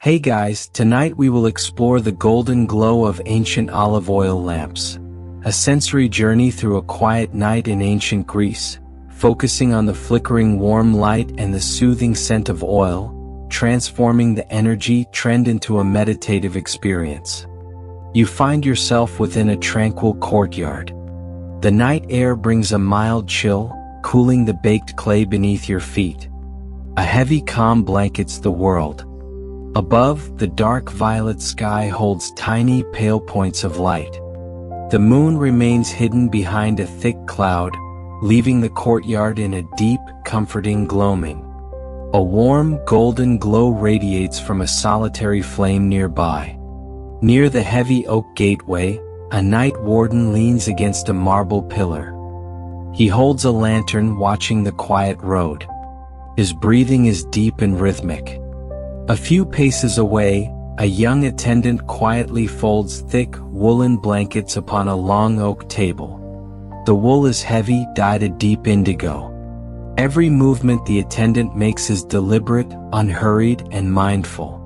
Hey guys, tonight we will explore the golden glow of ancient olive oil lamps. A sensory journey through a quiet night in ancient Greece, focusing on the flickering warm light and the soothing scent of oil, transforming the energy trend into a meditative experience. You find yourself within a tranquil courtyard. The night air brings a mild chill, cooling the baked clay beneath your feet. A heavy calm blankets the world. Above, the dark violet sky holds tiny pale points of light. The moon remains hidden behind a thick cloud, leaving the courtyard in a deep, comforting gloaming. A warm, golden glow radiates from a solitary flame nearby. Near the heavy oak gateway, a night warden leans against a marble pillar. He holds a lantern watching the quiet road. His breathing is deep and rhythmic. A few paces away, a young attendant quietly folds thick, woolen blankets upon a long oak table. The wool is heavy, dyed a deep indigo. Every movement the attendant makes is deliberate, unhurried, and mindful.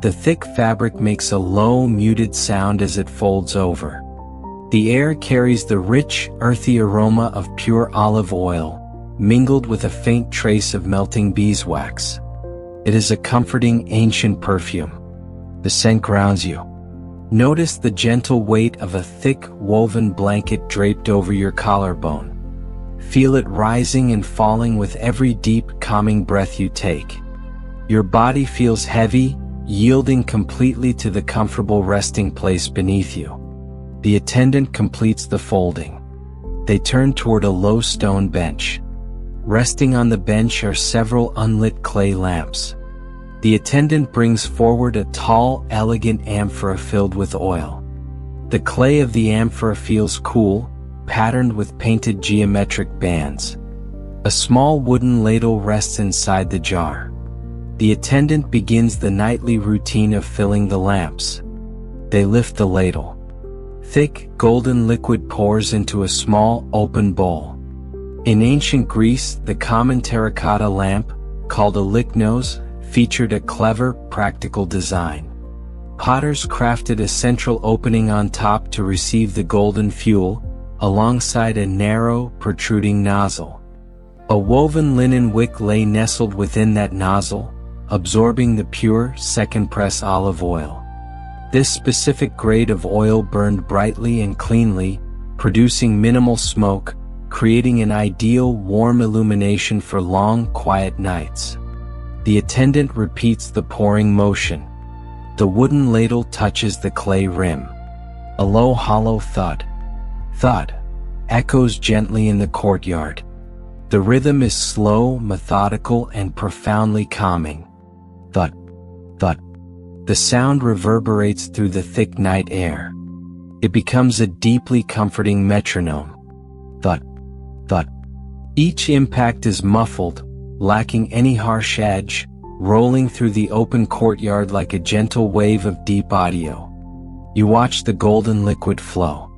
The thick fabric makes a low, muted sound as it folds over. The air carries the rich, earthy aroma of pure olive oil, mingled with a faint trace of melting beeswax. It is a comforting, ancient perfume. The scent grounds you. Notice the gentle weight of a thick, woven blanket draped over your collarbone. Feel it rising and falling with every deep, calming breath you take. Your body feels heavy, yielding completely to the comfortable resting place beneath you. The attendant completes the folding. They turn toward a low stone bench. Resting on the bench are several unlit clay lamps. The attendant brings forward a tall, elegant amphora filled with oil. The clay of the amphora feels cool, patterned with painted geometric bands. A small wooden ladle rests inside the jar. The attendant begins the nightly routine of filling the lamps. They lift the ladle. Thick, golden liquid pours into a small, open bowl. In ancient Greece, the common terracotta lamp, called a lychnos, featured a clever, practical design. Potters crafted a central opening on top to receive the golden fuel, alongside a narrow, protruding nozzle. A woven linen wick lay nestled within that nozzle, absorbing the pure, second-press olive oil. This specific grade of oil burned brightly and cleanly, producing minimal smoke, creating an ideal warm illumination for long, quiet nights. The attendant repeats the pouring motion. The wooden ladle touches the clay rim. A low hollow thud, thud, echoes gently in the courtyard. The rhythm is slow, methodical, and profoundly calming. Thud, thud. The sound reverberates through the thick night air. It becomes a deeply comforting metronome. Thud, thud. Each impact is muffled, lacking any harsh edge, rolling through the open courtyard like a gentle wave of deep audio. You watch the golden liquid flow.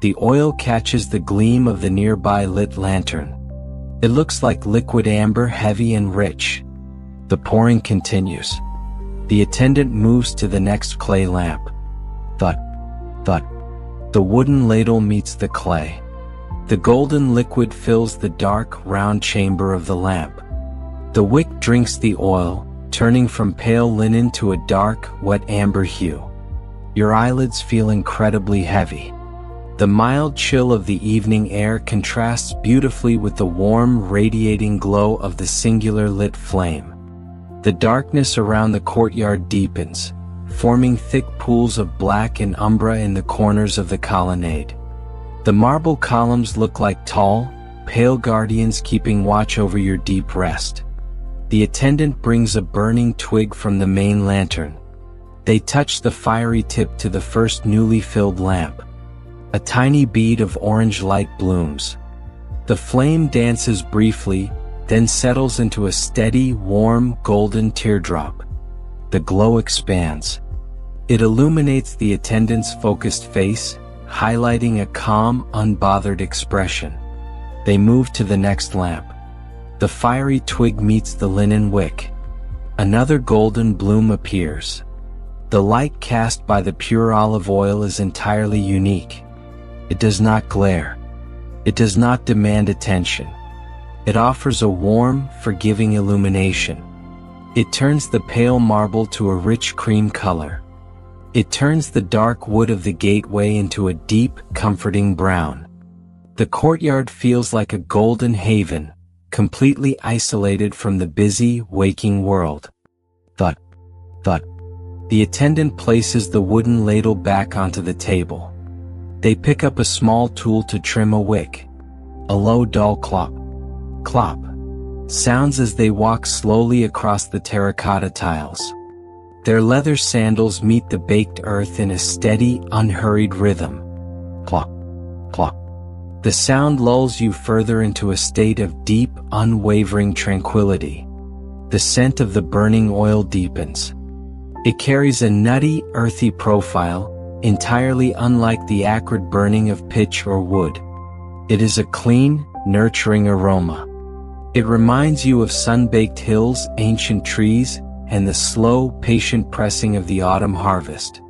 The oil catches the gleam of the nearby lit lantern. It looks like liquid amber, heavy and rich. The pouring continues. The attendant moves to the next clay lamp. Thud, thud. The wooden ladle meets the clay. The golden liquid fills the dark, round chamber of the lamp. The wick drinks the oil, turning from pale linen to a dark, wet amber hue. Your eyelids feel incredibly heavy. The mild chill of the evening air contrasts beautifully with the warm, radiating glow of the singular lit flame. The darkness around the courtyard deepens, forming thick pools of black and umbra in the corners of the colonnade. The marble columns look like tall, pale guardians keeping watch over your deep rest. The attendant brings a burning twig from the main lantern. They touch the fiery tip to the first newly filled lamp. A tiny bead of orange light blooms. The flame dances briefly, then settles into a steady, warm, golden teardrop. The glow expands. It illuminates the attendant's focused face, highlighting a calm, unbothered expression. They move to the next lamp. The fiery twig meets the linen wick. Another golden bloom appears. The light cast by the pure olive oil is entirely unique. It does not glare. It does not demand attention. It offers a warm, forgiving illumination. It turns the pale marble to a rich cream color. It turns the dark wood of the gateway into a deep, comforting brown. The courtyard feels like a golden haven, completely isolated from the busy, waking world. Thud, thud. The attendant places the wooden ladle back onto the table. They pick up a small tool to trim a wick. A low, dull clop, clop, sounds as they walk slowly across the terracotta tiles. Their leather sandals meet the baked earth in a steady, unhurried rhythm. Plop, plop. The sound lulls you further into a state of deep, unwavering tranquility. The scent of the burning oil deepens. It carries a nutty, earthy profile, entirely unlike the acrid burning of pitch or wood. It is a clean, nurturing aroma. It reminds you of sun-baked hills, ancient trees, and the slow, patient pressing of the autumn harvest.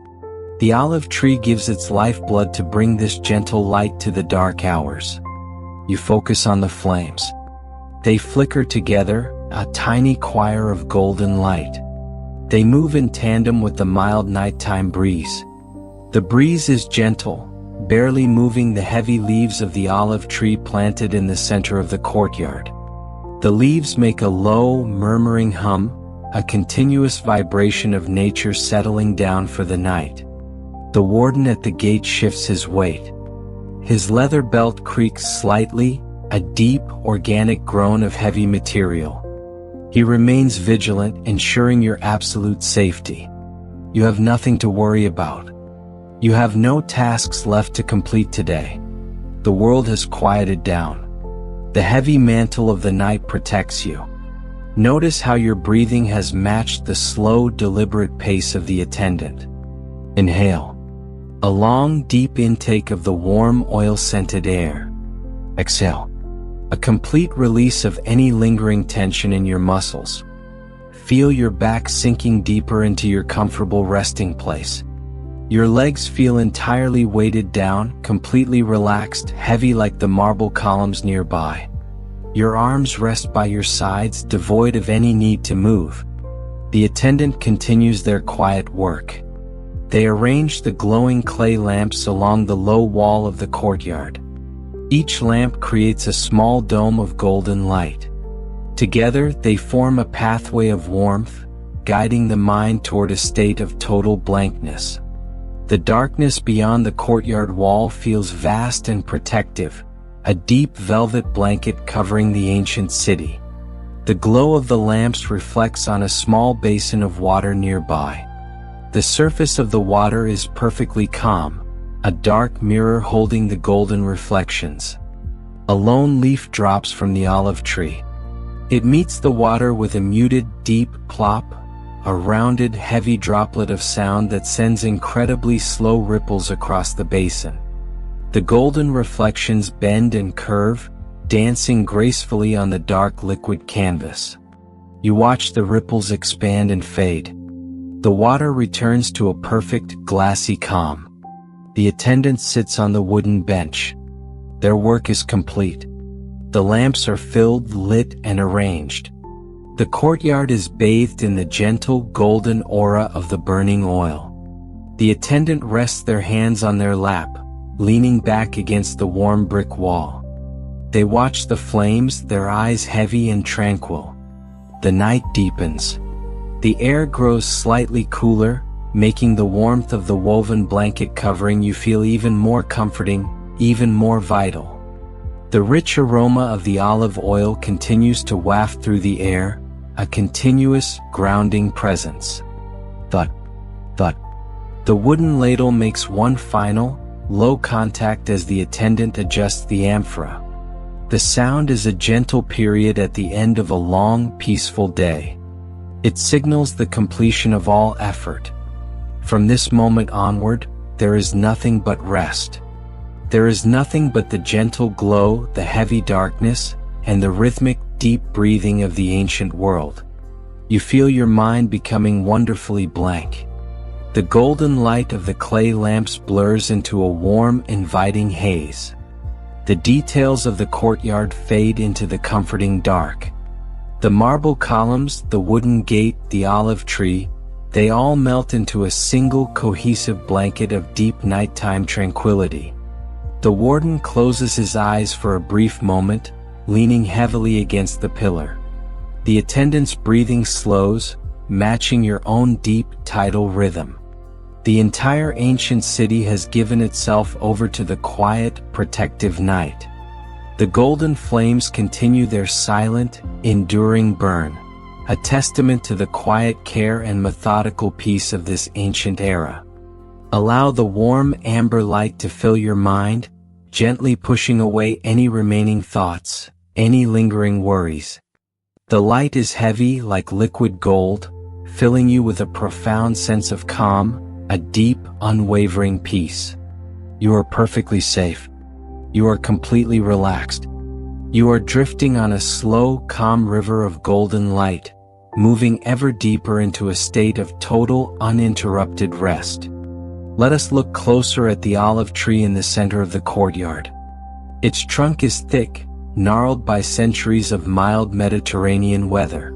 The olive tree gives its lifeblood to bring this gentle light to the dark hours. You focus on the flames. They flicker together, a tiny choir of golden light. They move in tandem with the mild nighttime breeze. The breeze is gentle, barely moving the heavy leaves of the olive tree planted in the center of the courtyard. The leaves make a low, murmuring hum, a continuous vibration of nature settling down for the night. The warden at the gate shifts his weight. His leather belt creaks slightly, a deep, organic groan of heavy material. He remains vigilant, ensuring your absolute safety. You have nothing to worry about. You have no tasks left to complete today. The world has quieted down. The heavy mantle of the night protects you. Notice how your breathing has matched the slow, deliberate pace of the attendant. Inhale. A long, deep intake of the warm, oil-scented air. Exhale. A complete release of any lingering tension in your muscles. Feel your back sinking deeper into your comfortable resting place. Your legs feel entirely weighted down, completely relaxed, heavy like the marble columns nearby. Your arms rest by your sides, devoid of any need to move. The attendant continues their quiet work. They arrange the glowing clay lamps along the low wall of the courtyard. Each lamp creates a small dome of golden light. Together, they form a pathway of warmth, guiding the mind toward a state of total blankness. The darkness beyond the courtyard wall feels vast and protective, a deep velvet blanket covering the ancient city. The glow of the lamps reflects on a small basin of water nearby. The surface of the water is perfectly calm, a dark mirror holding the golden reflections. A lone leaf drops from the olive tree. It meets the water with a muted, deep plop, a rounded, heavy droplet of sound that sends incredibly slow ripples across the basin. The golden reflections bend and curve, dancing gracefully on the dark liquid canvas. You watch the ripples expand and fade. The water returns to a perfect, glassy calm. The attendant sits on the wooden bench. Their work is complete. The lamps are filled, lit, and arranged. The courtyard is bathed in the gentle, golden aura of the burning oil. The attendant rests their hands on their lap, leaning back against the warm brick wall. They watch the flames, their eyes heavy and tranquil. The night deepens. The air grows slightly cooler, making the warmth of the woven blanket covering you feel even more comforting, even more vital. The rich aroma of the olive oil continues to waft through the air, a continuous, grounding presence. Thud, thud. The wooden ladle makes one final, low contact as the attendant adjusts the amphora. The sound is a gentle period at the end of a long, peaceful day. It signals the completion of all effort. From this moment onward, there is nothing but rest. There is nothing but the gentle glow, the heavy darkness, and the rhythmic, deep breathing of the ancient world. You feel your mind becoming wonderfully blank. The golden light of the clay lamps blurs into a warm, inviting haze. The details of the courtyard fade into the comforting dark. The marble columns, the wooden gate, the olive tree, they all melt into a single cohesive blanket of deep nighttime tranquility. The warden closes his eyes for a brief moment, leaning heavily against the pillar. The attendant's breathing slows, matching your own deep, tidal rhythm. The entire ancient city has given itself over to the quiet, protective night. The golden flames continue their silent, enduring burn, a testament to the quiet care and methodical peace of this ancient era. Allow the warm amber light to fill your mind, gently pushing away any remaining thoughts, any lingering worries. The light is heavy like liquid gold, filling you with a profound sense of calm, a deep, unwavering peace. You are perfectly safe. You are completely relaxed. You are drifting on a slow, calm river of golden light, moving ever deeper into a state of total, uninterrupted rest. Let us look closer at the olive tree in the center of the courtyard. Its trunk is thick, gnarled by centuries of mild Mediterranean weather.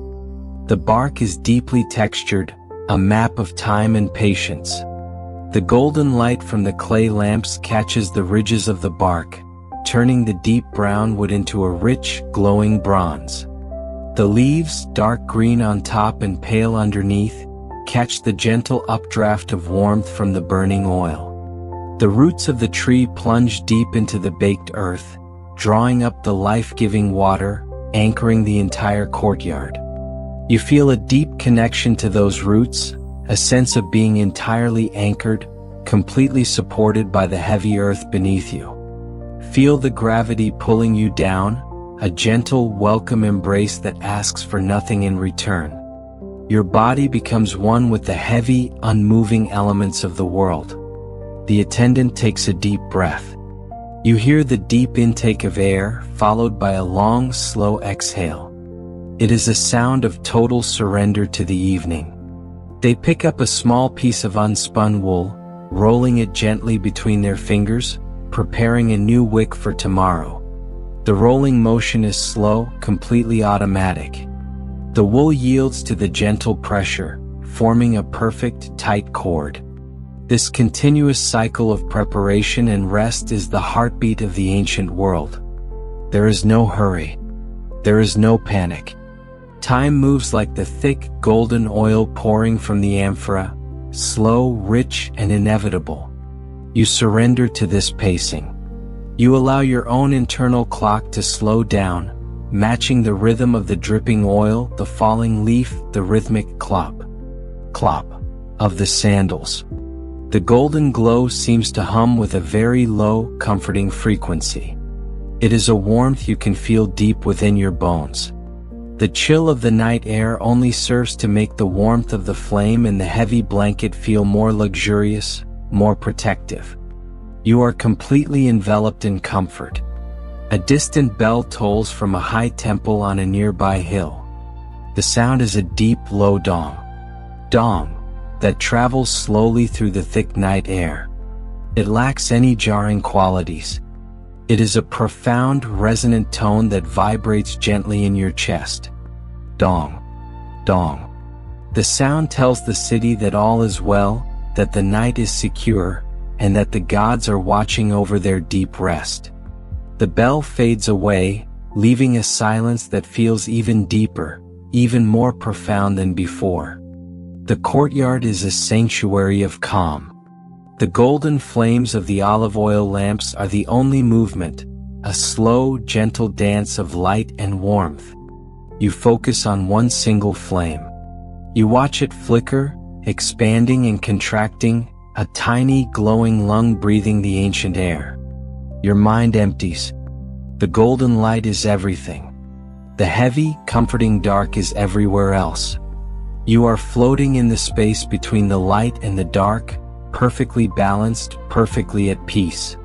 The bark is deeply textured, a map of time and patience. The golden light from the clay lamps catches the ridges of the bark, turning the deep brown wood into a rich, glowing bronze. The leaves, dark green on top and pale underneath, catch the gentle updraft of warmth from the burning oil. The roots of the tree plunge deep into the baked earth, drawing up the life-giving water, anchoring the entire courtyard. You feel a deep connection to those roots, a sense of being entirely anchored, completely supported by the heavy earth beneath you. Feel the gravity pulling you down, a gentle, welcome embrace that asks for nothing in return. Your body becomes one with the heavy, unmoving elements of the world. The attendant takes a deep breath. You hear the deep intake of air, followed by a long, slow exhale. It is a sound of total surrender to the evening. They pick up a small piece of unspun wool, rolling it gently between their fingers, preparing a new wick for tomorrow. The rolling motion is slow, completely automatic. The wool yields to the gentle pressure, forming a perfect, tight cord. This continuous cycle of preparation and rest is the heartbeat of the ancient world. There is no hurry. There is no panic. Time moves like the thick, golden oil pouring from the amphora, slow, rich, and inevitable. You surrender to this pacing. You allow your own internal clock to slow down, matching the rhythm of the dripping oil, the falling leaf, the rhythmic clop, clop of the sandals. The golden glow seems to hum with a very low, comforting frequency. It is a warmth you can feel deep within your bones. The chill of the night air only serves to make the warmth of the flame and the heavy blanket feel more luxurious, more protective. You are completely enveloped in comfort. A distant bell tolls from a high temple on a nearby hill. The sound is a deep, low dong that travels slowly through the thick night air. It lacks any jarring qualities. It is a profound, resonant tone that vibrates gently in your chest. Dong, dong. The sound tells the city that all is well, that the night is secure, and that the gods are watching over their deep rest. The bell fades away, leaving a silence that feels even deeper, even more profound than before. The courtyard is a sanctuary of calm. The golden flames of the olive oil lamps are the only movement, a slow, gentle dance of light and warmth. You focus on one single flame. You watch it flicker, expanding and contracting, a tiny, glowing lung breathing the ancient air. Your mind empties. The golden light is everything. The heavy, comforting dark is everywhere else. You are floating in the space between the light and the dark, perfectly balanced, perfectly at peace.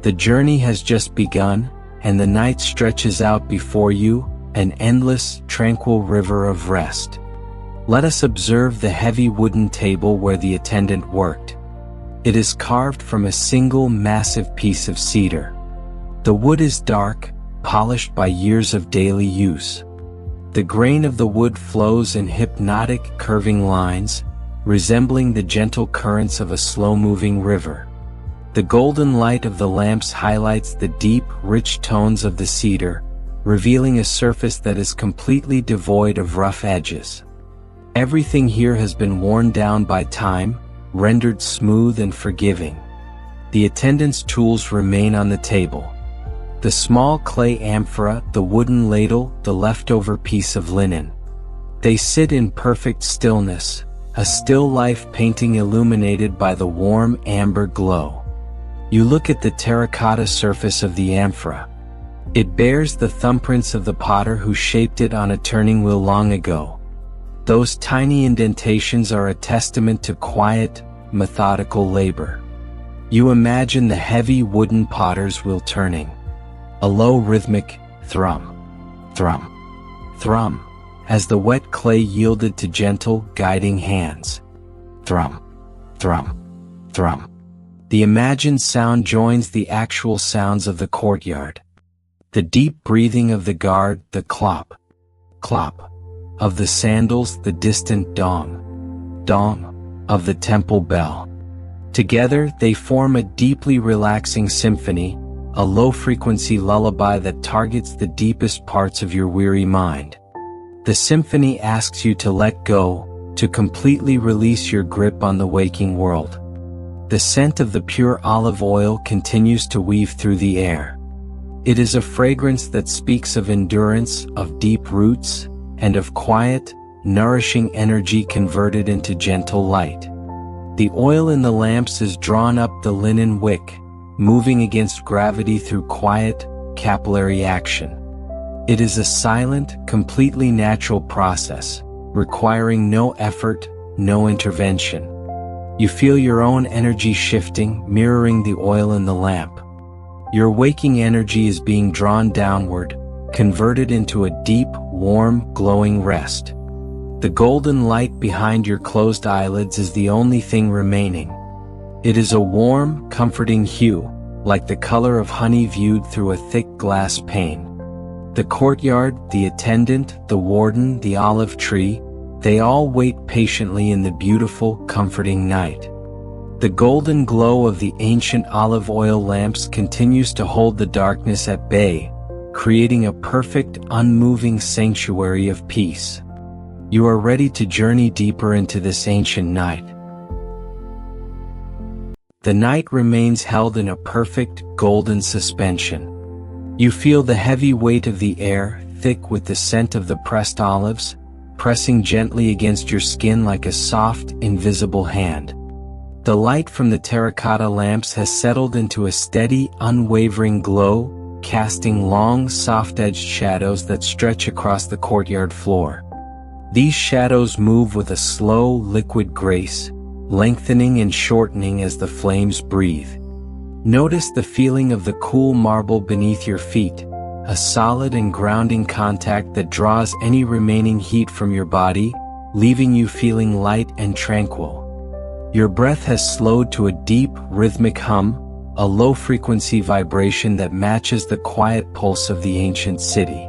The journey has just begun, and the night stretches out before you, an endless, tranquil river of rest. Let us observe the heavy wooden table where the attendant worked. It is carved from a single massive piece of cedar. The wood is dark, polished by years of daily use. The grain of the wood flows in hypnotic, curving lines, resembling the gentle currents of a slow-moving river. The golden light of the lamps highlights the deep, rich tones of the cedar, revealing a surface that is completely devoid of rough edges. Everything here has been worn down by time, rendered smooth and forgiving. The attendant's tools remain on the table. The small clay amphora, the wooden ladle, the leftover piece of linen. They sit in perfect stillness, a still life painting illuminated by the warm amber glow. You look at the terracotta surface of the amphora. It bears the thumbprints of the potter who shaped it on a turning wheel long ago. Those tiny indentations are a testament to quiet, methodical labor. You imagine the heavy wooden potter's wheel turning. A low rhythmic thrum, thrum, thrum, as the wet clay yielded to gentle, guiding hands. Thrum, thrum, thrum. The imagined sound joins the actual sounds of the courtyard. The deep breathing of the guard, the clop, clop, of the sandals, the distant dong, dong, of the temple bell. Together they form a deeply relaxing symphony, a low-frequency lullaby that targets the deepest parts of your weary mind. The symphony asks you to let go, to completely release your grip on the waking world. The scent of the pure olive oil continues to weave through the air. It is a fragrance that speaks of endurance, of deep roots, and of quiet, nourishing energy converted into gentle light. The oil in the lamps is drawn up the linen wick, moving against gravity through quiet, capillary action. It is a silent, completely natural process, requiring no effort, no intervention. You feel your own energy shifting, mirroring the oil in the lamp. Your waking energy is being drawn downward, converted into a deep, warm, glowing rest. The golden light behind your closed eyelids is the only thing remaining. It is a warm, comforting hue, like the color of honey viewed through a thick glass pane. The courtyard, the attendant, the warden, the olive tree, they all wait patiently in the beautiful, comforting night. The golden glow of the ancient olive oil lamps continues to hold the darkness at bay, creating a perfect, unmoving sanctuary of peace. You are ready to journey deeper into this ancient night. The night remains held in a perfect, golden suspension. You feel the heavy weight of the air, thick with the scent of the pressed olives, pressing gently against your skin like a soft, invisible hand. The light from the terracotta lamps has settled into a steady, unwavering glow, casting long, soft-edged shadows that stretch across the courtyard floor. These shadows move with a slow, liquid grace, lengthening and shortening as the flames breathe. Notice the feeling of the cool marble beneath your feet, a solid and grounding contact that draws any remaining heat from your body, leaving you feeling light and tranquil. Your breath has slowed to a deep, rhythmic hum, a low-frequency vibration that matches the quiet pulse of the ancient city.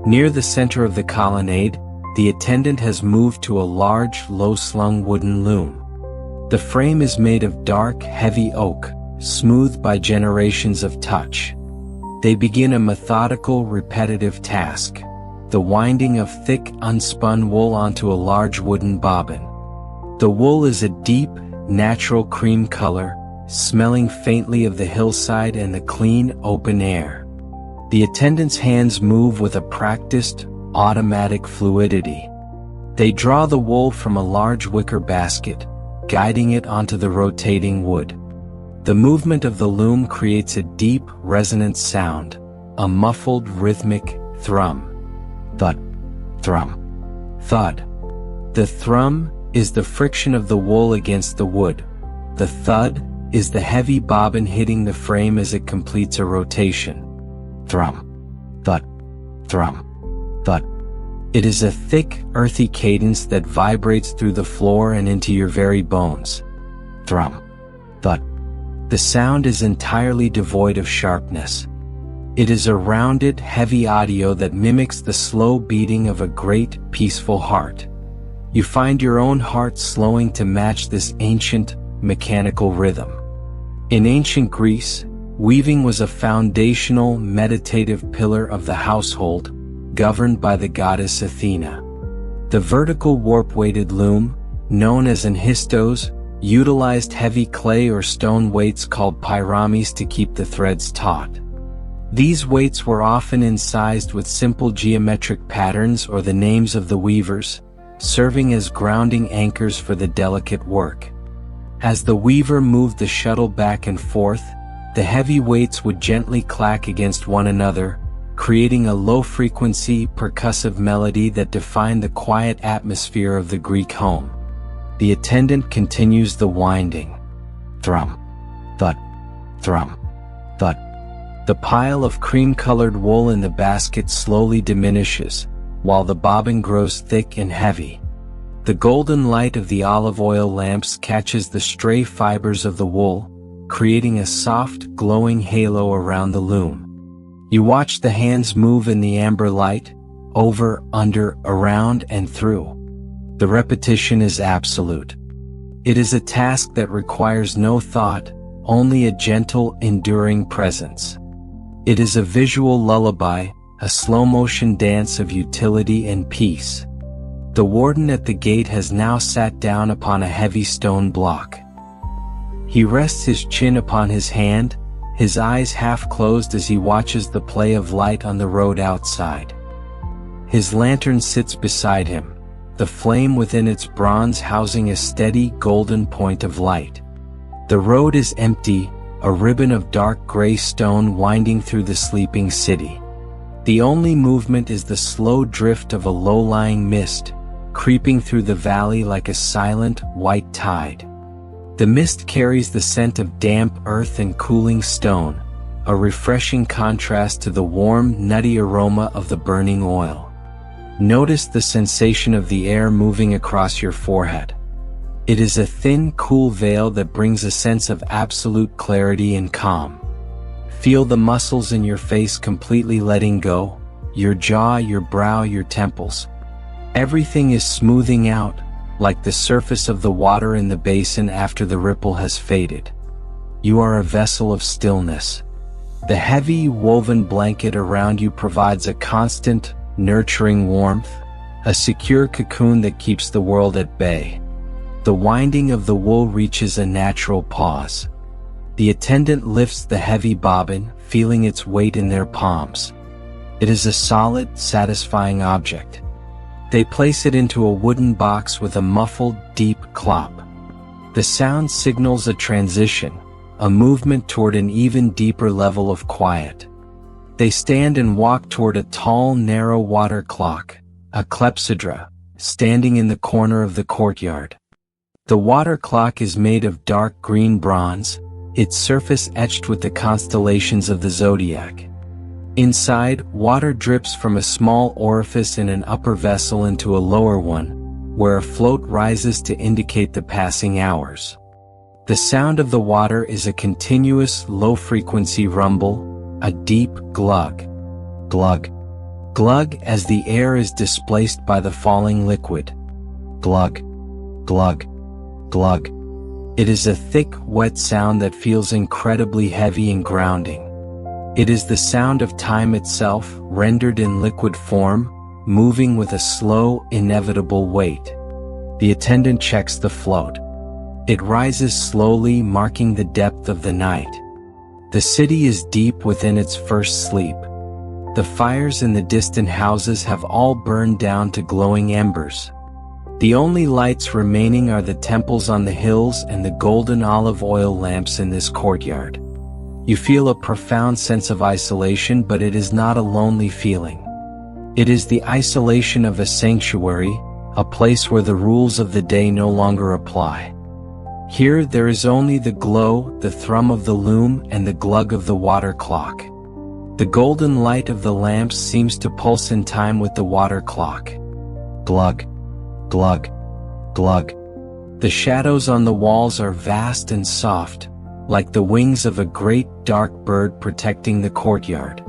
Near the center of the colonnade, the attendant has moved to a large, low-slung wooden loom. The frame is made of dark, heavy oak, smoothed by generations of touch. They begin a methodical, repetitive task, the winding of thick, unspun wool onto a large wooden bobbin. The wool is a deep, natural cream color, smelling faintly of the hillside and the clean, open air. The attendant's hands move with a practiced, automatic fluidity. They draw the wool from a large wicker basket, guiding it onto the rotating wood. The movement of the loom creates a deep, resonant sound, a muffled, rhythmic thrum. Thud, thrum, thud. The thrum is the friction of the wool against the wood. The thud is the heavy bobbin hitting the frame as it completes a rotation. Thrum, thud, thrum, thud. It is a thick, earthy cadence that vibrates through the floor and into your very bones. Thrum. Thud. The sound is entirely devoid of sharpness. It is a rounded, heavy audio that mimics the slow beating of a great, peaceful heart. You find your own heart slowing to match this ancient, mechanical rhythm. In ancient Greece, weaving was a foundational, meditative pillar of the household, governed by the goddess Athena. The vertical warp-weighted loom, known as an histos, utilized heavy clay or stone weights called pyramis to keep the threads taut. These weights were often incised with simple geometric patterns or the names of the weavers, serving as grounding anchors for the delicate work. As the weaver moved the shuttle back and forth, the heavy weights would gently clack against one another, creating a low-frequency, percussive melody that defined the quiet atmosphere of the Greek home. The attendant continues the winding. Thrum. Thud. Thrum. Thud. The pile of cream-colored wool in the basket slowly diminishes, while the bobbin grows thick and heavy. The golden light of the olive oil lamps catches the stray fibers of the wool, creating a soft, glowing halo around the loom. You watch the hands move in the amber light, over, under, around, and through. The repetition is absolute. It is a task that requires no thought, only a gentle, enduring presence. It is a visual lullaby, a slow-motion dance of utility and peace. The warden at the gate has now sat down upon a heavy stone block. He rests his chin upon his hand, his eyes half closed as he watches the play of light on the road outside. His lantern sits beside him, the flame within its bronze housing a steady golden point of light. The road is empty, a ribbon of dark gray stone winding through the sleeping city. The only movement is the slow drift of a low-lying mist, creeping through the valley like a silent, white tide. The mist carries the scent of damp earth and cooling stone, a refreshing contrast to the warm, nutty aroma of the burning oil. Notice the sensation of the air moving across your forehead. It is a thin, cool veil that brings a sense of absolute clarity and calm. Feel the muscles in your face completely letting go, your jaw, your brow, your temples. Everything is smoothing out, like the surface of the water in the basin after the ripple has faded. You are a vessel of stillness. The heavy, woven blanket around you provides a constant, nurturing warmth, a secure cocoon that keeps the world at bay. The winding of the wool reaches a natural pause. The attendant lifts the heavy bobbin, feeling its weight in their palms. It is a solid, satisfying object. They place it into a wooden box with a muffled, deep clop. The sound signals a transition, a movement toward an even deeper level of quiet. They stand and walk toward a tall, narrow water clock, a clepsydra, standing in the corner of the courtyard. The water clock is made of dark green bronze, its surface etched with the constellations of the zodiac. Inside, water drips from a small orifice in an upper vessel into a lower one, where a float rises to indicate the passing hours. The sound of the water is a continuous, low-frequency rumble, a deep glug. Glug. Glug as the air is displaced by the falling liquid. Glug. Glug. Glug. It is a thick, wet sound that feels incredibly heavy and grounding. It is the sound of time itself, rendered in liquid form, moving with a slow, inevitable weight. The attendant checks the float. It rises slowly, marking the depth of the night. The city is deep within its first sleep. The fires in the distant houses have all burned down to glowing embers. The only lights remaining are the temples on the hills and the golden olive oil lamps in this courtyard. You feel a profound sense of isolation, but it is not a lonely feeling. It is the isolation of a sanctuary, a place where the rules of the day no longer apply. Here there is only the glow, the thrum of the loom, and the glug of the water clock. The golden light of the lamps seems to pulse in time with the water clock. glug, glug, glug. The shadows on the walls are vast and soft, like the wings of a great dark bird protecting the courtyard.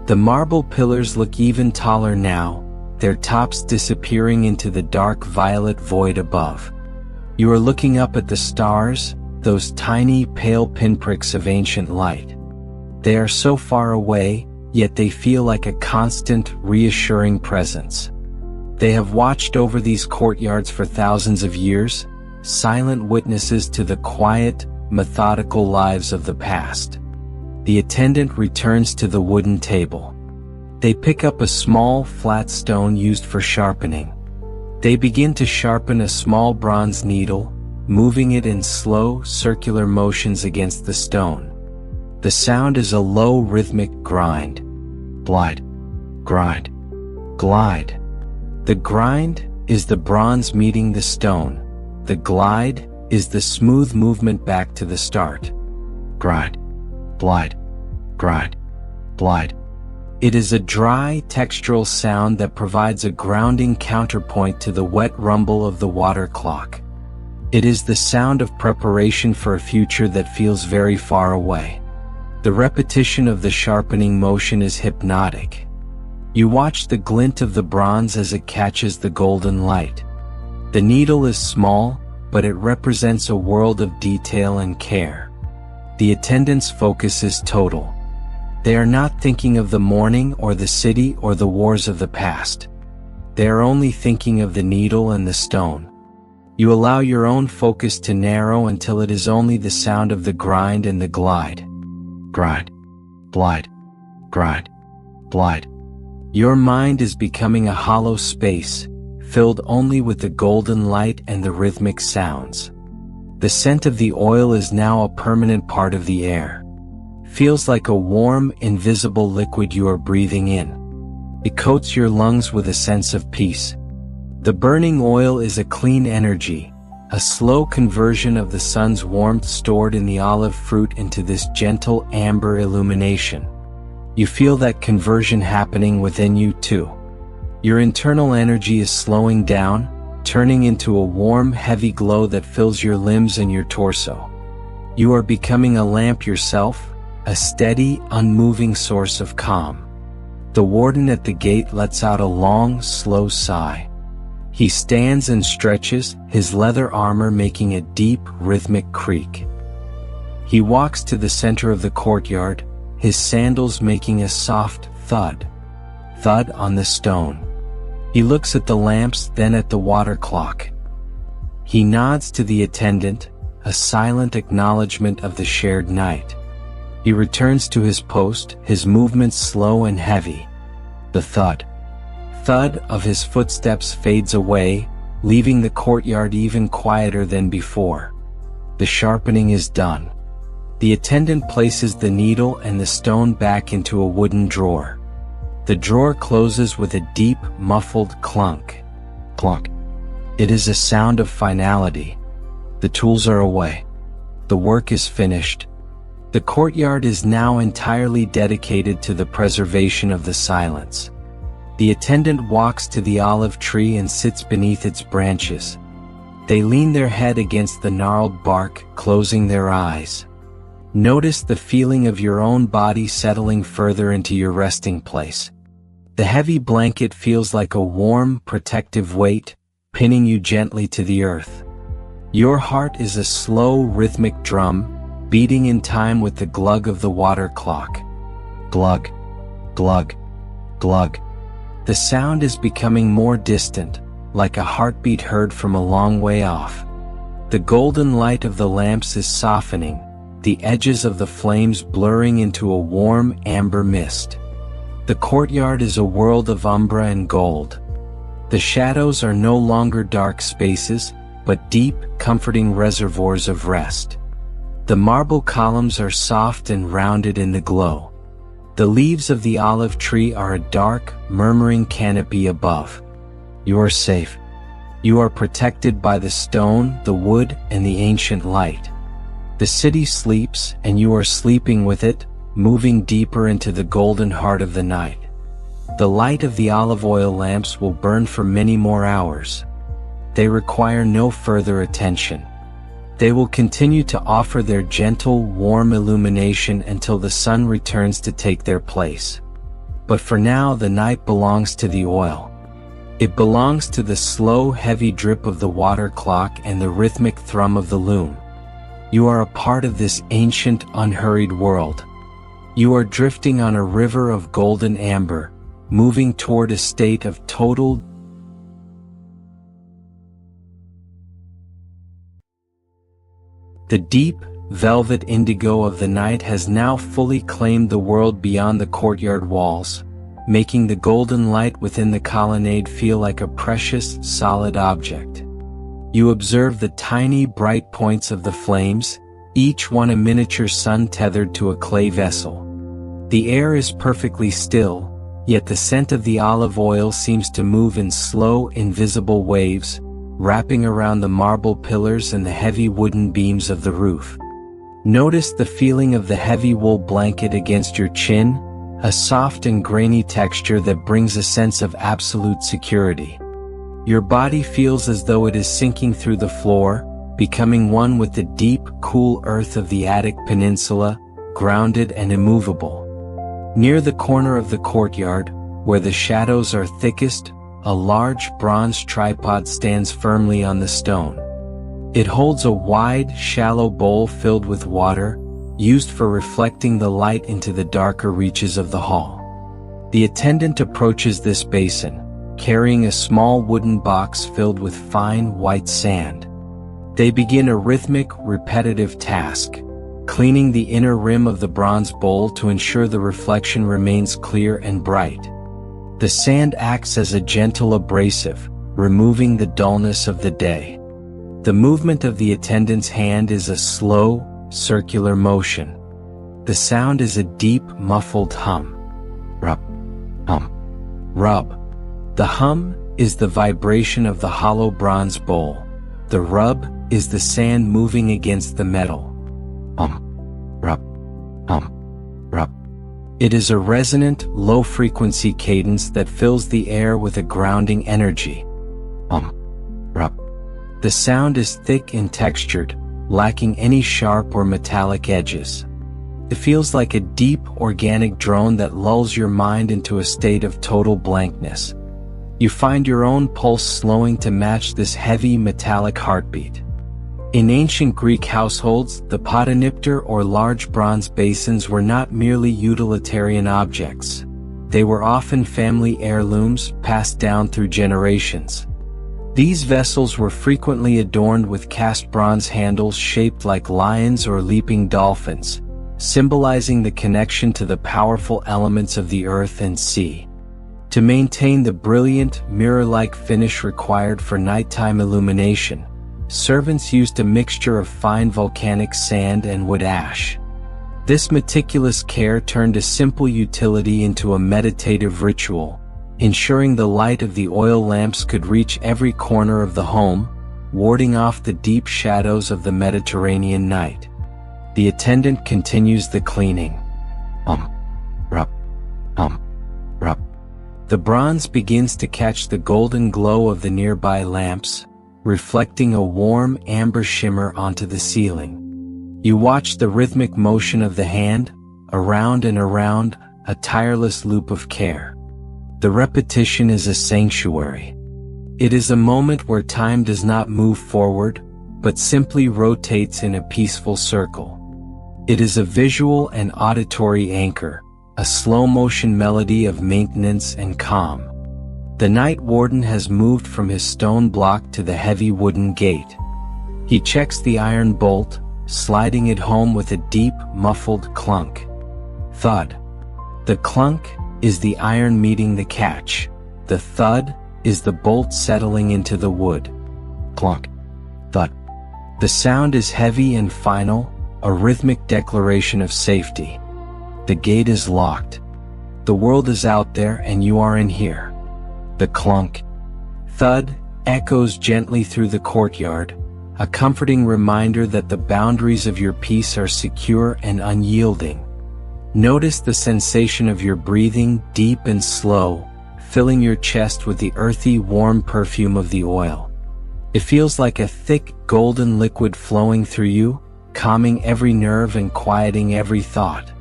The marble pillars look even taller now, their tops disappearing into the dark violet void above. You are looking up at the stars, those tiny pale pinpricks of ancient light. They are so far away, yet they feel like a constant, reassuring presence. They have watched over these courtyards for thousands of years, silent witnesses to the quiet, methodical lives of the past. The attendant returns to the wooden table. They pick up a small, flat stone used for sharpening. They begin to sharpen a small bronze needle, moving it in slow, circular motions against the stone. The sound is a low, rhythmic grind. Glide, grind, glide. The grind is the bronze meeting the stone. The glide is the smooth movement back to the start. Grind, glide, grind, glide. It is a dry, textural sound that provides a grounding counterpoint to the wet rumble of the water clock. It is the sound of preparation for a future that feels very far away. The repetition of the sharpening motion is hypnotic. You watch the glint of the bronze as it catches the golden light. The needle is small, but it represents a world of detail and care. The attendant's focus is total. They are not thinking of the morning or the city or the wars of the past. They are only thinking of the needle and the stone. You allow your own focus to narrow until it is only the sound of the grind and the glide. Grind, glide, grind, glide. Your mind is becoming a hollow space, filled only with the golden light and the rhythmic sounds. The scent of the oil is now a permanent part of the air. Feels like a warm, invisible liquid you are breathing in. It coats your lungs with a sense of peace. The burning oil is a clean energy, a slow conversion of the sun's warmth stored in the olive fruit into this gentle amber illumination. You feel that conversion happening within you too. Your internal energy is slowing down, turning into a warm, heavy glow that fills your limbs and your torso. You are becoming a lamp yourself, a steady, unmoving source of calm. The warden at the gate lets out a long, slow sigh. He stands and stretches, his leather armor making a deep, rhythmic creak. He walks to the center of the courtyard, his sandals making a soft thud. Thud on the stone. He looks at the lamps, then at the water clock. He nods to the attendant, a silent acknowledgement of the shared night. He returns to his post, his movements slow and heavy. The thud of his footsteps fades away, leaving the courtyard even quieter than before. The sharpening is done. The attendant places the needle and the stone back into a wooden drawer. The drawer closes with a deep, muffled clunk. Clunk. It is a sound of finality. The tools are away. The work is finished. The courtyard is now entirely dedicated to the preservation of the silence. The attendant walks to the olive tree and sits beneath its branches. They lean their head against the gnarled bark, closing their eyes. Notice the feeling of your own body settling further into your resting place. The heavy blanket feels like a warm, protective weight, pinning you gently to the earth. Your heart is a slow, rhythmic drum, beating in time with the glug of the water clock. Glug, glug, glug. The sound is becoming more distant, like a heartbeat heard from a long way off. The golden light of the lamps is softening, the edges of the flames blurring into a warm amber mist. The courtyard is a world of umbra and gold. The shadows are no longer dark spaces, but deep, comforting reservoirs of rest. The marble columns are soft and rounded in the glow. The leaves of the olive tree are a dark, murmuring canopy above. You are safe. You are protected by the stone, the wood, and the ancient light. The city sleeps, and you are sleeping with it, moving deeper into the golden heart of the night. The light of the olive oil lamps will burn for many more hours. They require no further attention. They will continue to offer their gentle, warm illumination until the sun returns to take their place. But for now, the night belongs to the oil. It belongs to the slow, heavy drip of the water clock and the rhythmic thrum of the loom. You are a part of this ancient, unhurried world. You are drifting on a river of golden amber, moving toward a state of total. The deep, velvet indigo of the night has now fully claimed the world beyond the courtyard walls, making the golden light within the colonnade feel like a precious, solid object. You observe the tiny, bright points of the flames, each one a miniature sun tethered to a clay vessel. The air is perfectly still, yet the scent of the olive oil seems to move in slow, invisible waves, wrapping around the marble pillars and the heavy wooden beams of the roof. Notice the feeling of the heavy wool blanket against your chin, a soft and grainy texture that brings a sense of absolute security. Your body feels as though it is sinking through the floor, becoming one with the deep, cool earth of the Attic Peninsula, grounded and immovable. Near the corner of the courtyard, where the shadows are thickest, a large bronze tripod stands firmly on the stone. It holds a wide, shallow bowl filled with water, used for reflecting the light into the darker reaches of the hall. The attendant approaches this basin, carrying a small wooden box filled with fine white sand. They begin a rhythmic, repetitive task, cleaning the inner rim of the bronze bowl to ensure the reflection remains clear and bright. The sand acts as a gentle abrasive, removing the dullness of the day. The movement of the attendant's hand is a slow, circular motion. The sound is a deep, muffled hum. Rub, hum, rub. The hum is the vibration of the hollow bronze bowl. The rub is the sand moving against the metal. Rub, rub. It is a resonant, low-frequency cadence that fills the air with a grounding energy. Rub. The sound is thick and textured, lacking any sharp or metallic edges. It feels like a deep, organic drone that lulls your mind into a state of total blankness. You find your own pulse slowing to match this heavy, metallic heartbeat. In ancient Greek households, the patanipter or large bronze basins were not merely utilitarian objects. They were often family heirlooms passed down through generations. These vessels were frequently adorned with cast bronze handles shaped like lions or leaping dolphins, symbolizing the connection to the powerful elements of the earth and sea. To maintain the brilliant, mirror-like finish required for nighttime illumination, servants used a mixture of fine volcanic sand and wood ash. This meticulous care turned a simple utility into a meditative ritual, ensuring the light of the oil lamps could reach every corner of the home, warding off the deep shadows of the Mediterranean night. The attendant continues the cleaning. Rub, rub. The bronze begins to catch the golden glow of the nearby lamps, reflecting a warm amber shimmer onto the ceiling. You watch the rhythmic motion of the hand, around and around, a tireless loop of care. The repetition is a sanctuary. It is a moment where time does not move forward, but simply rotates in a peaceful circle. It is a visual and auditory anchor, a slow-motion melody of maintenance and calm. The night warden has moved from his stone block to the heavy wooden gate. He checks the iron bolt, sliding it home with a deep, muffled clunk. Thud. The clunk is the iron meeting the catch. The thud is the bolt settling into the wood. Clunk. Thud. The sound is heavy and final, a rhythmic declaration of safety. The gate is locked. The world is out there and you are in here. The clunk. Thud echoes gently through the courtyard, a comforting reminder that the boundaries of your peace are secure and unyielding. Notice the sensation of your breathing, deep and slow, filling your chest with the earthy, warm perfume of the oil. It feels like a thick, golden liquid flowing through you, calming every nerve and quieting every thought.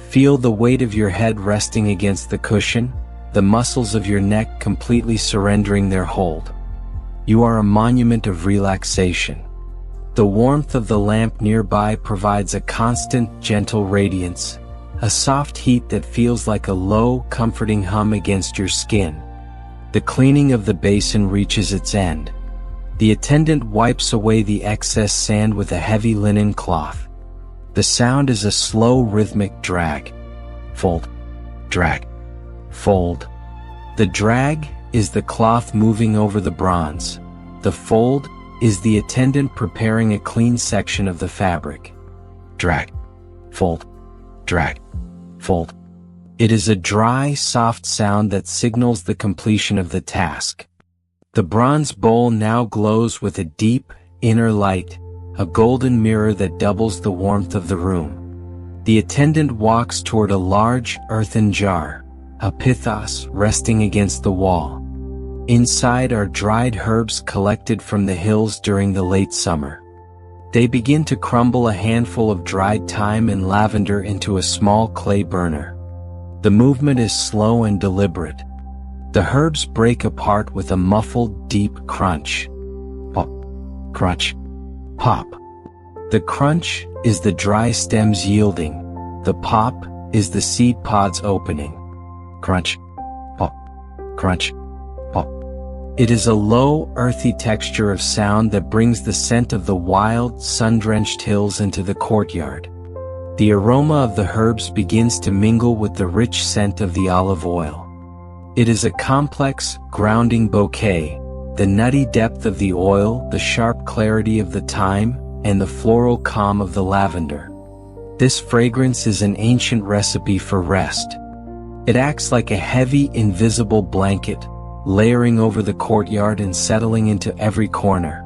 Feel the weight of your head resting against the cushion, the muscles of your neck completely surrendering their hold. You are a monument of relaxation. The warmth of the lamp nearby provides a constant, gentle radiance, a soft heat that feels like a low, comforting hum against your skin. The cleaning of the basin reaches its end. The attendant wipes away the excess sand with a heavy linen cloth. The sound is a slow, rhythmic drag. Fold. Drag. Fold. The drag is the cloth moving over the bronze. The fold is the attendant preparing a clean section of the fabric. Drag. Fold. Drag. Fold. It is a dry, soft sound that signals the completion of the task. The bronze bowl now glows with a deep, inner light, a golden mirror that doubles the warmth of the room. The attendant walks toward a large, earthen jar, a pithos resting against the wall. Inside are dried herbs collected from the hills during the late summer. They begin to crumble a handful of dried thyme and lavender into a small clay burner. The movement is slow and deliberate. The herbs break apart with a muffled, deep crunch. Pop. Crunch. Pop. The crunch is the dry stems yielding. The pop is the seed pods opening. Crunch. Pop. Crunch. Pop. It is a low, earthy texture of sound that brings the scent of the wild, sun-drenched hills into the courtyard. The aroma of the herbs begins to mingle with the rich scent of the olive oil. It is a complex, grounding bouquet, the nutty depth of the oil, the sharp clarity of the thyme, and the floral calm of the lavender. This fragrance is an ancient recipe for rest. It acts like a heavy, invisible blanket, layering over the courtyard and settling into every corner.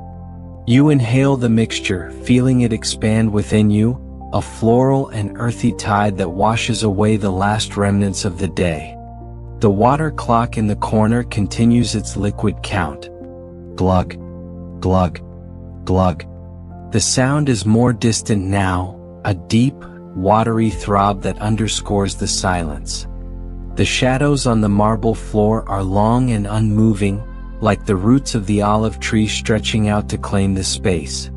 You inhale the mixture, feeling it expand within you, a floral and earthy tide that washes away the last remnants of the day. The water clock in the corner continues its liquid count. Glug. Glug. Glug. The sound is more distant now, a deep, watery throb that underscores the silence. The shadows on the marble floor are long and unmoving, like the roots of the olive tree stretching out to claim the space.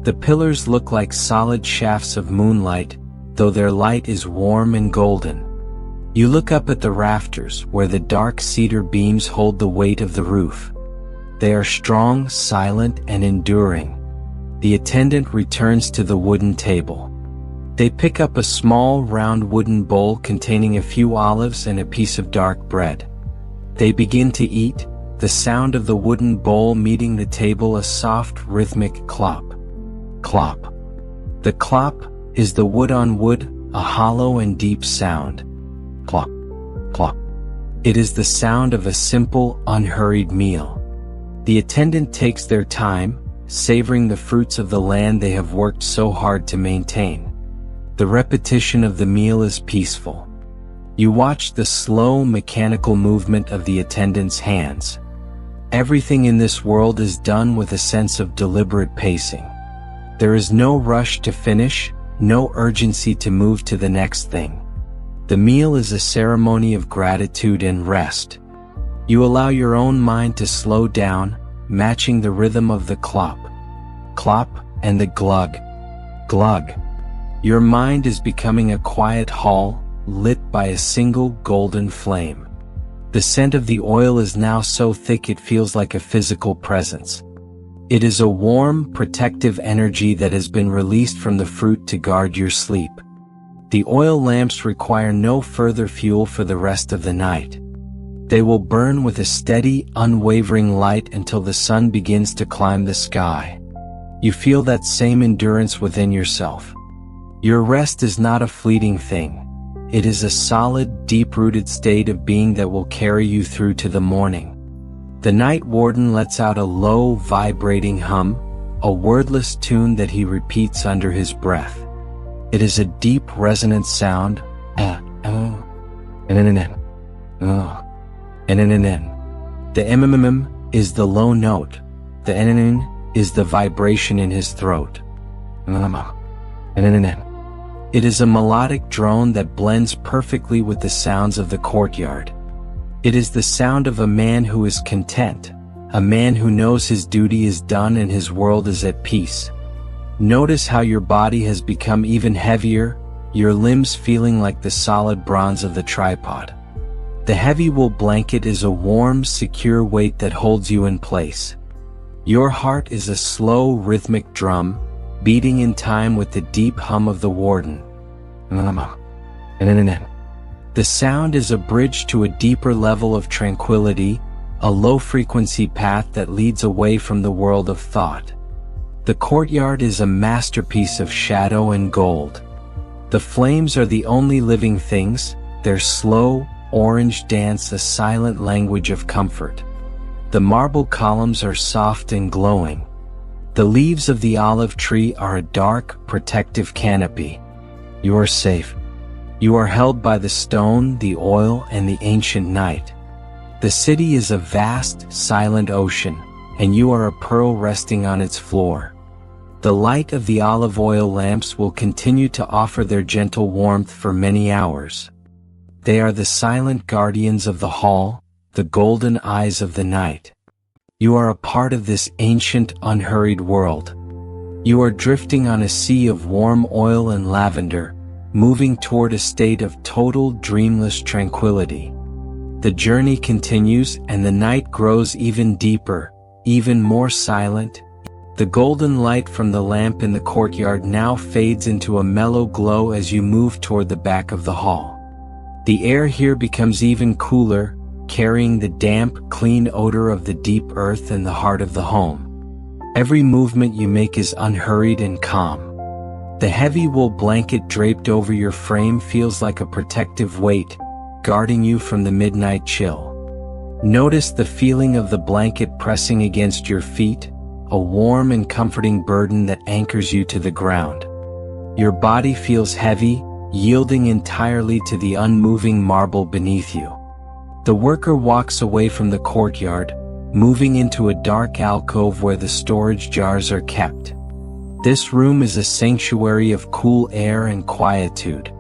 The pillars look like solid shafts of moonlight, though their light is warm and golden. You look up at the rafters, where the dark cedar beams hold the weight of the roof. They are strong, silent, and enduring. The attendant returns to the wooden table. They pick up a small, round wooden bowl containing a few olives and a piece of dark bread. They begin to eat, the sound of the wooden bowl meeting the table a soft, rhythmic clop. Clop. The clop is the wood on wood, a hollow and deep sound. Clop. Clop. It is the sound of a simple, unhurried meal. The attendant takes their time, savoring the fruits of the land they have worked so hard to maintain. The repetition of the meal is peaceful. You watch the slow, mechanical movement of the attendant's hands. Everything in this world is done with a sense of deliberate pacing. There is no rush to finish, no urgency to move to the next thing. The meal is a ceremony of gratitude and rest. You allow your own mind to slow down, matching the rhythm of the clop. Clop and the glug. Glug. Your mind is becoming a quiet hall, lit by a single golden flame. The scent of the oil is now so thick it feels like a physical presence. It is a warm, protective energy that has been released from the fruit to guard your sleep. The oil lamps require no further fuel for the rest of the night. They will burn with a steady, unwavering light until the sun begins to climb the sky. You feel that same endurance within yourself. Your rest is not a fleeting thing. It is a solid, deep-rooted state of being that will carry you through to the morning. The night warden lets out a low, vibrating hum, a wordless tune that he repeats under his breath. It is a deep, resonant sound, The is the low note. The is the vibration in his throat. It is a melodic drone that blends perfectly with the sounds of the courtyard. It is the sound of a man who is content, a man who knows his duty is done and his world is at peace. Notice how your body has become even heavier, your limbs feeling like the solid bronze of the tripod. The heavy wool blanket is a warm, secure weight that holds you in place. Your heart is a slow, rhythmic drum, beating in time with the deep hum of the warden. The sound is a bridge to a deeper level of tranquility, a low-frequency path that leads away from the world of thought. The courtyard is a masterpiece of shadow and gold. The flames are the only living things, their slow, orange dance a silent language of comfort. The marble columns are soft and glowing. The leaves of the olive tree are a dark, protective canopy. You are safe. You are held by the stone, the oil, and the ancient night. The city is a vast, silent ocean, and you are a pearl resting on its floor. The light of the olive oil lamps will continue to offer their gentle warmth for many hours. They are the silent guardians of the hall, the golden eyes of the night. You are a part of this ancient, unhurried world. You are drifting on a sea of warm oil and lavender, moving toward a state of total, dreamless tranquility. The journey continues and the night grows even deeper, even more silent. The golden light from the lamp in the courtyard now fades into a mellow glow as you move toward the back of the hall. The air here becomes even cooler, carrying the damp, clean odor of the deep earth and the heart of the home. Every movement you make is unhurried and calm. The heavy wool blanket draped over your frame feels like a protective weight, guarding you from the midnight chill. Notice the feeling of the blanket pressing against your feet, a warm and comforting burden that anchors you to the ground. Your body feels heavy, yielding entirely to the unmoving marble beneath you. The worker walks away from the courtyard, moving into a dark alcove where the storage jars are kept. This room is a sanctuary of cool air and quietude.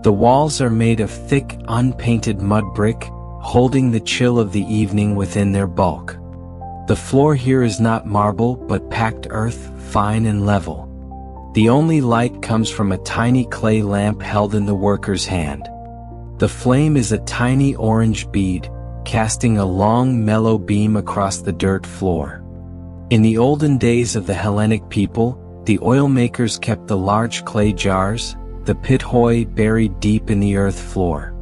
The walls are made of thick, unpainted mud brick, holding the chill of the evening within their bulk. The floor here is not marble but packed earth, fine and level. The only light comes from a tiny clay lamp held in the worker's hand. The flame is a tiny orange bead, casting a long, mellow beam across the dirt floor. In the olden days of the Hellenic people, the oil makers kept the large clay jars, the pithoi, buried deep in the earth floor.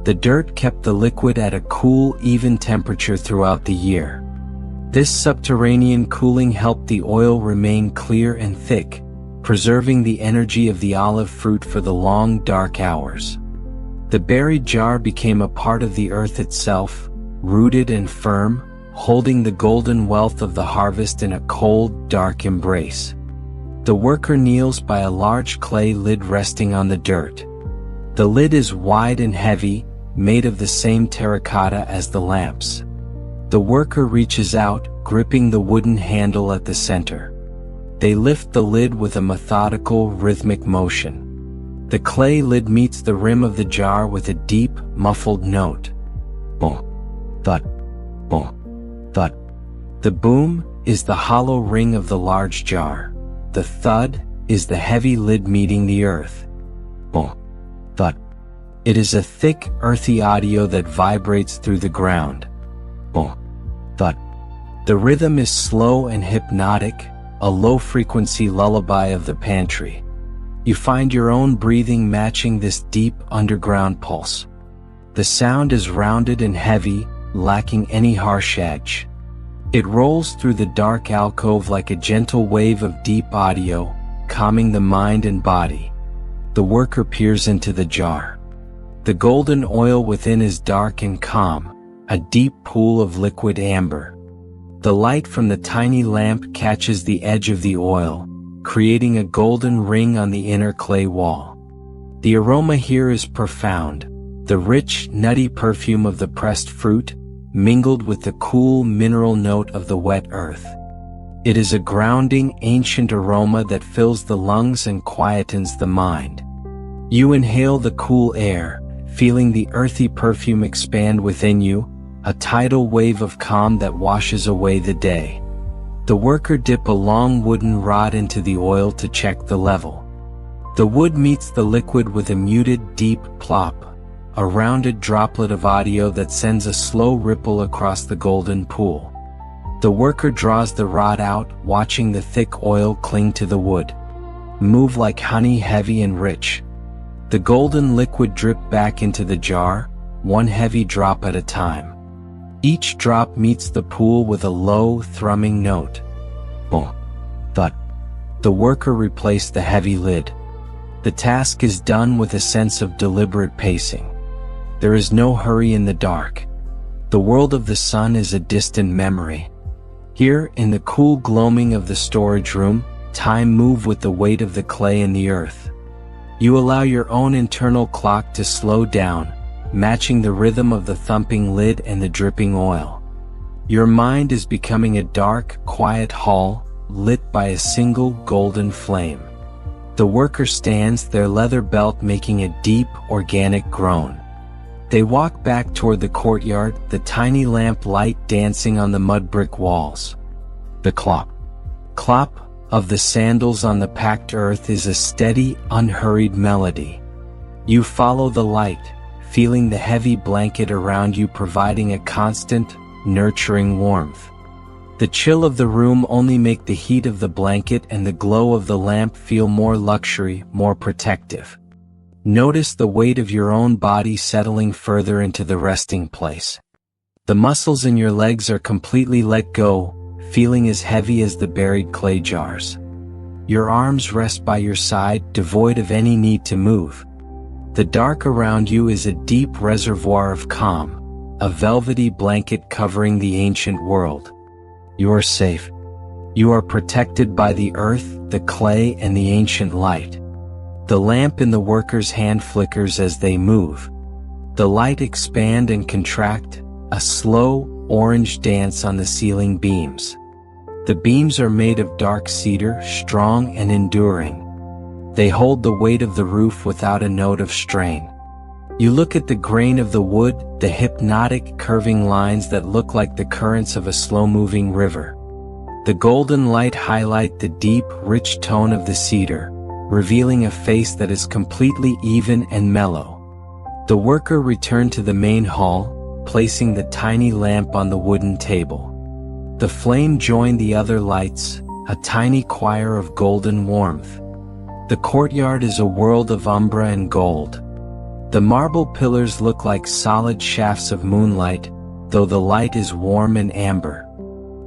The dirt kept the liquid at a cool, even temperature throughout the year. This subterranean cooling helped the oil remain clear and thick, preserving the energy of the olive fruit for the long, dark hours. The buried jar became a part of the earth itself, rooted and firm, holding the golden wealth of the harvest in a cold, dark embrace. The worker kneels by a large clay lid resting on the dirt. The lid is wide and heavy, made of the same terracotta as the lamps. The worker reaches out, gripping the wooden handle at the center. They lift the lid with a methodical, rhythmic motion. The clay lid meets the rim of the jar with a deep, muffled note. Boom, thud, boom, thud. The boom is the hollow ring of the large jar. The thud is the heavy lid meeting the earth. Boom, thud. It is a thick, earthy audio that vibrates through the ground. Boom, thud. The rhythm is slow and hypnotic, a low-frequency lullaby of the pantry. You find your own breathing matching this deep, underground pulse. The sound is rounded and heavy, lacking any harsh edge. It rolls through the dark alcove like a gentle wave of deep audio, calming the mind and body. The worker peers into the jar. The golden oil within is dark and calm, a deep pool of liquid amber. The light from the tiny lamp catches the edge of the oil, creating a golden ring on the inner clay wall. The aroma here is profound, the rich, nutty perfume of the pressed fruit, mingled with the cool mineral note of the wet earth. It is a grounding, ancient aroma that fills the lungs and quietens the mind. You inhale the cool air, feeling the earthy perfume expand within you, a tidal wave of calm that washes away the day. The worker dip a long wooden rod into the oil to check the level. The wood meets the liquid with a muted, deep plop, a rounded droplet of audio that sends a slow ripple across the golden pool. The worker draws the rod out, watching the thick oil cling to the wood, move like honey, heavy and rich. The golden liquid drip back into the jar, one heavy drop at a time. Each drop meets the pool with a low, thrumming note. Boom. Thud. The worker replaced the heavy lid. The task is done with a sense of deliberate pacing. There is no hurry in the dark. The world of the sun is a distant memory. Here, in the cool gloaming of the storage room, time moves with the weight of the clay and the earth. You allow your own internal clock to slow down, matching the rhythm of the thumping lid and the dripping oil. Your mind is becoming a dark, quiet hall, lit by a single golden flame. The worker stands, their leather belt making a deep, organic groan. They walk back toward the courtyard, the tiny lamp light dancing on the mud brick walls. The clop of the sandals on the packed earth is a steady, unhurried melody. You follow the light, feeling the heavy blanket around you providing a constant, nurturing warmth. The chill of the room only make the heat of the blanket and the glow of the lamp feel more luxury, more protective. Notice the weight of your own body settling further into the resting place. The muscles in your legs are completely let go, feeling as heavy as the buried clay jars. Your arms rest by your side, devoid of any need to move. The dark around you is a deep reservoir of calm, a velvety blanket covering the ancient world. You are safe. You are protected by the earth, the clay, and the ancient light. The lamp in the worker's hand flickers as they move. The light expand and contract, a slow, orange dance on the ceiling beams. The beams are made of dark cedar, strong and enduring. They hold the weight of the roof without a note of strain. You look at the grain of the wood, the hypnotic, curving lines that look like the currents of a slow-moving river. The golden light highlights the deep, rich tone of the cedar, revealing a face that is completely even and mellow. The worker returned to the main hall, placing the tiny lamp on the wooden table. The flame joined the other lights, a tiny choir of golden warmth. The courtyard is a world of umber and gold. The marble pillars look like solid shafts of moonlight, though the light is warm and amber.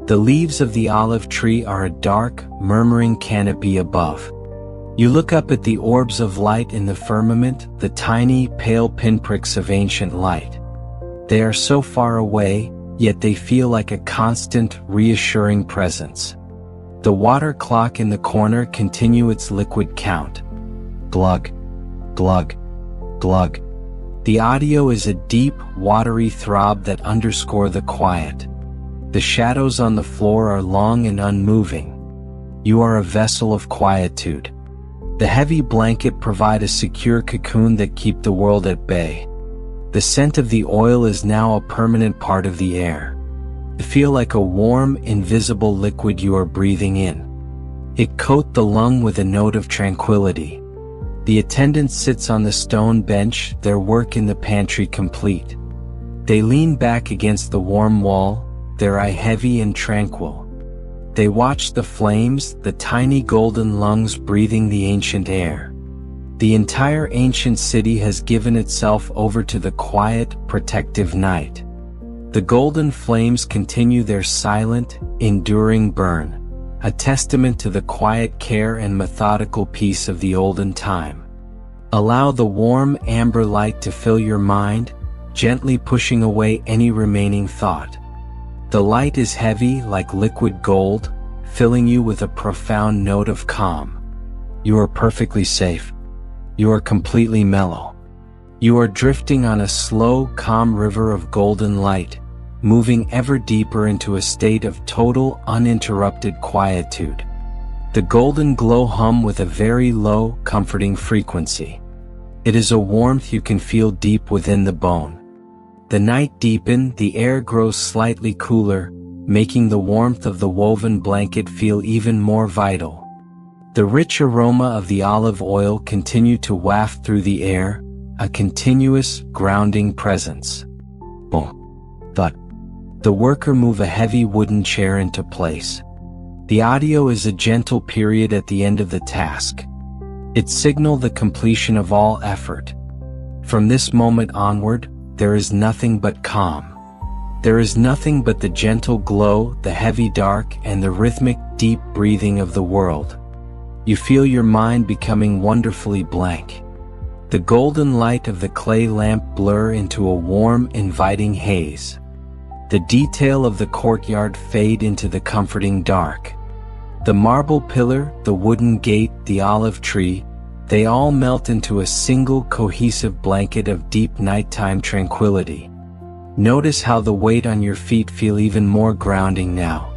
The leaves of the olive tree are a dark, murmuring canopy above. You look up at the orbs of light in the firmament, the tiny, pale pinpricks of ancient light. They are so far away, yet they feel like a constant, reassuring presence. The water clock in the corner continues its liquid count. Glug, glug, glug. The audio is a deep, watery throb that underscores the quiet. The shadows on the floor are long and unmoving. You are a vessel of quietude. The heavy blanket provides a secure cocoon that keeps the world at bay. The scent of the oil is now a permanent part of the air. You feel like a warm, invisible liquid you are breathing in. It coats the lung with a note of tranquility. The attendant sits on the stone bench, their work in the pantry complete. They lean back against the warm wall, their eye heavy and tranquil. They watch the flames, the tiny golden lungs breathing the ancient air. The entire ancient city has given itself over to the quiet, protective night. The golden flames continue their silent, enduring burn, a testament to the quiet care and methodical peace of the olden time. Allow the warm, amber light to fill your mind, gently pushing away any remaining thought. The light is heavy like liquid gold, filling you with a profound note of calm. You are perfectly safe. You are completely mellow. You are drifting on a slow, calm river of golden light, moving ever deeper into a state of total, uninterrupted quietude. The golden glow hum with a very low, comforting frequency. It is a warmth you can feel deep within the bone. The night deepens, the air grows slightly cooler, making the warmth of the woven blanket feel even more vital. The rich aroma of the olive oil continues to waft through the air, a continuous, grounding presence. Boom. Thud. The worker moves a heavy wooden chair into place. The audio is a gentle period at the end of the task. It signals the completion of all effort. From this moment onward, there is nothing but calm. There is nothing but the gentle glow, the heavy dark, and the rhythmic, deep breathing of the world. You feel your mind becoming wonderfully blank. The golden light of the clay lamp blurs into a warm, inviting haze. The detail of the courtyard fades into the comforting dark. The marble pillar, the wooden gate, the olive tree, they all melt into a single cohesive blanket of deep nighttime tranquility. Notice how the weight on your feet feels even more grounding now.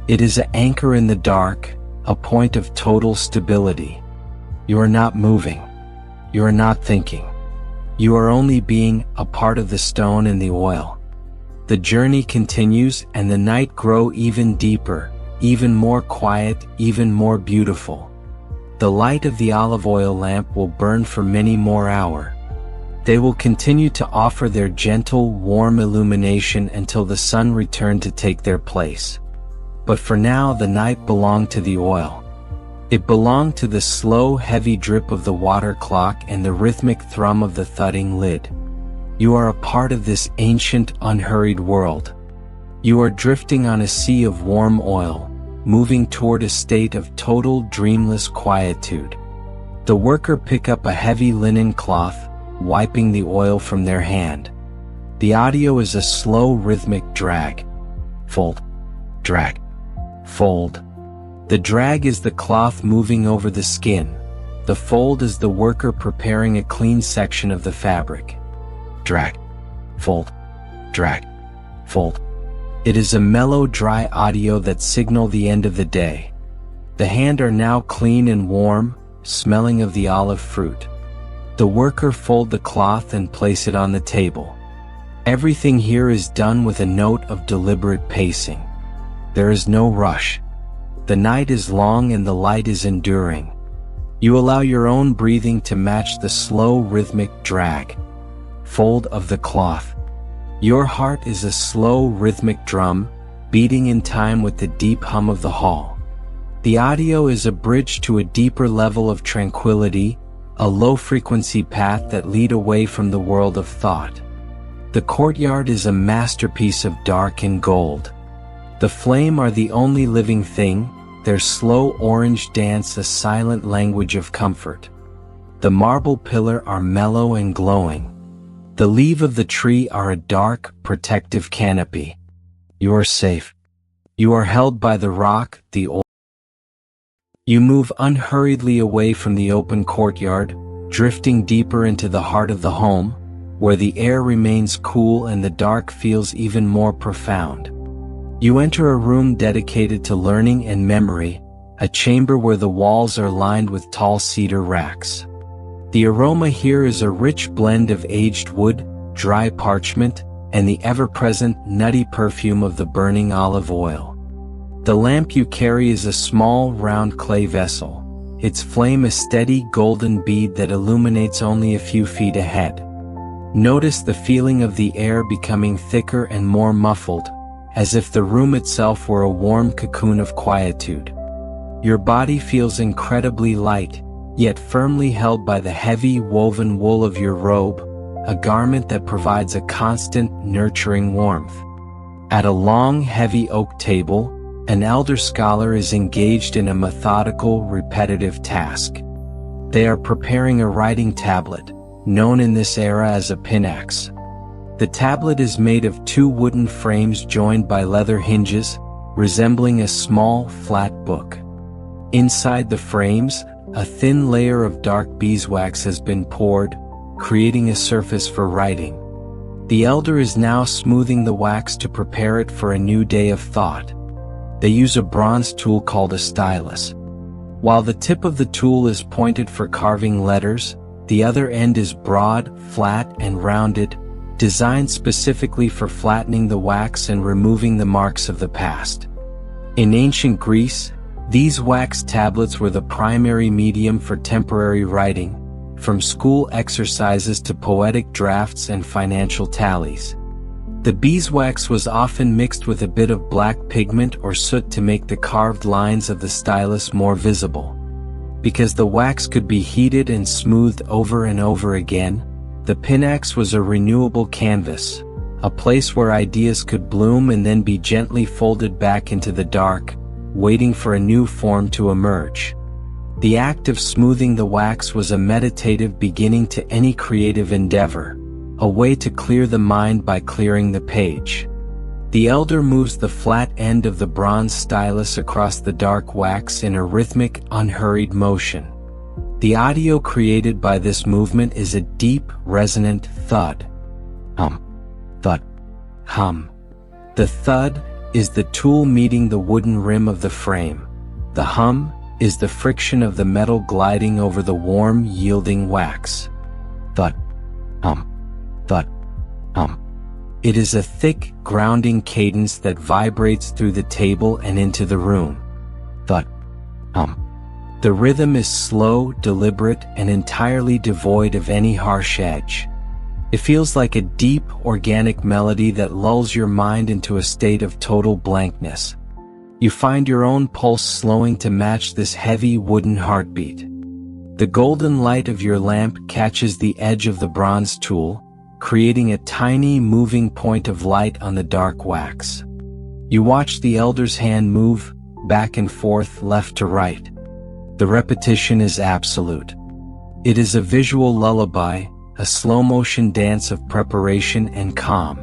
It is an anchor in the dark, a point of total stability. You are not moving. You are not thinking. You are only being a part of the stone and the oil. The journey continues and the night grows even deeper, even more quiet, even more beautiful. The light of the olive oil lamp will burn for many more hours. They will continue to offer their gentle, warm illumination until the sun returns to take their place. But for now the night belonged to the oil. It belonged to the slow, heavy drip of the water clock and the rhythmic thrum of the thudding lid. You are a part of this ancient, unhurried world. You are drifting on a sea of warm oil, moving toward a state of total, dreamless quietude. The worker pick up a heavy linen cloth, wiping the oil from their hand. The audio is a slow, rhythmic drag. Fold. Drag. Fold. The drag is the cloth moving over the skin. The fold is the worker preparing a clean section of the fabric. Drag. Fold. Drag. Fold. It is a mellow, dry audio that signals the end of the day. The hands are now clean and warm, smelling of the olive fruit. The worker folds the cloth and places it on the table. Everything here is done with a note of deliberate pacing. There is no rush. The night is long and the light is enduring. You allow your own breathing to match the slow, rhythmic drag. Fold of the cloth. Your heart is a slow, rhythmic drum, beating in time with the deep hum of the hall. The audio is a bridge to a deeper level of tranquility, a low-frequency path that leads away from the world of thought. The courtyard is a masterpiece of dark and gold. The flame are the only living thing, their slow orange dance a silent language of comfort. The marble pillar are mellow and glowing. The leaves of the tree are a dark, protective canopy. You are safe. You are held by the rock, the oil. You move unhurriedly away from the open courtyard, drifting deeper into the heart of the home, where the air remains cool and the dark feels even more profound. You enter a room dedicated to learning and memory, a chamber where the walls are lined with tall cedar racks. The aroma here is a rich blend of aged wood, dry parchment, and the ever-present nutty perfume of the burning olive oil. The lamp you carry is a small, round clay vessel, its flame a steady golden bead that illuminates only a few feet ahead. Notice the feeling of the air becoming thicker and more muffled, as if the room itself were a warm cocoon of quietude. Your body feels incredibly light, yet firmly held by the heavy woven wool of your robe, a garment that provides a constant, nurturing warmth. At a long, heavy oak table, an elder scholar is engaged in a methodical, repetitive task. They are preparing a writing tablet, known in this era as a pinax. The tablet is made of two wooden frames joined by leather hinges, resembling a small, flat book. Inside the frames, a thin layer of dark beeswax has been poured, creating a surface for writing. The elder is now smoothing the wax to prepare it for a new day of thought. They use a bronze tool called a stylus. While the tip of the tool is pointed for carving letters, the other end is broad, flat, and rounded, designed specifically for flattening the wax and removing the marks of the past. In ancient Greece, these wax tablets were the primary medium for temporary writing, from school exercises to poetic drafts and financial tallies. The beeswax was often mixed with a bit of black pigment or soot to make the carved lines of the stylus more visible. Because the wax could be heated and smoothed over and over again, the pinax was a renewable canvas, a place where ideas could bloom and then be gently folded back into the dark, waiting for a new form to emerge. The act of smoothing the wax was a meditative beginning to any creative endeavor, a way to clear the mind by clearing the page. The elder moves the flat end of the bronze stylus across the dark wax in a rhythmic, unhurried motion. The audio created by this movement is a deep, resonant thud. Hum. Thud. Hum. The thud is the tool meeting the wooden rim of the frame. The hum is the friction of the metal gliding over the warm, yielding wax. Thud. Hum. Thud. Hum. It is a thick, grounding cadence that vibrates through the table and into the room. Thud. Hum. The rhythm is slow, deliberate, and entirely devoid of any harsh edge. It feels like a deep, organic melody that lulls your mind into a state of total blankness. You find your own pulse slowing to match this heavy wooden heartbeat. The golden light of your lamp catches the edge of the bronze tool, creating a tiny moving point of light on the dark wax. You watch the elder's hand move, back and forth, left to right. The repetition is absolute. It is a visual lullaby, a slow-motion dance of preparation and calm.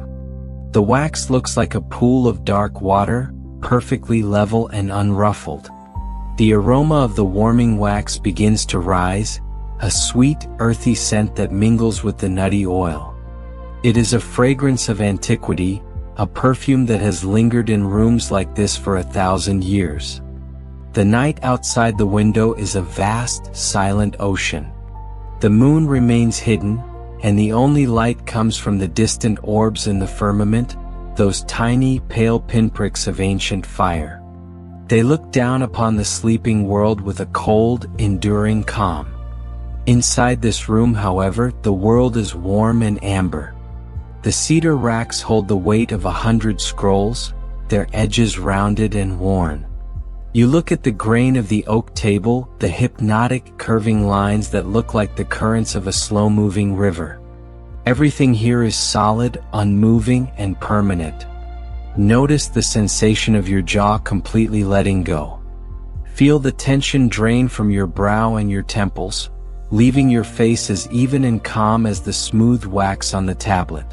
The wax looks like a pool of dark water, perfectly level and unruffled. The aroma of the warming wax begins to rise, a sweet, earthy scent that mingles with the nutty oil. It is a fragrance of antiquity, a perfume that has lingered in rooms like this for 1,000 years. The night outside the window is a vast, silent ocean. The moon remains hidden, and the only light comes from the distant orbs in the firmament, those tiny, pale pinpricks of ancient fire. They look down upon the sleeping world with a cold, enduring calm. Inside this room, however, the world is warm and amber. The cedar racks hold the weight of 100 scrolls, their edges rounded and worn. You look at the grain of the oak table, the hypnotic, curving lines that look like the currents of a slow-moving river. Everything here is solid, unmoving, and permanent. Notice the sensation of your jaw completely letting go. Feel the tension drain from your brow and your temples, leaving your face as even and calm as the smooth wax on the tablet.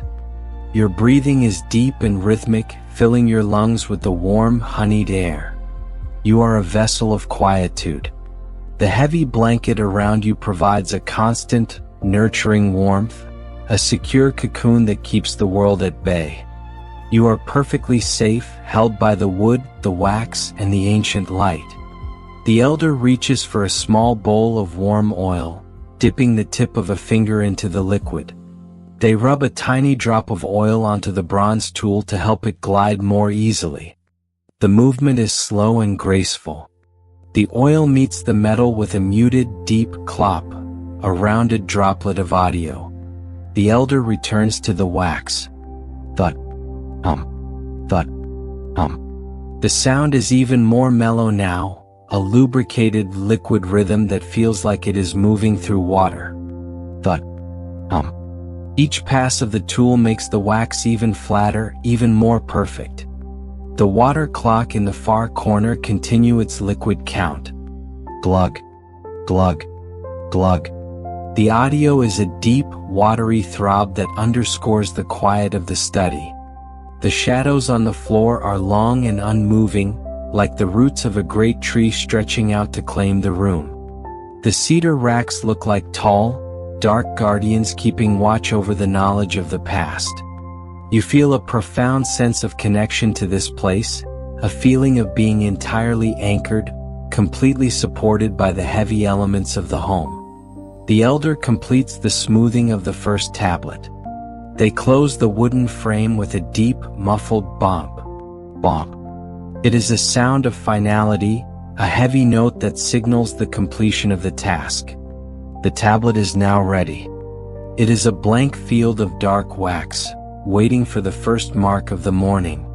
Your breathing is deep and rhythmic, filling your lungs with the warm, honeyed air. You are a vessel of quietude. The heavy blanket around you provides a constant, nurturing warmth, a secure cocoon that keeps the world at bay. You are perfectly safe, held by the wood, the wax, and the ancient light. The elder reaches for a small bowl of warm oil, dipping the tip of a finger into the liquid. They rub a tiny drop of oil onto the bronze tool to help it glide more easily. The movement is slow and graceful. The oil meets the metal with a muted, deep clop, a rounded droplet of audio. The elder returns to the wax. Thud. Hum. Thud. Hum. The sound is even more mellow now, a lubricated liquid rhythm that feels like it is moving through water. Thud. Hum. Each pass of the tool makes the wax even flatter, even more perfect. The water clock in the far corner continues its liquid count. Glug. Glug. Glug. The audio is a deep, watery throb that underscores the quiet of the study. The shadows on the floor are long and unmoving, like the roots of a great tree stretching out to claim the room. The cedar racks look like tall, dark guardians keeping watch over the knowledge of the past. You feel a profound sense of connection to this place, a feeling of being entirely anchored, completely supported by the heavy elements of the home. The elder completes the smoothing of the first tablet. They close the wooden frame with a deep, muffled bump. Bump. It is a sound of finality, a heavy note that signals the completion of the task. The tablet is now ready. It is a blank field of dark wax, waiting for the first mark of the morning.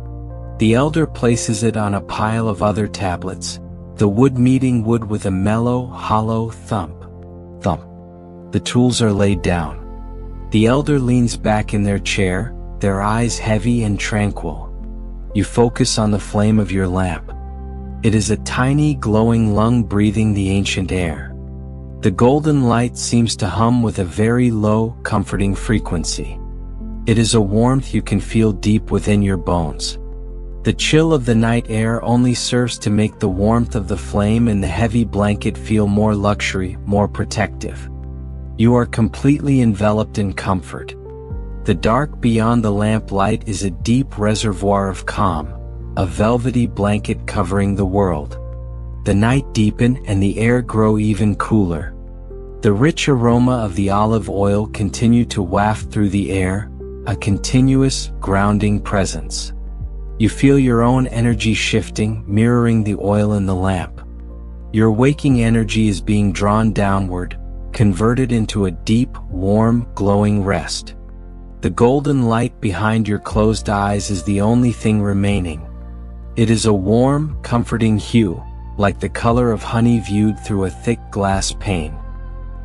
The elder places it on a pile of other tablets, the wood meeting wood with a mellow, hollow thump. Thump. The tools are laid down. The elder leans back in their chair, their eyes heavy and tranquil. You focus on the flame of your lamp. It is a tiny glowing lung breathing the ancient air. The golden light seems to hum with a very low, comforting frequency. It is a warmth you can feel deep within your bones. The chill of the night air only serves to make the warmth of the flame and the heavy blanket feel more luxury, more protective. You are completely enveloped in comfort. The dark beyond the lamp light is a deep reservoir of calm, a velvety blanket covering the world. The night deepens and the air grows even cooler. The rich aroma of the olive oil continues to waft through the air, a continuous, grounding presence. You feel your own energy shifting, mirroring the oil in the lamp. Your waking energy is being drawn downward, converted into a deep, warm, glowing rest. The golden light behind your closed eyes is the only thing remaining. It is a warm, comforting hue, like the color of honey viewed through a thick glass pane.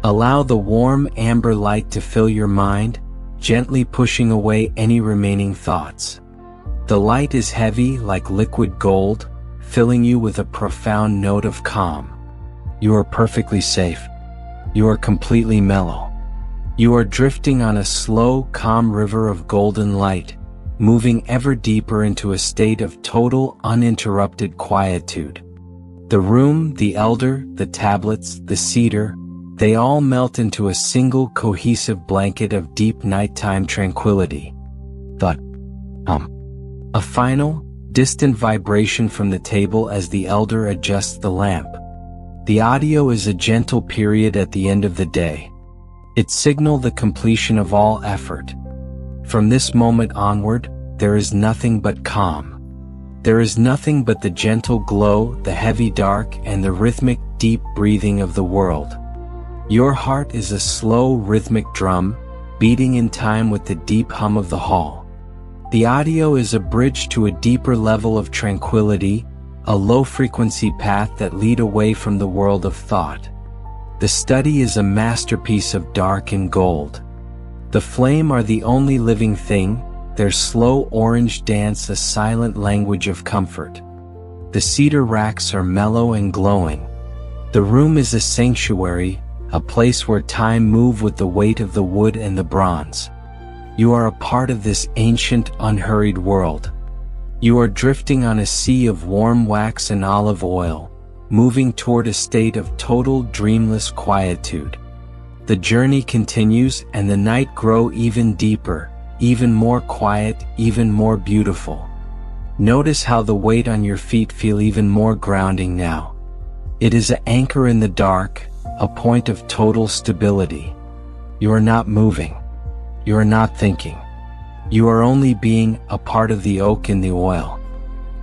Allow the warm amber light to fill your mind, gently pushing away any remaining thoughts. The light is heavy like liquid gold, filling you with a profound note of calm. You are perfectly safe. You are completely mellow. You are drifting on a slow, calm river of golden light, moving ever deeper into a state of total, uninterrupted quietude. The room, the elder, the tablets, the cedar, they all melt into a single cohesive blanket of deep nighttime tranquility. Thud. A final, distant vibration from the table as the elder adjusts the lamp. The audio is a gentle period at the end of the day. It signals the completion of all effort. From this moment onward, there is nothing but calm. There is nothing but the gentle glow, the heavy dark, and the rhythmic, deep breathing of the world. Your heart is a slow, rhythmic drum, beating in time with the deep hum of the hall. The audio is a bridge to a deeper level of tranquility, a low-frequency path that leads away from the world of thought. The study is a masterpiece of dark and gold. The flame are the only living thing, their slow orange dance a silent language of comfort. The cedar racks are mellow and glowing. The room is a sanctuary, a place where time moves with the weight of the wood and the bronze. You are a part of this ancient, unhurried world. You are drifting on a sea of warm wax and olive oil, moving toward a state of total, dreamless quietude. The journey continues and the night grows even deeper, even more quiet, even more beautiful. Notice how the weight on your feet feels even more grounding now. It is an anchor in the dark, a point of total stability. You are not moving. You are not thinking. You are only being a part of the oak in the oil.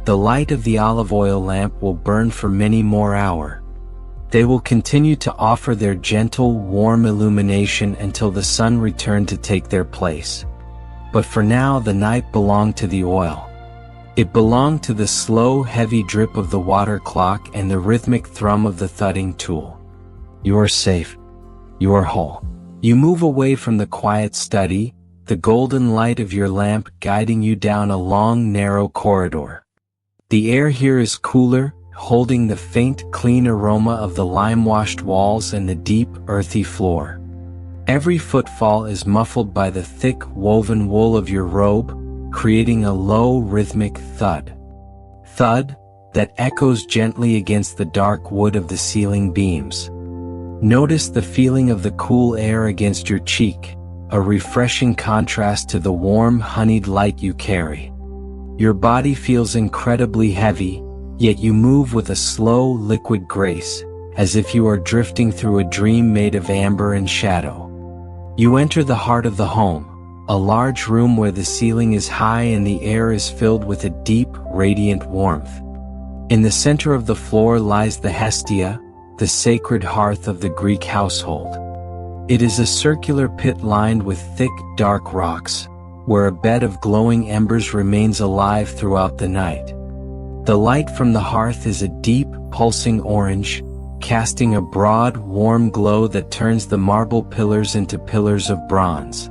The light of the olive oil lamp will burn for many more hours. They will continue to offer their gentle, warm illumination until the sun returns to take their place. But for now, the night belonged to the oil. It belonged to the slow, heavy drip of the water clock and the rhythmic thrum of the thudding tool. You are safe. You are whole. You move away from the quiet study, the golden light of your lamp guiding you down a long, narrow corridor. The air here is cooler, holding the faint, clean aroma of the lime-washed walls and the deep, earthy floor. Every footfall is muffled by the thick, woven wool of your robe, creating a low, rhythmic thud. Thud that echoes gently against the dark wood of the ceiling beams. Notice the feeling of the cool air against your cheek, a refreshing contrast to the warm, honeyed light you carry. Your body feels incredibly heavy, yet you move with a slow, liquid grace, as if you are drifting through a dream made of amber and shadow. You enter the heart of the home, a large room where the ceiling is high and the air is filled with a deep, radiant warmth. In the center of the floor lies the Hestia, the sacred hearth of the Greek household. It is a circular pit lined with thick, dark rocks, where a bed of glowing embers remains alive throughout the night. The light from the hearth is a deep, pulsing orange, casting a broad, warm glow that turns the marble pillars into pillars of bronze.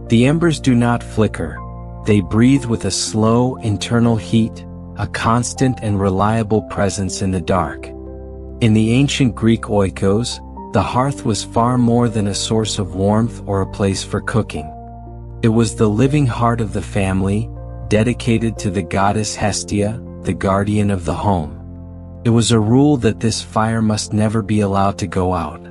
The embers do not flicker. They breathe with a slow, internal heat, a constant and reliable presence in the dark. In the ancient Greek oikos, the hearth was far more than a source of warmth or a place for cooking. It was the living heart of the family, dedicated to the goddess Hestia, the guardian of the home. It was a rule that this fire must never be allowed to go out.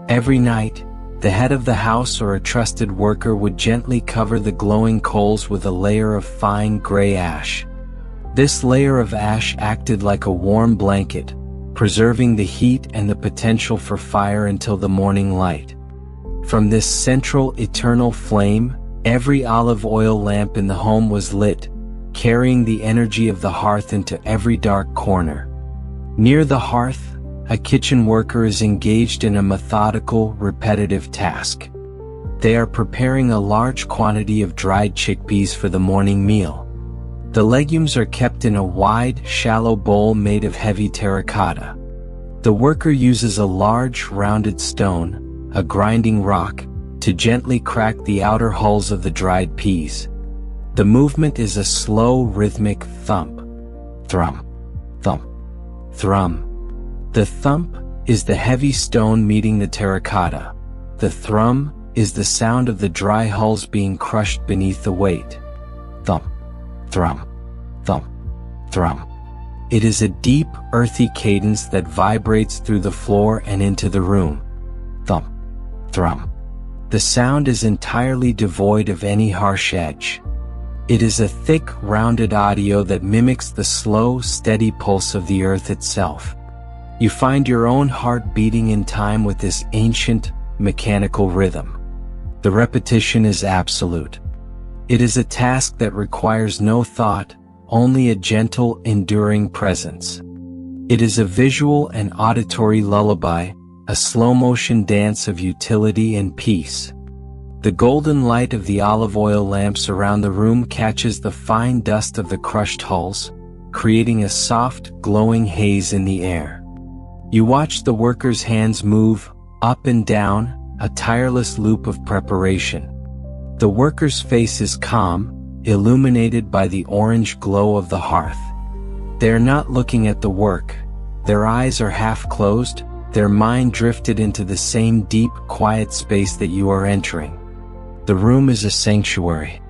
Every night, the head of the house or a trusted worker would gently cover the glowing coals with a layer of fine gray ash. This layer of ash acted like a warm blanket, preserving the heat and the potential for fire until the morning light. From this central, eternal flame, every olive oil lamp in the home was lit, carrying the energy of the hearth into every dark corner. Near the hearth, a kitchen worker is engaged in a methodical, repetitive task. They are preparing a large quantity of dried chickpeas for the morning meal. The legumes are kept in a wide, shallow bowl made of heavy terracotta. The worker uses a large, rounded stone, a grinding rock, to gently crack the outer hulls of the dried peas. The movement is a slow, rhythmic thump. Thrum, thump, thrum. The thump is the heavy stone meeting the terracotta. The thrum is the sound of the dry hulls being crushed beneath the weight. Thump, thrum, thump, thrum. It is a deep, earthy cadence that vibrates through the floor and into the room. Thump, thrum. The sound is entirely devoid of any harsh edge. It is a thick, rounded audio that mimics the slow, steady pulse of the earth itself. You find your own heart beating in time with this ancient, mechanical rhythm. The repetition is absolute. It is a task that requires no thought, only a gentle, enduring presence. It is a visual and auditory lullaby, a slow-motion dance of utility and peace. The golden light of the olive oil lamps around the room catches the fine dust of the crushed hulls, creating a soft, glowing haze in the air. You watch the worker's hands move, up and down, a tireless loop of preparation. The worker's face is calm, illuminated by the orange glow of the hearth. They are not looking at the work. Their eyes are half closed, their mind drifted into the same deep, quiet space that you are entering. The room is a sanctuary.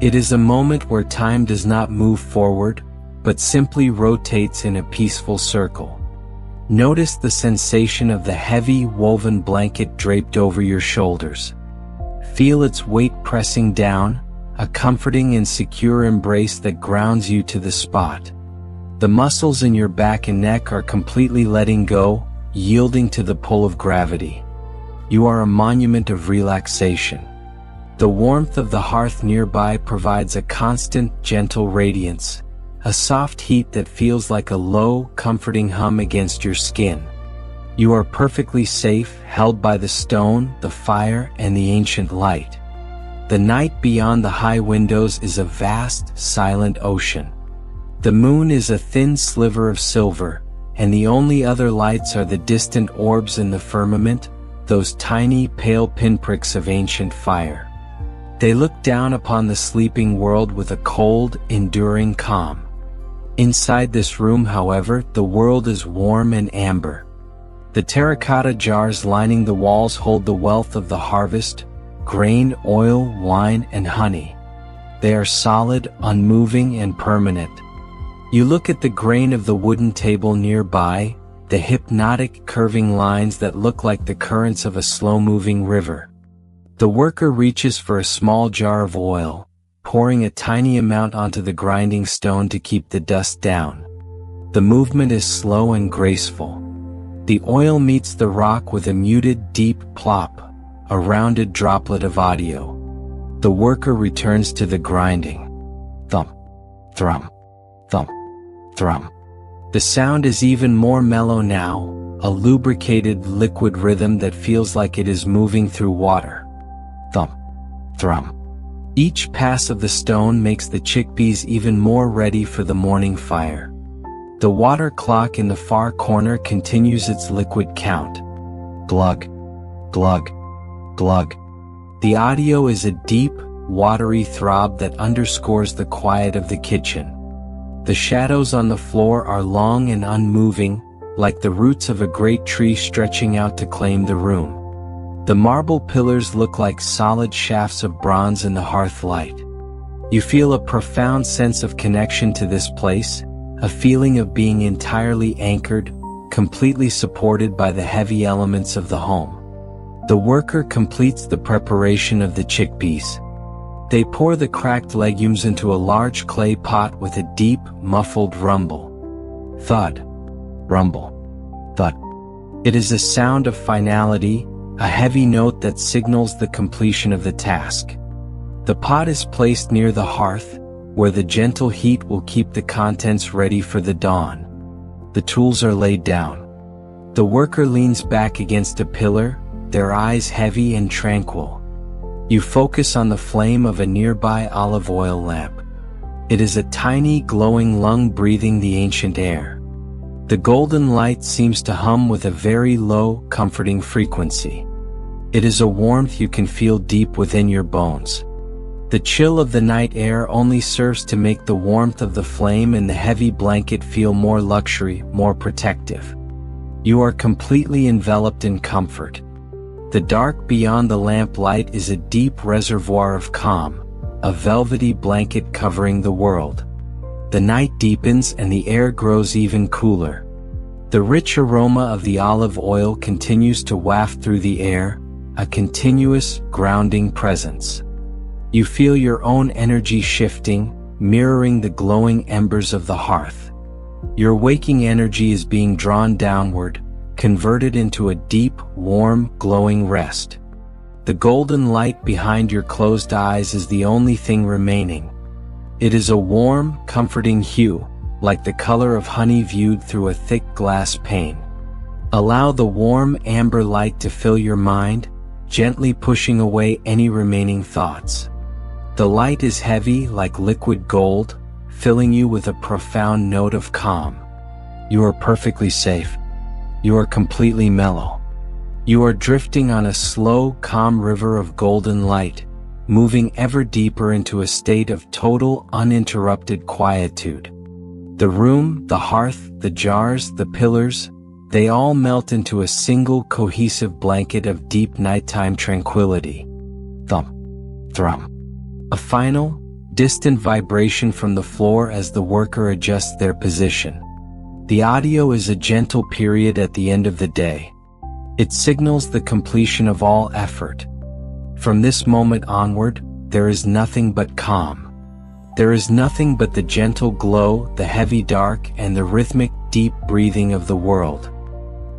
It is a moment where time does not move forward, but simply rotates in a peaceful circle. Notice the sensation of the heavy, woven blanket draped over your shoulders. Feel its weight pressing down, a comforting and secure embrace that grounds you to the spot. The muscles in your back and neck are completely letting go, yielding to the pull of gravity. You are a monument of relaxation. The warmth of the hearth nearby provides a constant, gentle radiance, a soft heat that feels like a low, comforting hum against your skin. You are perfectly safe, held by the stone, the fire, and the ancient light. The night beyond the high windows is a vast, silent ocean. The moon is a thin sliver of silver, and the only other lights are the distant orbs in the firmament, those tiny, pale pinpricks of ancient fire. They look down upon the sleeping world with a cold, enduring calm. Inside this room, however, the world is warm and amber. The terracotta jars lining the walls hold the wealth of the harvest: grain, oil, wine, and honey. They are solid, unmoving, and permanent. You look at the grain of the wooden table nearby, the hypnotic curving lines that look like the currents of a slow-moving river. The worker reaches for a small jar of oil, pouring a tiny amount onto the grinding stone to keep the dust down. The movement is slow and graceful. The oil meets the rock with a muted, deep plop, a rounded droplet of audio. The worker returns to the grinding. Thump, thrum, thump, thrum. The sound is even more mellow now, a lubricated liquid rhythm that feels like it is moving through water. Thump, thrum. Each pass of the stone makes the chickpeas even more ready for the morning fire. The water clock in the far corner continues its liquid count. Glug, glug, glug. The audio is a deep, watery throb that underscores the quiet of the kitchen. The shadows on the floor are long and unmoving, like the roots of a great tree stretching out to claim the room. The marble pillars look like solid shafts of bronze in the hearth light. You feel a profound sense of connection to this place, a feeling of being entirely anchored, completely supported by the heavy elements of the home. The worker completes the preparation of the chickpeas. They pour the cracked legumes into a large clay pot with a deep, muffled rumble. Thud. Rumble. Thud. It is a sound of finality, a heavy note that signals the completion of the task. The pot is placed near the hearth, where the gentle heat will keep the contents ready for the dawn. The tools are laid down. The worker leans back against a pillar, their eyes heavy and tranquil. You focus on the flame of a nearby olive oil lamp. It is a tiny glowing lung breathing the ancient air. The golden light seems to hum with a very low, comforting frequency. It is a warmth you can feel deep within your bones. The chill of the night air only serves to make the warmth of the flame and the heavy blanket feel more luxury, more protective. You are completely enveloped in comfort. The dark beyond the lamp light is a deep reservoir of calm, a velvety blanket covering the world. The night deepens and the air grows even cooler. The rich aroma of the olive oil continues to waft through the air, a continuous, grounding presence. You feel your own energy shifting, mirroring the glowing embers of the hearth. Your waking energy is being drawn downward, converted into a deep, warm, glowing rest. The golden light behind your closed eyes is the only thing remaining. It is a warm, comforting hue, like the color of honey viewed through a thick glass pane. Allow the warm amber light to fill your mind, gently pushing away any remaining thoughts. The light is heavy like liquid gold, filling you with a profound note of calm. You are perfectly safe. You are completely mellow. You are drifting on a slow, calm river of golden light, moving ever deeper into a state of total, uninterrupted quietude. The room, the hearth, the jars, the pillars, they all melt into a single cohesive blanket of deep nighttime tranquility. Thump. Thrum. A final, distant vibration from the floor as the worker adjusts their position. The audio is a gentle period at the end of the day. It signals the completion of all effort. From this moment onward, there is nothing but calm. There is nothing but the gentle glow, the heavy dark, and the rhythmic, deep breathing of the world.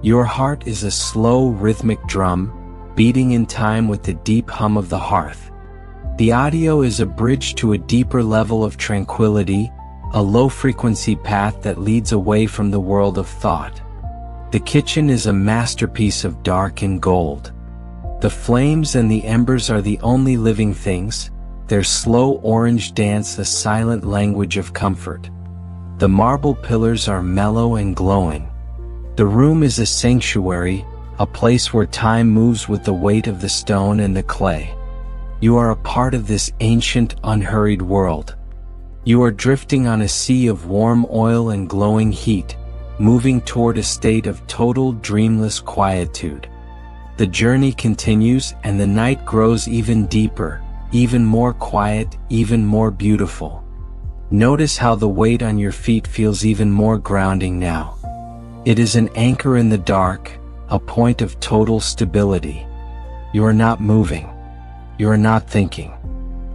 Your heart is a slow, rhythmic drum, beating in time with the deep hum of the hearth. The audio is a bridge to a deeper level of tranquility, a low-frequency path that leads away from the world of thought. The kitchen is a masterpiece of dark and gold. The flames and the embers are the only living things, their slow orange dance a silent language of comfort. The marble pillars are mellow and glowing. The room is a sanctuary, a place where time moves with the weight of the stone and the clay. You are a part of this ancient, unhurried world. You are drifting on a sea of warm oil and glowing heat, moving toward a state of total, dreamless quietude. The journey continues and the night grows even deeper, even more quiet, even more beautiful. Notice how the weight on your feet feels even more grounding now. It is an anchor in the dark, a point of total stability. You are not moving. You are not thinking.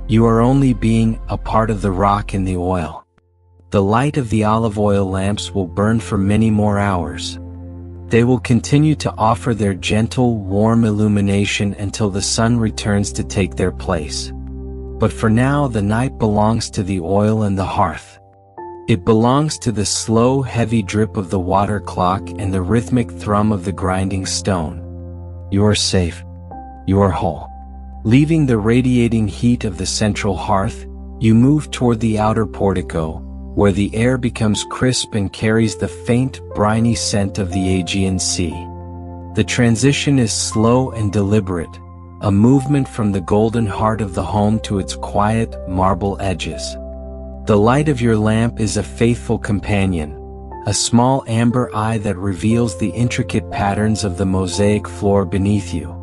You are only being a part of the rock in the oil. The light of the olive oil lamps will burn for many more hours. They will continue to offer their gentle, warm illumination until the sun returns to take their place. But for now, the night belongs to the oil and the hearth. It belongs to the slow, heavy drip of the water clock and the rhythmic thrum of the grinding stone. You are safe. You are whole. Leaving the radiating heat of the central hearth, you move toward the outer portico, where the air becomes crisp and carries the faint, briny scent of the Aegean Sea. The transition is slow and deliberate, a movement from the golden heart of the home to its quiet, marble edges. The light of your lamp is a faithful companion, a small amber eye that reveals the intricate patterns of the mosaic floor beneath you.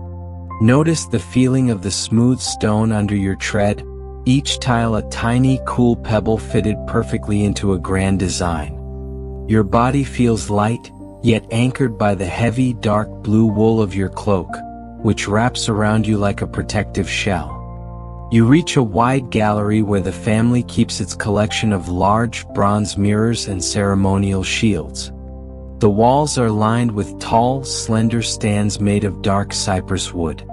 Notice the feeling of the smooth stone under your tread, each tile a tiny, cool pebble fitted perfectly into a grand design. Your body feels light, yet anchored by the heavy, dark blue wool of your cloak, which wraps around you like a protective shell. You reach a wide gallery where the family keeps its collection of large bronze mirrors and ceremonial shields. The walls are lined with tall, slender stands made of dark cypress wood.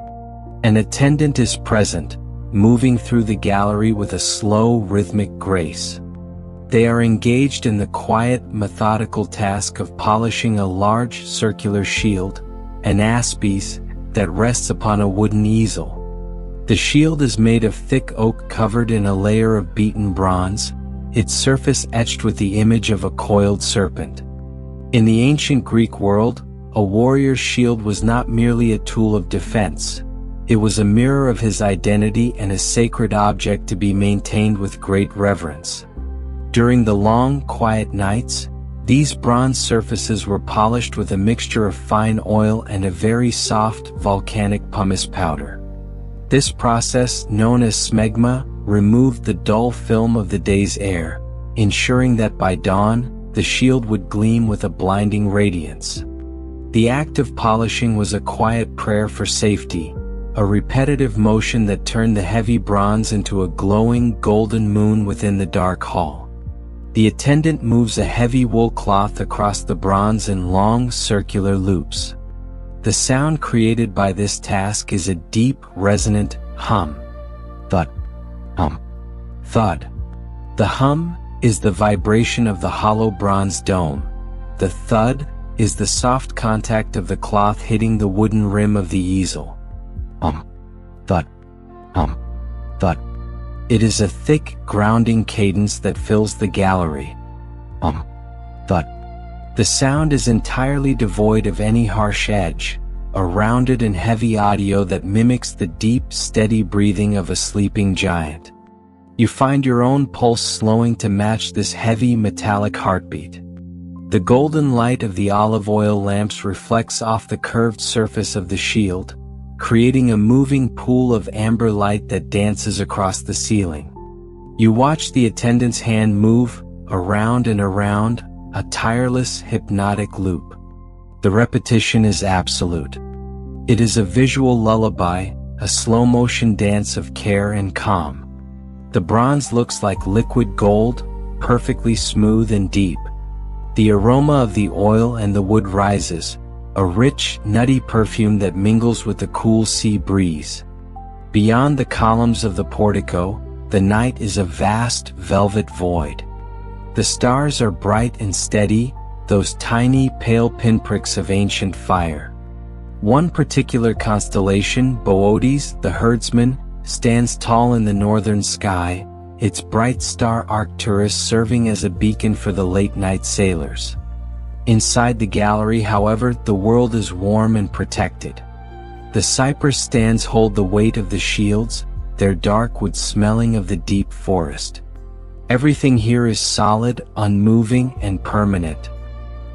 An attendant is present, moving through the gallery with a slow, rhythmic grace. They are engaged in the quiet, methodical task of polishing a large, circular shield, an aspice, that rests upon a wooden easel. The shield is made of thick oak covered in a layer of beaten bronze, its surface etched with the image of a coiled serpent. In the ancient Greek world, a warrior's shield was not merely a tool of defense. It was a mirror of his identity and a sacred object to be maintained with great reverence. During the long, quiet nights, these bronze surfaces were polished with a mixture of fine oil and a very soft, volcanic pumice powder. This process, known as smegma, removed the dull film of the day's air, ensuring that by dawn, the shield would gleam with a blinding radiance. The act of polishing was a quiet prayer for safety, a repetitive motion that turned the heavy bronze into a glowing golden moon within the dark hall. The attendant moves a heavy wool cloth across the bronze in long, circular loops. The sound created by this task is a deep, resonant hum. Thud. Hum. Thud. The hum is the vibration of the hollow bronze dome. The thud is the soft contact of the cloth hitting the wooden rim of the easel. Hum. Thud. Hum. Thud. It is a thick, grounding cadence that fills the gallery. Hum. Thud. The sound is entirely devoid of any harsh edge, a rounded and heavy audio that mimics the deep, steady breathing of a sleeping giant. You find your own pulse slowing to match this heavy, metallic heartbeat. The golden light of the olive oil lamps reflects off the curved surface of the shield, creating a moving pool of amber light that dances across the ceiling. You watch the attendant's hand move, around and around, a tireless, hypnotic loop. The repetition is absolute. It is a visual lullaby, a slow-motion dance of care and calm. The bronze looks like liquid gold, perfectly smooth and deep. The aroma of the oil and the wood rises, a rich, nutty perfume that mingles with the cool sea breeze. Beyond the columns of the portico, the night is a vast, velvet void. The stars are bright and steady, those tiny, pale pinpricks of ancient fire. One particular constellation, Boötes, the herdsman, stands tall in the northern sky, its bright star Arcturus serving as a beacon for the late-night sailors. Inside the gallery, however, the world is warm and protected. The cypress stands hold the weight of the shields, their dark wood smelling of the deep forest. Everything here is solid, unmoving, and permanent.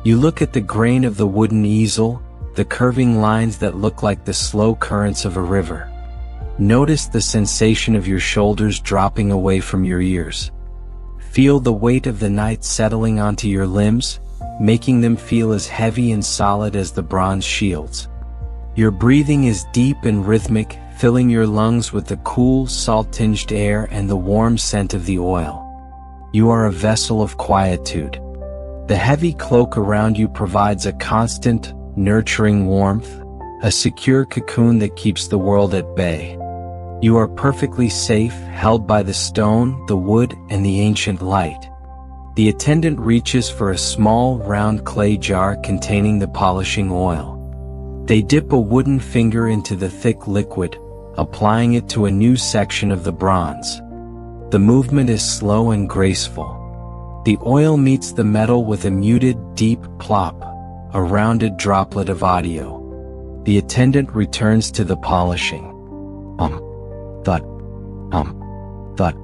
You look at the grain of the wooden easel, the curving lines that look like the slow currents of a river. Notice the sensation of your shoulders dropping away from your ears. Feel the weight of the night settling onto your limbs, making them feel as heavy and solid as the bronze shields. Your breathing is deep and rhythmic, filling your lungs with the cool, salt-tinged air and the warm scent of the oil. You are a vessel of quietude. The heavy cloak around you provides a constant, nurturing warmth, a secure cocoon that keeps the world at bay. You are perfectly safe, held by the stone, the wood, and the ancient light. The attendant reaches for a small, round clay jar containing the polishing oil. They dip a wooden finger into the thick liquid, applying it to a new section of the bronze. The movement is slow and graceful. The oil meets the metal with a muted, deep plop, a rounded droplet of audio. The attendant returns to the polishing. Thud. Thud.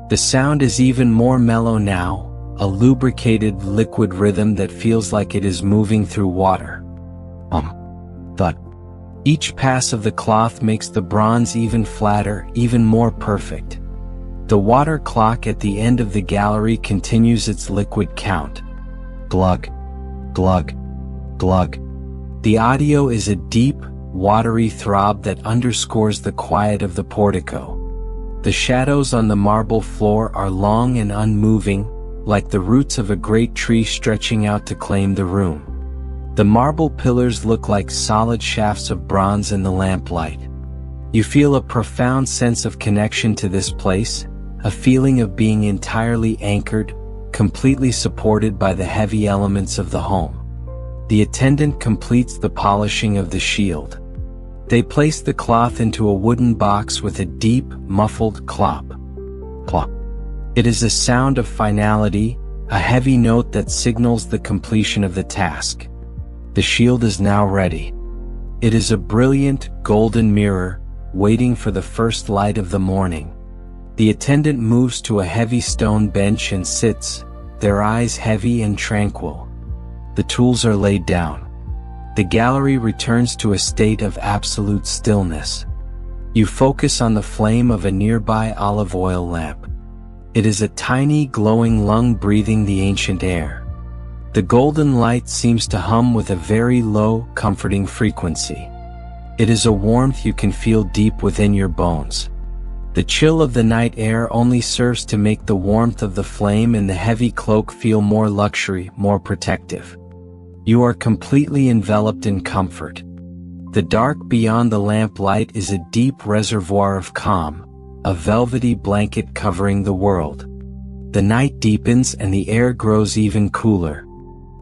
The sound is even more mellow now, a lubricated liquid rhythm that feels like it is moving through water. Thud. Each pass of the cloth makes the bronze even flatter, even more perfect. The water clock at the end of the gallery continues its liquid count. Glug. Glug. Glug. The audio is a deep, watery throb that underscores the quiet of the portico. The shadows on the marble floor are long and unmoving, like the roots of a great tree stretching out to claim the room. The marble pillars look like solid shafts of bronze in the lamplight. You feel a profound sense of connection to this place, a feeling of being entirely anchored, completely supported by the heavy elements of the home. The attendant completes the polishing of the shield. They place the cloth into a wooden box with a deep, muffled clop. Clop. It is a sound of finality, a heavy note that signals the completion of the task. The shield is now ready. It is a brilliant, golden mirror, waiting for the first light of the morning. The attendant moves to a heavy stone bench and sits, their eyes heavy and tranquil. The tools are laid down. The gallery returns to a state of absolute stillness. You focus on the flame of a nearby olive oil lamp. It is a tiny, glowing lung breathing the ancient air. The golden light seems to hum with a very low, comforting frequency. It is a warmth you can feel deep within your bones. The chill of the night air only serves to make the warmth of the flame and the heavy cloak feel more luxury, more protective. You are completely enveloped in comfort. The dark beyond the lamp light is a deep reservoir of calm, a velvety blanket covering the world. The night deepens and the air grows even cooler.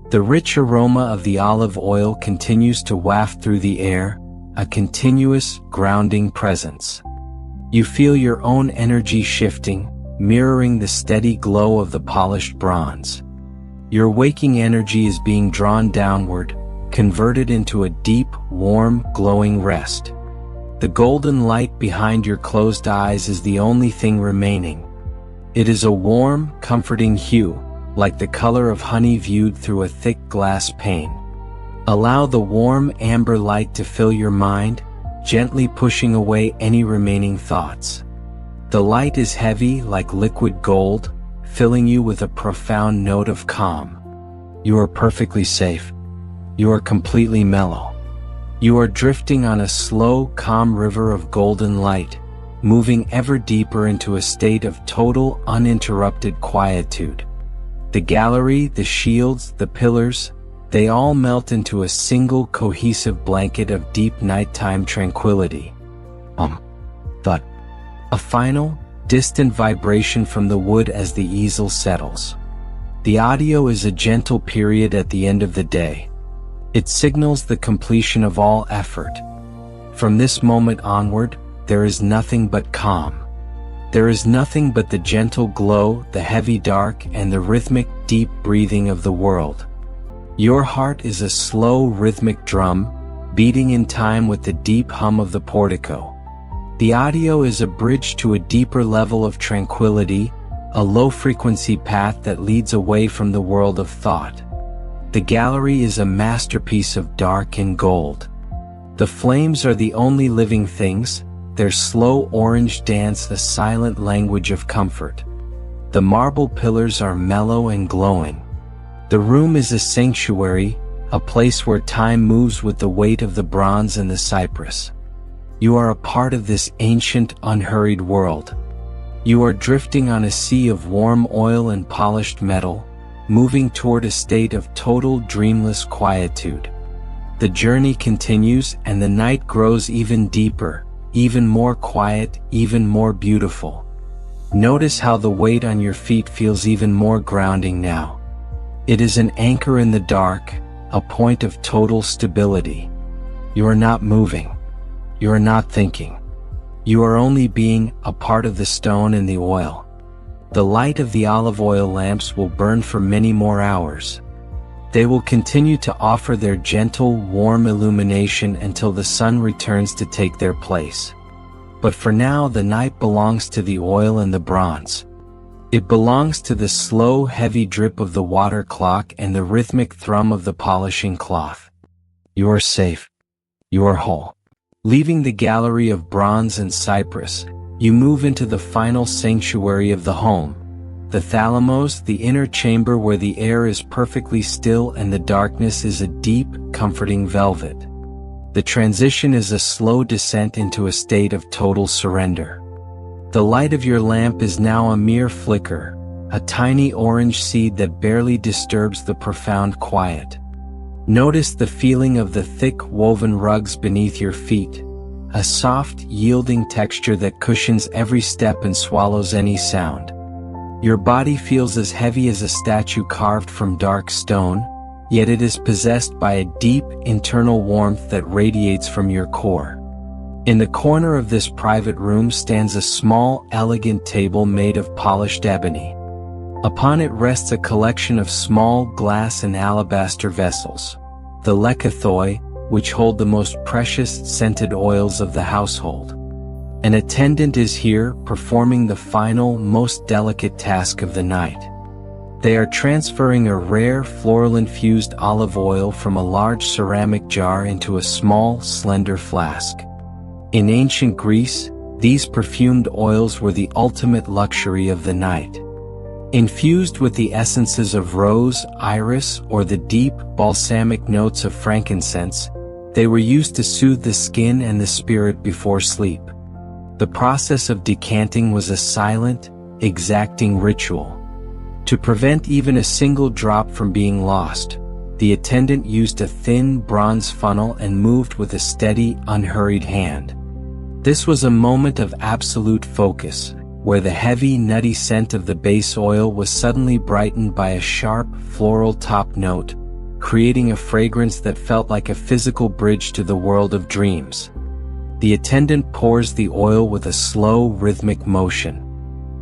The rich aroma of the olive oil continues to waft through the air, a continuous, grounding presence. You feel your own energy shifting, mirroring the steady glow of the polished bronze. Your waking energy is being drawn downward, converted into a deep, warm, glowing rest. The golden light behind your closed eyes is the only thing remaining. It is a warm, comforting hue, like the color of honey viewed through a thick glass pane. Allow the warm amber light to fill your mind, gently pushing away any remaining thoughts. The light is heavy like liquid gold, filling you with a profound note of calm. You are perfectly safe. You are completely mellow. You are drifting on a slow, calm river of golden light, moving ever deeper into a state of total, uninterrupted quietude. The gallery, the shields, the pillars, they all melt into a single cohesive blanket of deep nighttime tranquility. Thud. A final, distant vibration from the wood as the easel settles. The audio is a gentle period at the end of the day. It signals the completion of all effort. From this moment onward, there is nothing but calm. There is nothing but the gentle glow, the heavy dark, and the rhythmic, deep breathing of the world. Your heart is a slow, rhythmic drum, beating in time with the deep hum of the portico. The audio is a bridge to a deeper level of tranquility, a low-frequency path that leads away from the world of thought. The gallery is a masterpiece of dark and gold. The flames are the only living things, their slow orange dance a silent language of comfort. The marble pillars are mellow and glowing. The room is a sanctuary, a place where time moves with the weight of the bronze and the cypress. You are a part of this ancient, unhurried world. You are drifting on a sea of warm oil and polished metal, moving toward a state of total dreamless quietude. The journey continues and the night grows even deeper, even more quiet, even more beautiful. Notice how the weight on your feet feels even more grounding now. It is an anchor in the dark, a point of total stability. You are not moving. You are not thinking. You are only being a part of the stone and the oil. The light of the olive oil lamps will burn for many more hours. They will continue to offer their gentle, warm illumination until the sun returns to take their place. But for now, the night belongs to the oil and the bronze. It belongs to the slow, heavy drip of the water clock and the rhythmic thrum of the polishing cloth. You are safe. You are whole. Leaving the gallery of bronze and cypress, you move into the final sanctuary of the home, the thalamus, the inner chamber where the air is perfectly still and the darkness is a deep, comforting velvet. The transition is a slow descent into a state of total surrender. The light of your lamp is now a mere flicker, a tiny orange seed that barely disturbs the profound quiet. Notice the feeling of the thick woven rugs beneath your feet, a soft, yielding texture that cushions every step and swallows any sound. Your body feels as heavy as a statue carved from dark stone, yet it is possessed by a deep, internal warmth that radiates from your core. In the corner of this private room stands a small, elegant table made of polished ebony. Upon it rests a collection of small glass and alabaster vessels, the lekythoi, which hold the most precious scented oils of the household. An attendant is here, performing the final, most delicate task of the night. They are transferring a rare floral-infused olive oil from a large ceramic jar into a small, slender flask. In ancient Greece, these perfumed oils were the ultimate luxury of the night. Infused with the essences of rose, iris, or the deep, balsamic notes of frankincense, they were used to soothe the skin and the spirit before sleep. The process of decanting was a silent, exacting ritual. To prevent even a single drop from being lost, the attendant used a thin bronze funnel and moved with a steady, unhurried hand. This was a moment of absolute focus, where the heavy, nutty scent of the base oil was suddenly brightened by a sharp, floral top note, creating a fragrance that felt like a physical bridge to the world of dreams. The attendant pours the oil with a slow, rhythmic motion.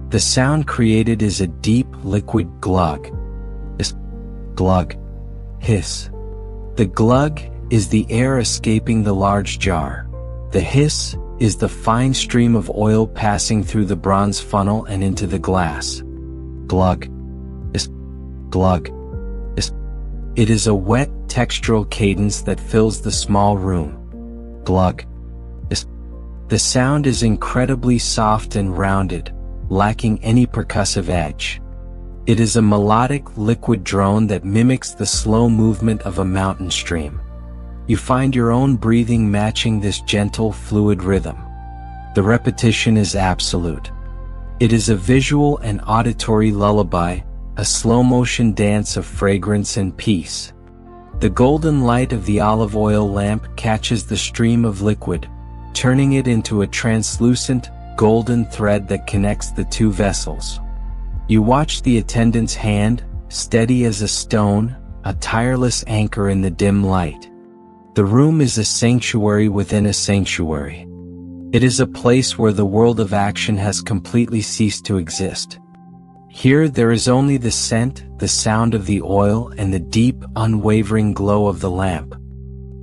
The sound created is a deep, liquid glug. Hiss, glug, hiss. The glug is the air escaping the large jar. The hiss is the fine stream of oil passing through the bronze funnel and into the glass. Glug, hiss, glug, hiss. It is a wet, textural cadence that fills the small room. Glug, hiss. The sound is incredibly soft and rounded, lacking any percussive edge. It is a melodic, liquid drone that mimics the slow movement of a mountain stream. You find your own breathing matching this gentle, fluid rhythm. The repetition is absolute. It is a visual and auditory lullaby, a slow-motion dance of fragrance and peace. The golden light of the olive oil lamp catches the stream of liquid, turning it into a translucent, golden thread that connects the two vessels. You watch the attendant's hand, steady as a stone, a tireless anchor in the dim light. The room is a sanctuary within a sanctuary. It is a place where the world of action has completely ceased to exist. Here there is only the scent, the sound of the oil, and the deep, unwavering glow of the lamp.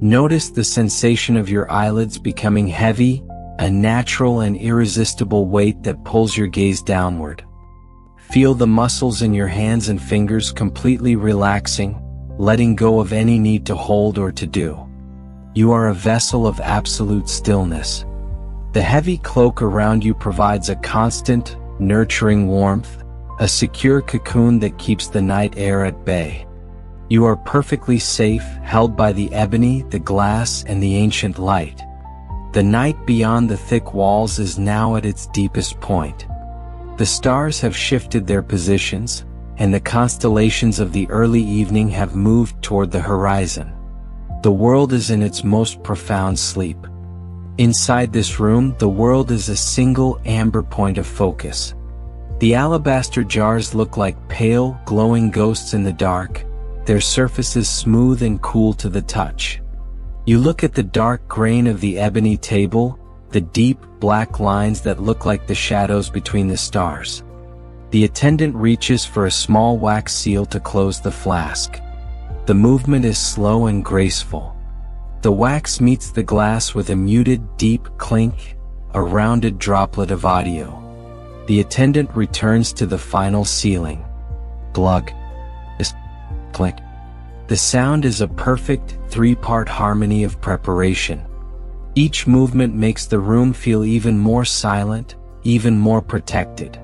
Notice the sensation of your eyelids becoming heavy, a natural and irresistible weight that pulls your gaze downward. Feel the muscles in your hands and fingers completely relaxing, letting go of any need to hold or to do. You are a vessel of absolute stillness. The heavy cloak around you provides a constant, nurturing warmth, a secure cocoon that keeps the night air at bay. You are perfectly safe, held by the ebony, the glass, and the ancient light. The night beyond the thick walls is now at its deepest point. The stars have shifted their positions, and the constellations of the early evening have moved toward the horizon. The world is in its most profound sleep. Inside this room, the world is a single amber point of focus. The alabaster jars look like pale, glowing ghosts in the dark, their surfaces smooth and cool to the touch. You look at the dark grain of the ebony table, the deep, black lines that look like the shadows between the stars. The attendant reaches for a small wax seal to close the flask. The movement is slow and graceful. The wax meets the glass with a muted, deep clink, a rounded droplet of audio. The attendant returns to the final sealing. Glug. Click. The sound is a perfect, three-part harmony of preparation. Each movement makes the room feel even more silent, even more protected.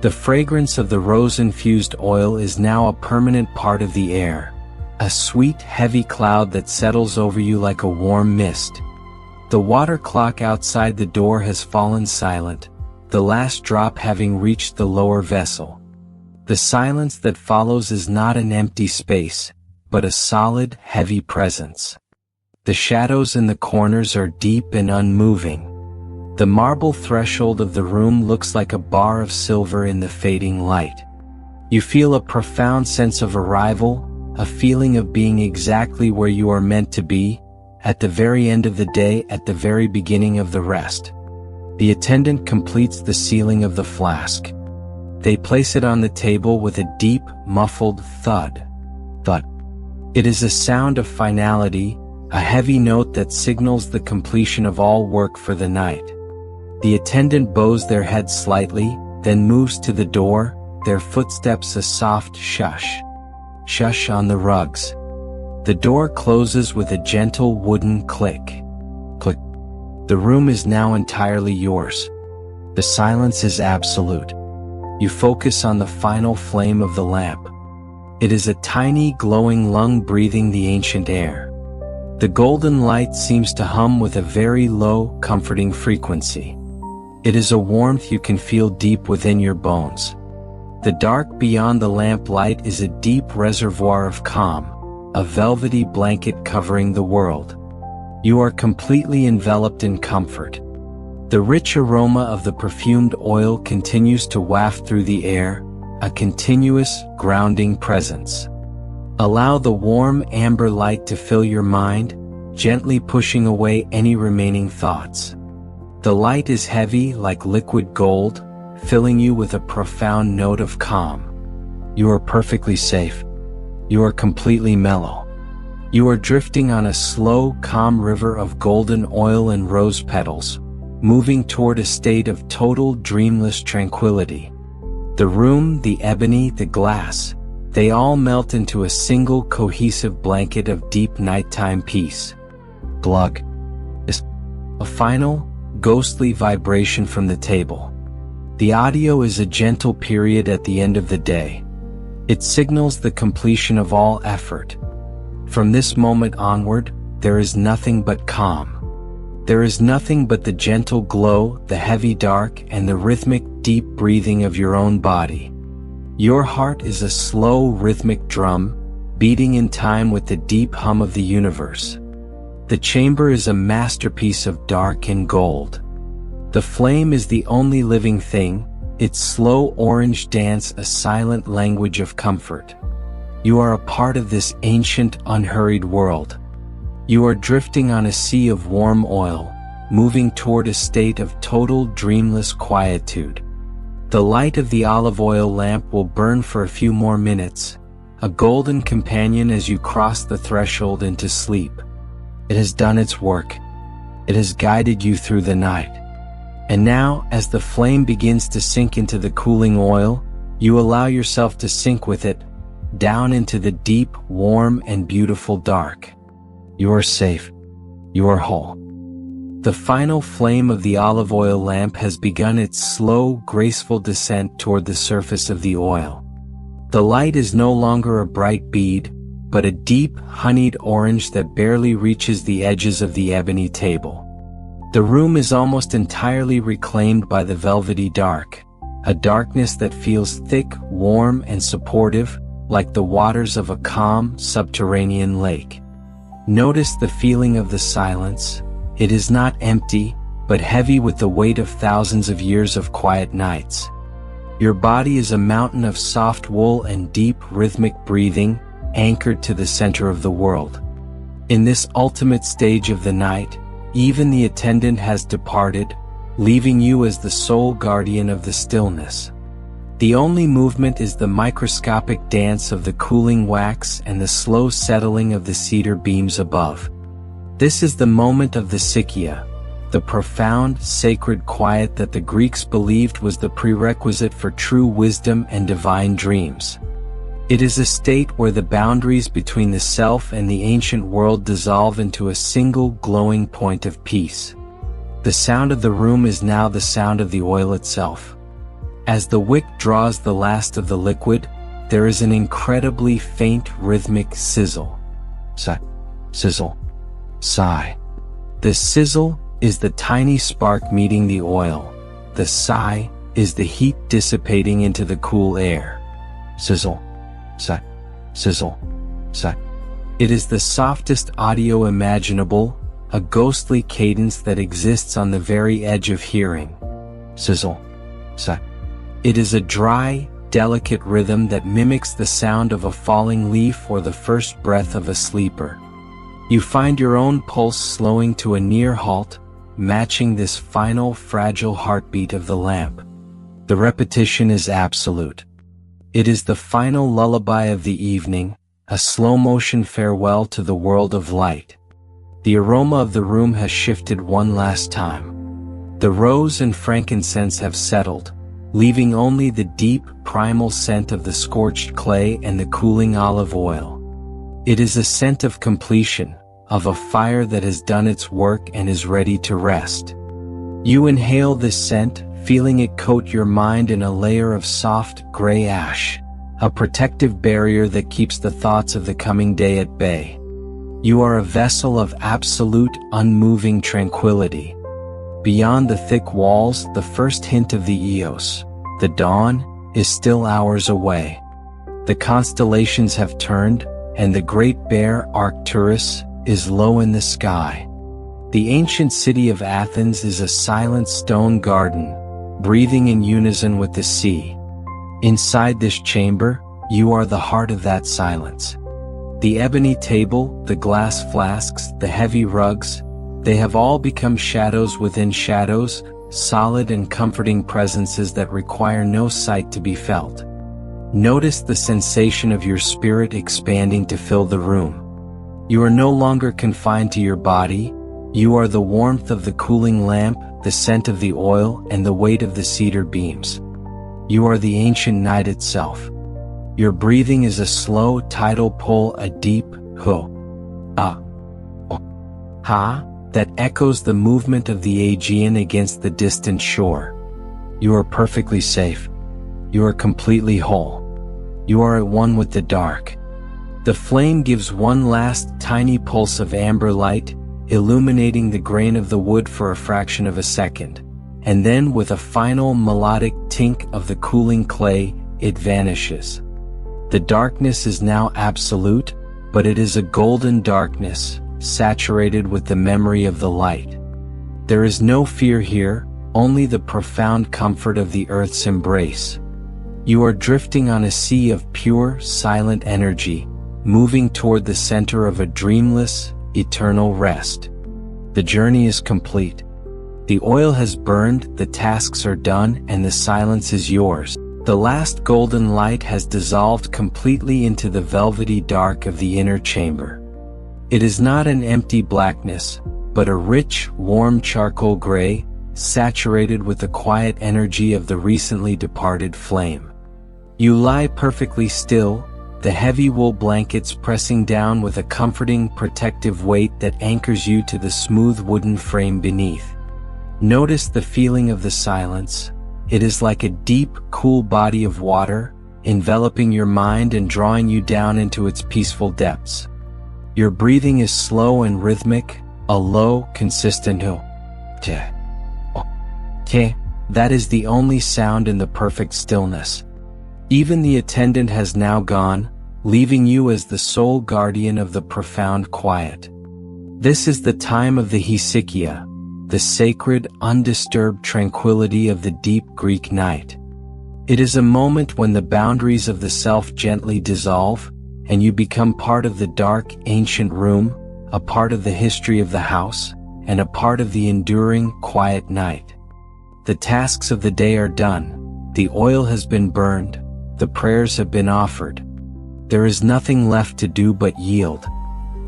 The fragrance of the rose-infused oil is now a permanent part of the air, a sweet, heavy cloud that settles over you like a warm mist. The water clock outside the door has fallen silent, the last drop having reached the lower vessel. The silence that follows is not an empty space, but a solid, heavy presence. The shadows in the corners are deep and unmoving. The marble threshold of the room looks like a bar of silver in the fading light. You feel a profound sense of arrival, a feeling of being exactly where you are meant to be, at the very end of the day, at the very beginning of the rest. The attendant completes the sealing of the flask. They place it on the table with a deep, muffled thud. Thud. It is a sound of finality, a heavy note that signals the completion of all work for the night. The attendant bows their head slightly, then moves to the door, their footsteps a soft shush. Shush on the rugs. The door closes with a gentle wooden click. Click. The room is now entirely yours. The silence is absolute. You focus on the final flame of the lamp. It is a tiny glowing lung breathing the ancient air. The golden light seems to hum with a very low, comforting frequency. It is a warmth you can feel deep within your bones. The dark beyond the lamp light is a deep reservoir of calm, a velvety blanket covering the world. You are completely enveloped in comfort. The rich aroma of the perfumed oil continues to waft through the air, a continuous, grounding presence. Allow the warm amber light to fill your mind, gently pushing away any remaining thoughts. The light is heavy like liquid gold, filling you with a profound note of calm. You are perfectly safe. You are completely mellow. You are drifting on a slow, calm river of golden oil and rose petals, moving toward a state of total dreamless tranquility. The room, the ebony, the glass, they all melt into a single cohesive blanket of deep nighttime peace. Glug. A final, ghostly vibration from the table. The audio is a gentle period at the end of the day. It signals the completion of all effort. From this moment onward, there is nothing but calm. There is nothing but the gentle glow, the heavy dark, and the rhythmic, deep breathing of your own body. Your heart is a slow, rhythmic drum, beating in time with the deep hum of the universe. The chamber is a masterpiece of dark and gold. The flame is the only living thing, its slow orange dance a silent language of comfort. You are a part of this ancient, unhurried world. You are drifting on a sea of warm oil, moving toward a state of total dreamless quietude. The light of the olive oil lamp will burn for a few more minutes, a golden companion as you cross the threshold into sleep. It has done its work. It has guided you through the night. And now, as the flame begins to sink into the cooling oil, you allow yourself to sink with it, down into the deep, warm, and beautiful dark. You are safe. You are whole. The final flame of the olive oil lamp has begun its slow, graceful descent toward the surface of the oil. The light is no longer a bright bead, but a deep, honeyed orange that barely reaches the edges of the ebony table. The room is almost entirely reclaimed by the velvety dark, a darkness that feels thick, warm, and supportive, like the waters of a calm, subterranean lake. Notice the feeling of the silence. It is not empty, but heavy with the weight of thousands of years of quiet nights. Your body is a mountain of soft wool and deep, rhythmic breathing, anchored to the center of the world. In this ultimate stage of the night, even the attendant has departed, leaving you as the sole guardian of the stillness. The only movement is the microscopic dance of the cooling wax and the slow settling of the cedar beams above. This is the moment of the Psyche, the profound, sacred quiet that the Greeks believed was the prerequisite for true wisdom and divine dreams. It is a state where the boundaries between the self and the ancient world dissolve into a single glowing point of peace. The sound of the room is now the sound of the oil itself. As the wick draws the last of the liquid, there is an incredibly faint rhythmic sizzle. Sizzle. Sigh. The sizzle is the tiny spark meeting the oil. The sigh is the heat dissipating into the cool air. Sizzle. Sigh. Sizzle. Sigh. It is the softest audio imaginable, a ghostly cadence that exists on the very edge of hearing. Sizzle. Sigh. It is a dry, delicate rhythm that mimics the sound of a falling leaf or the first breath of a sleeper. You find your own pulse slowing to a near halt, matching this final, fragile heartbeat of the lamp. The repetition is absolute. It is the final lullaby of the evening, a slow-motion farewell to the world of light. The aroma of the room has shifted one last time. The rose and frankincense have settled, leaving only the deep, primal scent of the scorched clay and the cooling olive oil. It is a scent of completion, of a fire that has done its work and is ready to rest. You inhale this scent, feeling it coat your mind in a layer of soft, gray ash, a protective barrier that keeps the thoughts of the coming day at bay. You are a vessel of absolute, unmoving tranquility. Beyond the thick walls, the first hint of the Eos, the dawn, is still hours away. The constellations have turned, and the great bear Arcturus is low in the sky. The ancient city of Athens is a silent stone garden, breathing in unison with the sea. Inside this chamber, you are the heart of that silence. The ebony table, the glass flasks, the heavy rugs, they have all become shadows within shadows, solid and comforting presences that require no sight to be felt. Notice the sensation of your spirit expanding to fill the room. You are no longer confined to your body. You are the warmth of the cooling lamp, the scent of the oil, and the weight of the cedar beams. You are the ancient night itself. Your breathing is a slow tidal pull, a deep ha that echoes the movement of the Aegean against the distant shore. You are perfectly safe. You are completely whole. You are at one with the dark. The flame gives one last tiny pulse of amber light, illuminating the grain of the wood for a fraction of a second, and then with a final melodic tink of the cooling clay, it vanishes. The darkness is now absolute, but it is a golden darkness, saturated with the memory of the light. There is no fear here, only the profound comfort of the earth's embrace. You are drifting on a sea of pure, silent energy, moving toward the center of a dreamless, eternal rest. The journey is complete. The oil has burned, the tasks are done, and the silence is yours. The last golden light has dissolved completely into the velvety dark of the inner chamber. It is not an empty blackness, but a rich, warm charcoal gray, saturated with the quiet energy of the recently departed flame. You lie perfectly still, the heavy wool blankets pressing down with a comforting, protective weight that anchors you to the smooth wooden frame beneath. Notice the feeling of the silence. It is like a deep, cool body of water, enveloping your mind and drawing you down into its peaceful depths. Your breathing is slow and rhythmic, a low, consistent te. That is the only sound in the perfect stillness. Even the attendant has now gone, leaving you as the sole guardian of the profound quiet. This is the time of the hesychia, the sacred, undisturbed tranquility of the deep Greek night. It is a moment when the boundaries of the self gently dissolve, and you become part of the dark, ancient room, a part of the history of the house, and a part of the enduring, quiet night. The tasks of the day are done, the oil has been burned, the prayers have been offered. There is nothing left to do but yield.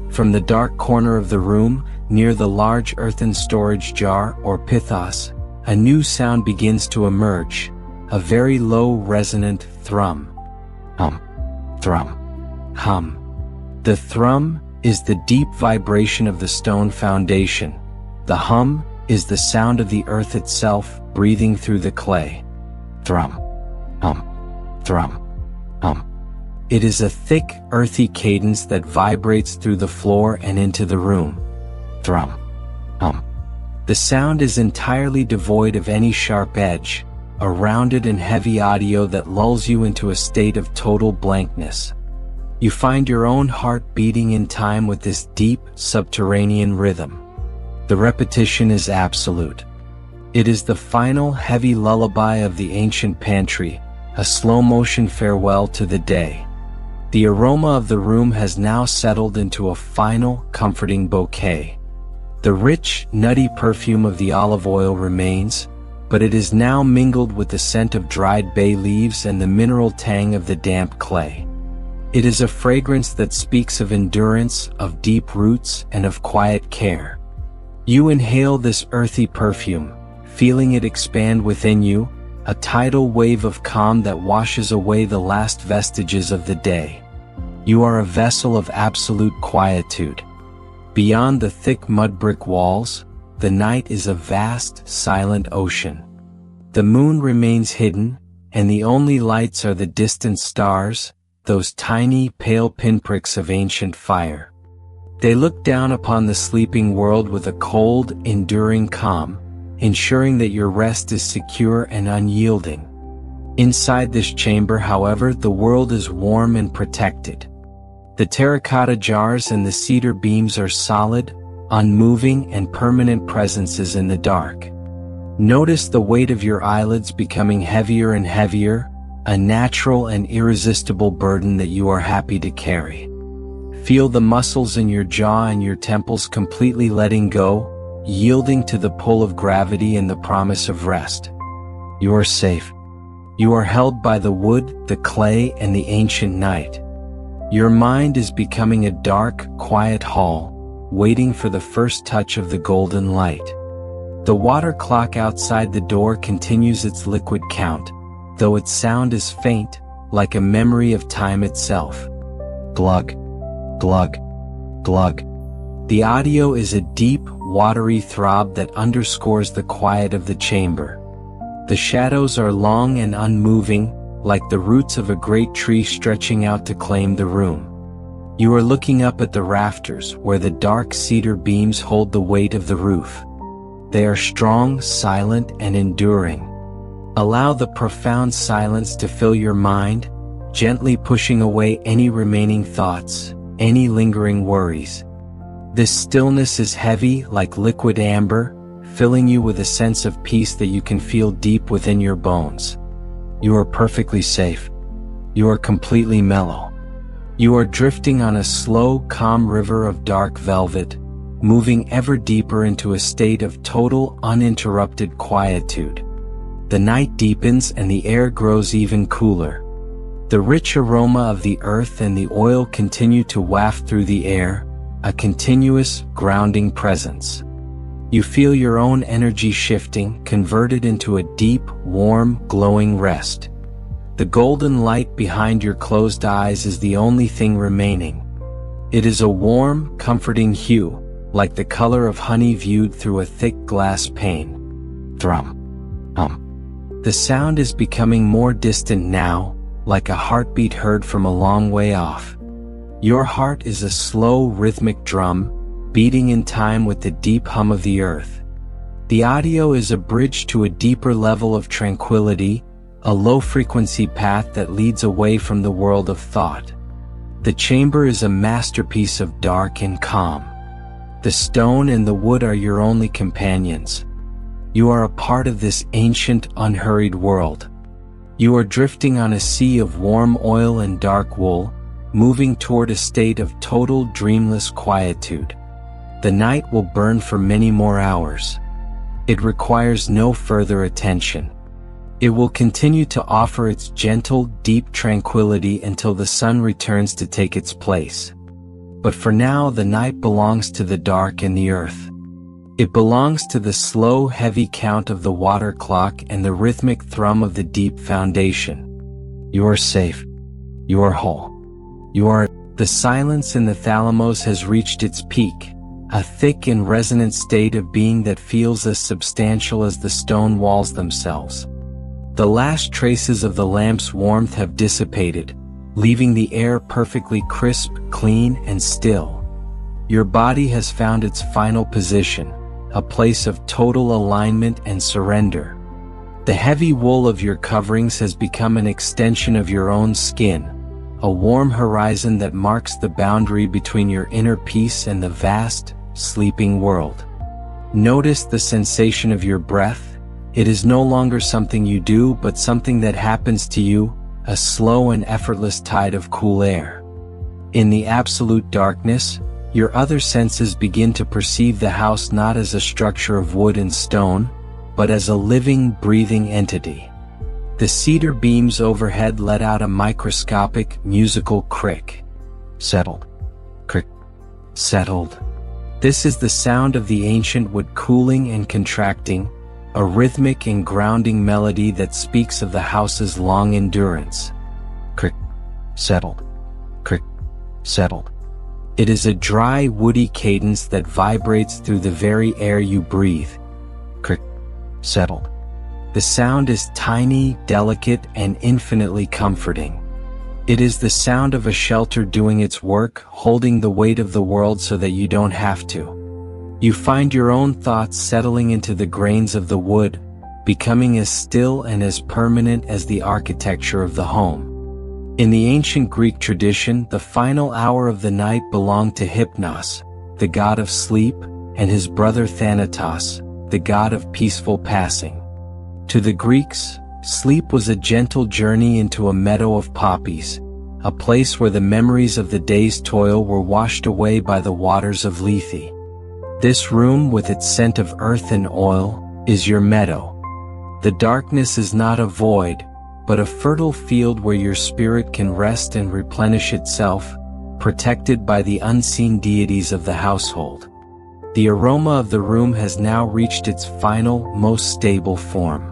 From the dark corner of the room, near the large earthen storage jar or pithos, a new sound begins to emerge, a very low resonant thrum. Thrum. Hum. The thrum is the deep vibration of the stone foundation. The hum is the sound of the earth itself breathing through the clay. Thrum. Hum. Thrum. Hum. It is a thick, earthy cadence that vibrates through the floor and into the room. Thrum. Hum. The sound is entirely devoid of any sharp edge, a rounded and heavy audio that lulls you into a state of total blankness. You find your own heart beating in time with this deep, subterranean rhythm. The repetition is absolute. It is the final, heavy lullaby of the ancient pantry, a slow-motion farewell to the day. The aroma of the room has now settled into a final, comforting bouquet. The rich, nutty perfume of the olive oil remains, but it is now mingled with the scent of dried bay leaves and the mineral tang of the damp clay. It is a fragrance that speaks of endurance, of deep roots, and of quiet care. You inhale this earthy perfume, feeling it expand within you, a tidal wave of calm that washes away the last vestiges of the day. You are a vessel of absolute quietude. Beyond the thick mud brick walls, the night is a vast, silent ocean. The moon remains hidden, and the only lights are the distant stars, those tiny, pale pinpricks of ancient fire. They look down upon the sleeping world with a cold, enduring calm, ensuring that your rest is secure and unyielding. Inside this chamber, however, the world is warm and protected. The terracotta jars and the cedar beams are solid, unmoving, and permanent presences in the dark. Notice the weight of your eyelids becoming heavier and heavier, a natural and irresistible burden that you are happy to carry. Feel the muscles in your jaw and your temples completely letting go, yielding to the pull of gravity and the promise of rest. You are safe. You are held by the wood, the clay, and the ancient night. Your mind is becoming a dark, quiet hall, waiting for the first touch of the golden light. The water clock outside the door continues its liquid count, though its sound is faint, like a memory of time itself. Glug, glug, glug. The audio is a deep, watery throb that underscores the quiet of the chamber. The shadows are long and unmoving, like the roots of a great tree stretching out to claim the room. You are looking up at the rafters, where the dark cedar beams hold the weight of the roof. They are strong, silent, and enduring. Allow the profound silence to fill your mind, gently pushing away any remaining thoughts, any lingering worries. This stillness is heavy, like liquid amber, filling you with a sense of peace that you can feel deep within your bones. You are perfectly safe. You are completely mellow. You are drifting on a slow, calm river of dark velvet, moving ever deeper into a state of total, uninterrupted quietude. The night deepens and the air grows even cooler. The rich aroma of the earth and the oil continue to waft through the air, a continuous, grounding presence. You feel your own energy shifting, converted into a deep, warm, glowing rest. The golden light behind your closed eyes is the only thing remaining. It is a warm, comforting hue, like the color of honey viewed through a thick glass pane. Thrum. The sound is becoming more distant now, like a heartbeat heard from a long way off. Your heart is a slow, rhythmic drum, beating in time with the deep hum of the earth. The audio is a bridge to a deeper level of tranquility, a low-frequency path that leads away from the world of thought. The chamber is a masterpiece of dark and calm. The stone and the wood are your only companions. You are a part of this ancient, unhurried world. You are drifting on a sea of warm oil and dark wool, moving toward a state of total dreamless quietude. The night will burn for many more hours. It requires no further attention. It will continue to offer its gentle, deep tranquility until the sun returns to take its place. But for now, the night belongs to the dark and the earth. It belongs to the slow, heavy count of the water clock and the rhythmic thrum of the deep foundation. You are safe. You are whole. The silence in the thalamus has reached its peak, a thick and resonant state of being that feels as substantial as the stone walls themselves. The last traces of the lamp's warmth have dissipated, leaving the air perfectly crisp, clean, and still. Your body has found its final position, a place of total alignment and surrender. The heavy wool of your coverings has become an extension of your own skin, a warm horizon that marks the boundary between your inner peace and the vast, sleeping world. Notice the sensation of your breath. It is no longer something you do, but something that happens to you, a slow and effortless tide of cool air. In the absolute darkness, your other senses begin to perceive the house not as a structure of wood and stone, but as a living, breathing entity. The cedar beams overhead let out a microscopic, musical crick. Settled. Crick. Settled. This is the sound of the ancient wood cooling and contracting, a rhythmic and grounding melody that speaks of the house's long endurance. Crick. Settled. Crick. Settled. It is a dry, woody cadence that vibrates through the very air you breathe. Crick. Settled. The sound is tiny, delicate, and infinitely comforting. It is the sound of a shelter doing its work, holding the weight of the world so that you don't have to. You find your own thoughts settling into the grains of the wood, becoming as still and as permanent as the architecture of the home. In the ancient Greek tradition, the final hour of the night belonged to Hypnos, the god of sleep, and his brother Thanatos, the god of peaceful passing. To the Greeks, sleep was a gentle journey into a meadow of poppies, a place where the memories of the day's toil were washed away by the waters of Lethe. This room, with its scent of earth and oil, is your meadow. The darkness is not a void, but a fertile field where your spirit can rest and replenish itself, protected by the unseen deities of the household. The aroma of the room has now reached its final, most stable form.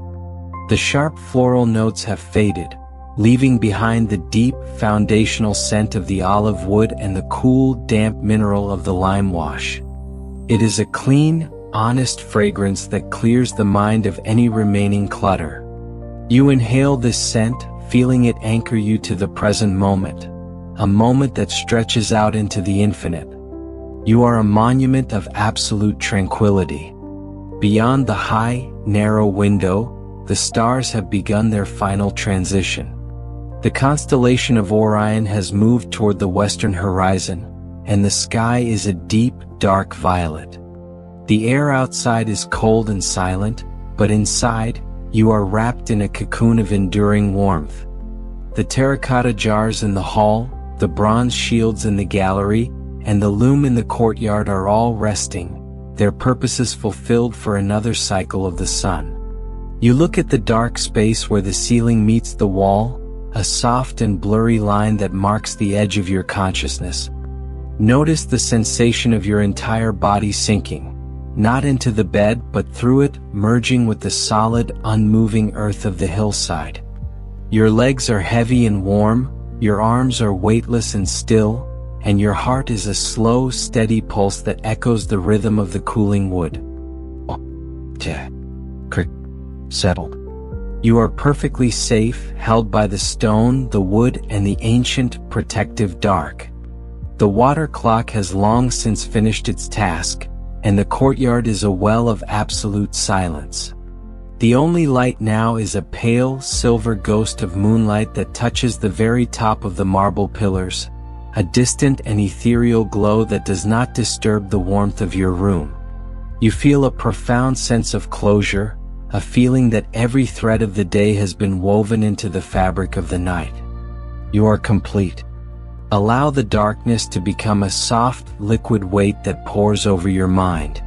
The sharp floral notes have faded, leaving behind the deep, foundational scent of the olive wood and the cool, damp mineral of the lime wash. It is a clean, honest fragrance that clears the mind of any remaining clutter. You inhale this scent, feeling it anchor you to the present moment, a moment that stretches out into the infinite. You are a monument of absolute tranquility. Beyond the high, narrow window, the stars have begun their final transition. The constellation of Orion has moved toward the western horizon, and the sky is a deep, dark violet. The air outside is cold and silent, but inside, you are wrapped in a cocoon of enduring warmth. The terracotta jars in the hall, the bronze shields in the gallery, and the loom in the courtyard are all resting, their purposes fulfilled for another cycle of the sun. You look at the dark space where the ceiling meets the wall, a soft and blurry line that marks the edge of your consciousness. Notice the sensation of your entire body sinking, not into the bed but through it, merging with the solid, unmoving earth of the hillside. Your legs are heavy and warm, your arms are weightless and still, and your heart is a slow, steady pulse that echoes the rhythm of the cooling wood. Crick. Settled. You are perfectly safe, held by the stone, the wood, and the ancient, protective dark. The water clock has long since finished its task, and the courtyard is a well of absolute silence. The only light now is a pale, silver ghost of moonlight that touches the very top of the marble pillars, a distant and ethereal glow that does not disturb the warmth of your room. You feel a profound sense of closure, a feeling that every thread of the day has been woven into the fabric of the night. You are complete. Allow the darkness to become a soft, liquid weight that pours over your mind.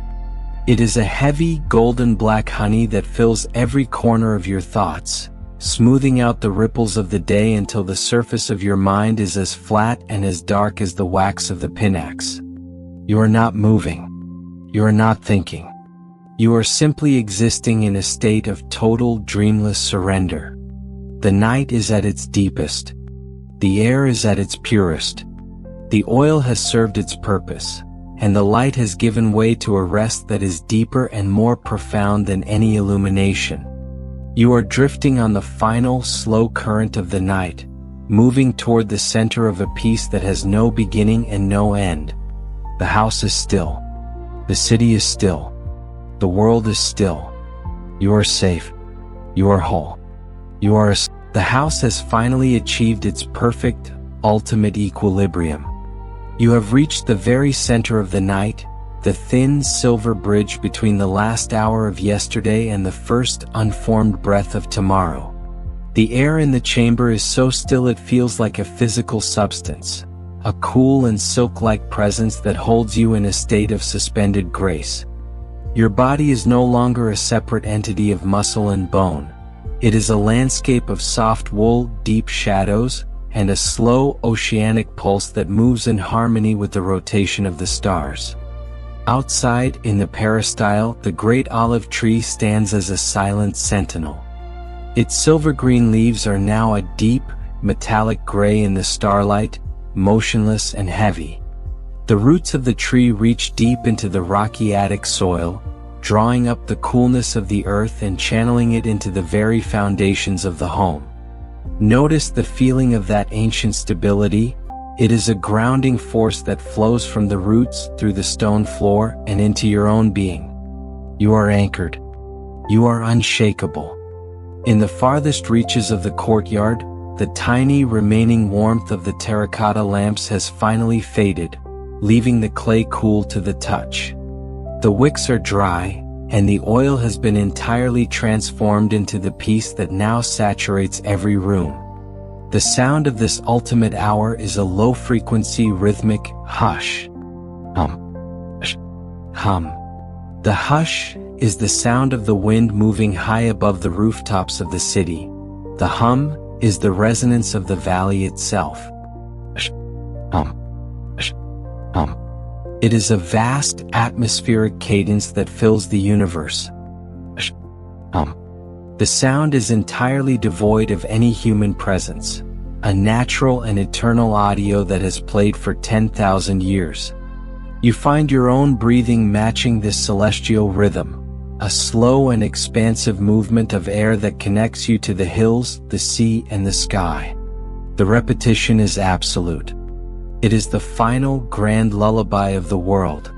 It is a heavy, golden black honey that fills every corner of your thoughts, smoothing out the ripples of the day until the surface of your mind is as flat and as dark as the wax of the pinax. You are not moving. You are not thinking. You are simply existing in a state of total, dreamless surrender. The night is at its deepest. The air is at its purest. The oil has served its purpose, and the light has given way to a rest that is deeper and more profound than any illumination. You are drifting on the final, slow current of the night, moving toward the center of a peace that has no beginning and no end. The house is still. The city is still. The world is still. You are safe. You are whole. You are The house has finally achieved its perfect, ultimate equilibrium. You have reached the very center of the night, the thin silver bridge between the last hour of yesterday and the first unformed breath of tomorrow. The air in the chamber is so still it feels like a physical substance, a cool and silk-like presence that holds you in a state of suspended grace. Your body is no longer a separate entity of muscle and bone. It is a landscape of soft wool, deep shadows, and a slow oceanic pulse that moves in harmony with the rotation of the stars. Outside, in the peristyle, the great olive tree stands as a silent sentinel. Its silver-green leaves are now a deep, metallic gray in the starlight, motionless and heavy. The roots of the tree reach deep into the rocky attic soil, drawing up the coolness of the earth and channeling it into the very foundations of the home. Notice the feeling of that ancient stability. It is a grounding force that flows from the roots through the stone floor and into your own being. You are anchored. You are unshakable. In the farthest reaches of the courtyard, the tiny remaining warmth of the terracotta lamps has finally faded, leaving the clay cool to the touch. The wicks are dry, and the oil has been entirely transformed into the peace that now saturates every room. The sound of this ultimate hour is a low-frequency rhythmic hush. Hum. The hush is the sound of the wind moving high above the rooftops of the city. The hum is the resonance of the valley itself. It is a vast, atmospheric cadence that fills the universe. The sound is entirely devoid of any human presence, a natural and eternal audio that has played for 10,000 years. You find your own breathing matching this celestial rhythm, a slow and expansive movement of air that connects you to the hills, the sea, and the sky. The repetition is absolute. It is the final, grand lullaby of the world.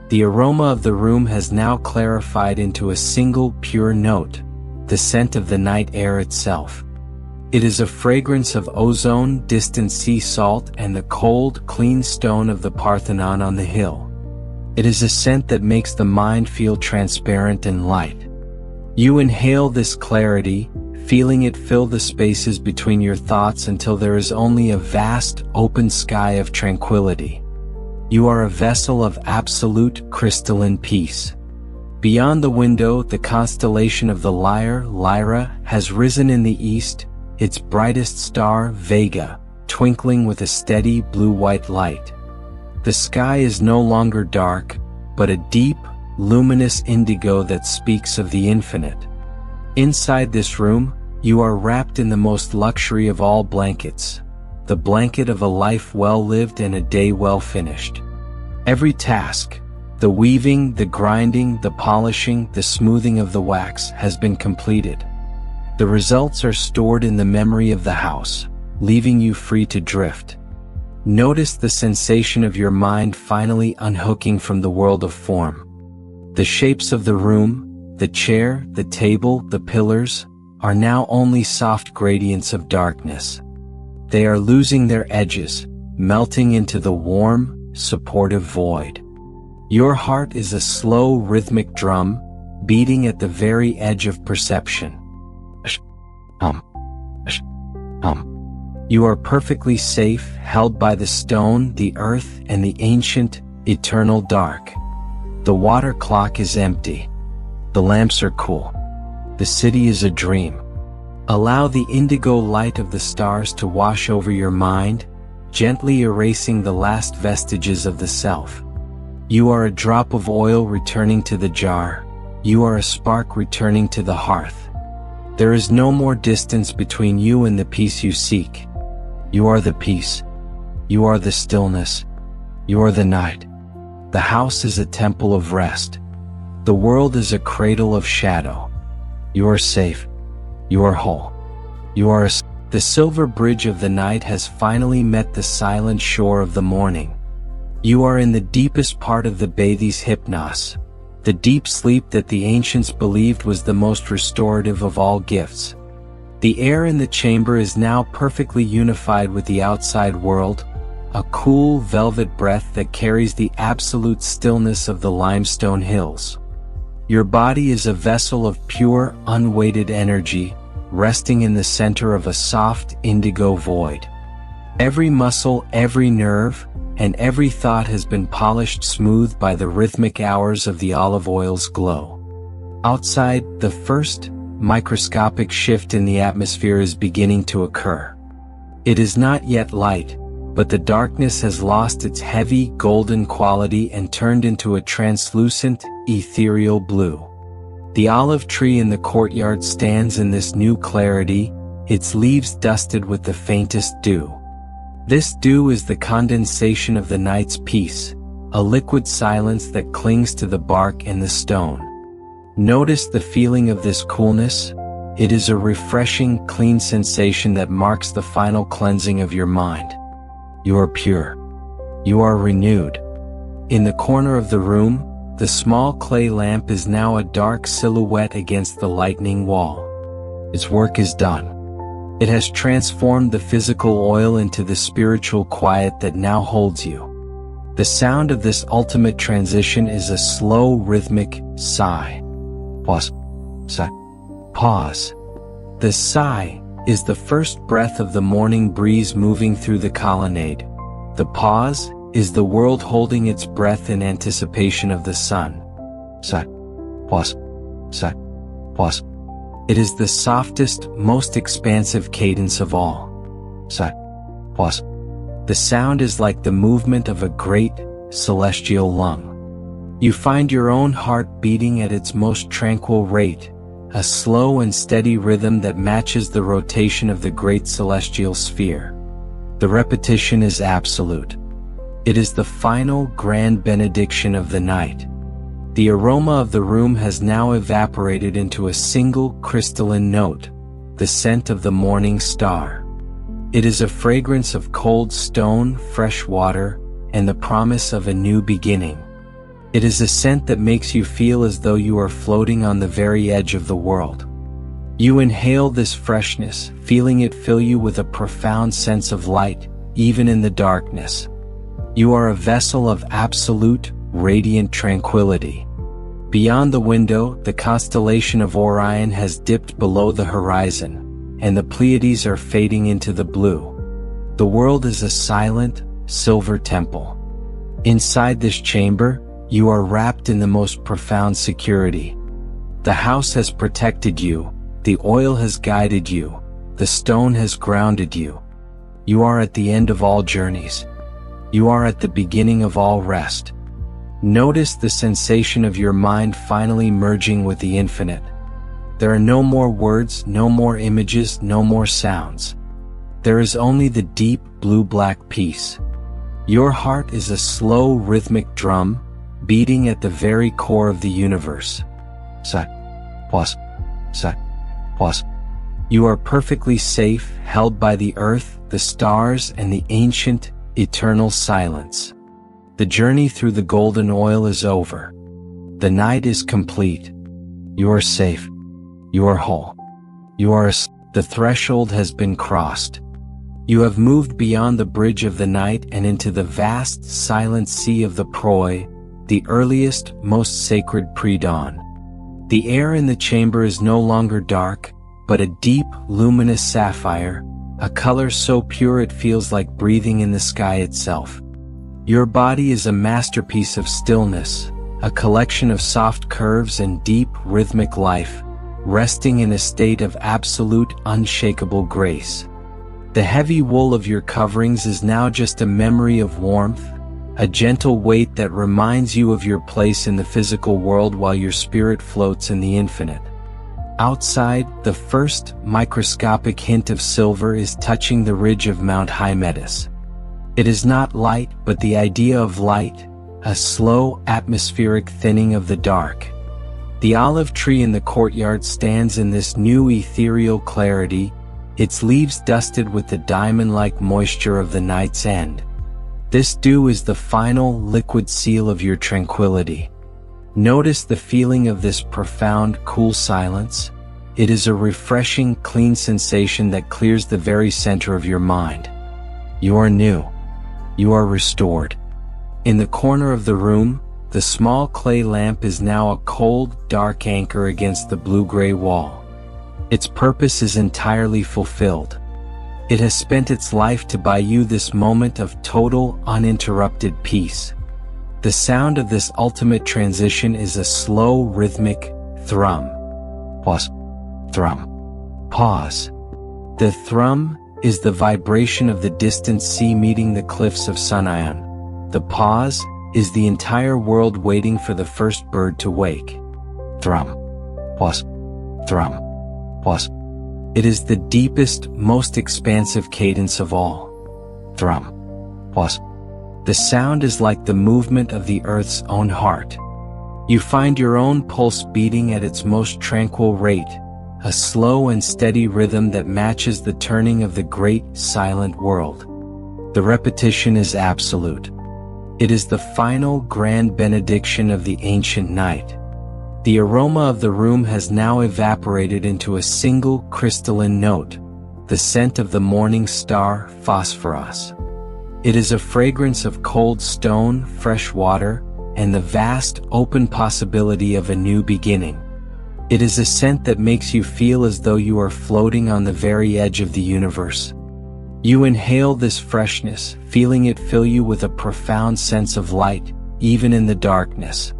The aroma of the room has now clarified into a single, pure note, the scent of the night air itself. It is a fragrance of ozone, distant sea salt, and the cold, clean stone of the Parthenon on the hill. It is a scent that makes the mind feel transparent and light. You inhale this clarity, feeling it fill the spaces between your thoughts until there is only a vast, open sky of tranquility. You are a vessel of absolute, crystalline peace. Beyond the window, the constellation of the Lyra, has risen in the east, its brightest star, Vega, twinkling with a steady blue-white light. The sky is no longer dark, but a deep, luminous indigo that speaks of the infinite. Inside this room, you are wrapped in the most luxury of all blankets, the blanket of a life well lived and a day well finished. Every task, the weaving, the grinding, the polishing, the smoothing of the wax, has been completed. The results are stored in the memory of the house, leaving you free to drift. Notice the sensation of your mind finally unhooking from the world of form. The shapes of the room, the chair, the table, the pillars, are now only soft gradients of darkness. They are losing their edges, melting into the warm, supportive void. Your heart is a slow rhythmic drum, beating at the very edge of perception. You are perfectly safe, held by the stone, the earth, and the ancient, eternal dark. The water clock is empty. The lamps are cool. The city is a dream. Allow the indigo light of the stars to wash over your mind, gently erasing the last vestiges of the self. You are a drop of oil returning to the jar. You are a spark returning to the hearth. There is no more distance between you and the peace you seek. You are the peace. You are the stillness. You are the night. The house is a temple of rest. The world is a cradle of shadow. You are safe. You are whole. The silver bridge of the night has finally met the silent shore of the morning. You are in the deepest part of the Bathys hypnos, the deep sleep that the ancients believed was the most restorative of all gifts. The air in the chamber is now perfectly unified with the outside world, a cool velvet breath that carries the absolute stillness of the limestone hills. Your body is a vessel of pure, unweighted energy, resting in the center of a soft indigo void. Every muscle, every nerve, and every thought has been polished smooth by the rhythmic hours of the olive oil's glow. Outside, the first, microscopic shift in the atmosphere is beginning to occur. It is not yet light, but the darkness has lost its heavy, golden quality and turned into a translucent, ethereal blue. The olive tree in the courtyard stands in this new clarity, its leaves dusted with the faintest dew. This dew is the condensation of the night's peace, a liquid silence that clings to the bark and the stone. Notice the feeling of this coolness. It is a refreshing, clean sensation that marks the final cleansing of your mind. You are pure. You are renewed. In the corner of the room, the small clay lamp is now a dark silhouette against the lightning wall. Its work is done. It has transformed the physical oil into the spiritual quiet that now holds you. The sound of this ultimate transition is a slow rhythmic sigh. Pause. Sigh. Pause. The sigh is the first breath of the morning breeze moving through the colonnade. The pause is the world holding its breath in anticipation of the sun. Sigh. Pause. Sigh. Pause. It is the softest, most expansive cadence of all. Sigh. Pause. The sound is like the movement of a great, celestial lung. You find your own heart beating at its most tranquil rate, a slow and steady rhythm that matches the rotation of the great celestial sphere. The repetition is absolute. It is the final grand benediction of the night. The aroma of the room has now evaporated into a single crystalline note, the scent of the morning star. It is a fragrance of cold stone, fresh water, and the promise of a new beginning. It is a scent that makes you feel as though you are floating on the very edge of the world. You inhale this freshness, feeling it fill you with a profound sense of light, even in the darkness. You are a vessel of absolute, radiant tranquility. Beyond the window, the constellation of Orion has dipped below the horizon, and the Pleiades are fading into the blue. The world is a silent, silver temple. Inside this chamber, you are wrapped in the most profound security. The house has protected you, the oil has guided you, the stone has grounded you. You are at the end of all journeys. You are at the beginning of all rest. Notice the sensation of your mind finally merging with the infinite. There are no more words, no more images, no more sounds. There is only the deep blue-black peace. Your heart is a slow rhythmic drum, beating at the very core of the universe. Sigh. Pause. Sigh. Pause. You are perfectly safe, held by the earth, the stars, and the ancient, eternal silence. The journey through the golden oil is over. The night is complete. You are safe. You are whole. You are the threshold has been crossed. You have moved beyond the bridge of the night and into the vast, silent sea of the Proi, the earliest, most sacred pre-dawn. The air in the chamber is no longer dark, but a deep, luminous sapphire, a color so pure it feels like breathing in the sky itself. Your body is a masterpiece of stillness, a collection of soft curves and deep, rhythmic life, resting in a state of absolute, unshakable grace. The heavy wool of your coverings is now just a memory of warmth, a gentle weight that reminds you of your place in the physical world while your spirit floats in the infinite. Outside, the first microscopic hint of silver is touching the ridge of Mount Hymettus. It is not light, but the idea of light, a slow, atmospheric thinning of the dark. The olive tree in the courtyard stands in this new ethereal clarity, its leaves dusted with the diamond-like moisture of the night's end. This dew is the final, liquid seal of your tranquility. Notice the feeling of this profound, cool silence. It is a refreshing, clean sensation that clears the very center of your mind. You are new. You are restored. In the corner of the room, the small clay lamp is now a cold, dark anchor against the blue-gray wall. Its purpose is entirely fulfilled. It has spent its life to buy you this moment of total, uninterrupted peace. The sound of this ultimate transition is a slow, rhythmic thrum. Pause. Thrum. Pause. The thrum is the vibration of the distant sea meeting the cliffs of Sunayan. The pause is the entire world waiting for the first bird to wake. Thrum. Pause. Thrum. Pause. It is the deepest, most expansive cadence of all. Thrum. Pause. The sound is like the movement of the earth's own heart. You find your own pulse beating at its most tranquil rate, a slow and steady rhythm that matches the turning of the great, silent world. The repetition is absolute. It is the final grand benediction of the ancient night. The aroma of the room has now evaporated into a single crystalline note, the scent of the morning star, phosphorus. It is a fragrance of cold stone, fresh water, and the vast, open possibility of a new beginning. It is a scent that makes you feel as though you are floating on the very edge of the universe. You inhale this freshness, feeling it fill you with a profound sense of light, even in the darkness.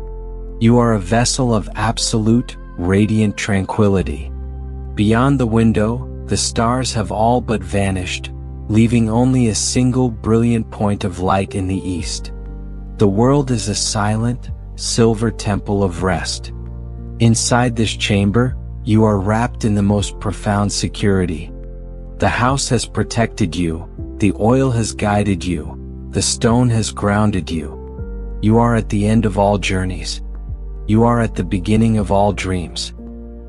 You are a vessel of absolute, radiant tranquility. Beyond the window, the stars have all but vanished, leaving only a single brilliant point of light in the east. The world is a silent, silver temple of rest. Inside this chamber, you are wrapped in the most profound security. The house has protected you, the oil has guided you, the stone has grounded you. You are at the end of all journeys. You are at the beginning of all dreams.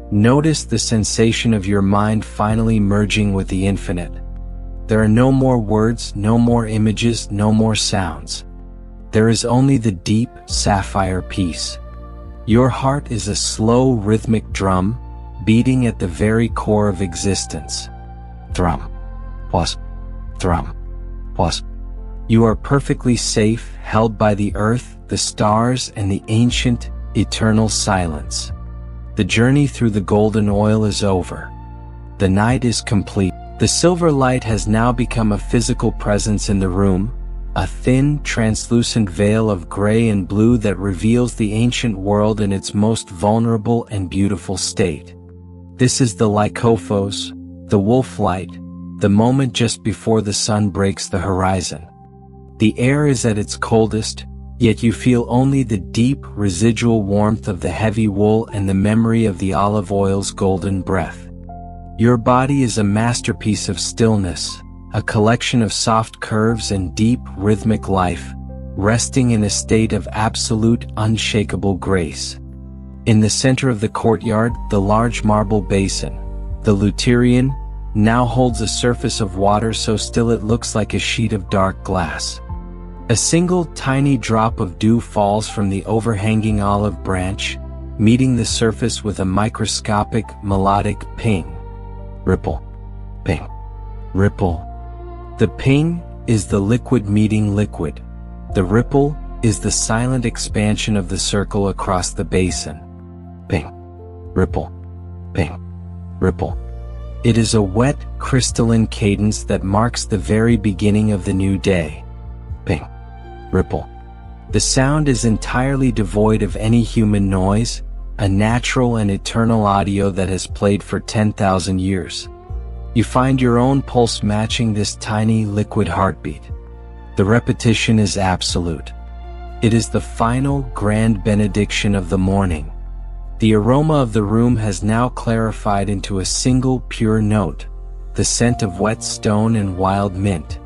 Notice the sensation of your mind finally merging with the infinite. There are no more words, no more images, no more sounds. There is only the deep, sapphire peace. Your heart is a slow, rhythmic drum, beating at the very core of existence. Thrum. Pause. Thrum. Pause. You are perfectly safe, held by the earth, the stars, and the ancient, eternal silence. The journey through the golden oil is over. The night is complete. The silver light has now become a physical presence in the room, a thin, translucent veil of gray and blue that reveals the ancient world in its most vulnerable and beautiful state. This is the lycophos, the wolf light, the moment just before the sun breaks the horizon. The air is at its coldest, yet you feel only the deep, residual warmth of the heavy wool and the memory of the olive oil's golden breath. Your body is a masterpiece of stillness, a collection of soft curves and deep, rhythmic life, resting in a state of absolute, unshakable grace. In the center of the courtyard, the large marble basin, The Luterian, now holds a surface of water so still it looks like a sheet of dark glass. A single tiny drop of dew falls from the overhanging olive branch, meeting the surface with a microscopic, melodic ping. Ripple. Ping. Ripple. The ping is the liquid meeting liquid. The ripple is the silent expansion of the circle across the basin. Ping. Ripple. Ping. Ripple. It is a wet, crystalline cadence that marks the very beginning of the new day. Ping. Ripple. The sound is entirely devoid of any human noise, a natural and eternal audio that has played for 10,000 years. You find your own pulse matching this tiny liquid heartbeat. The repetition is absolute. It is the final grand benediction of the morning. The aroma of the room has now clarified into a single pure note, the scent of wet stone and wild mint.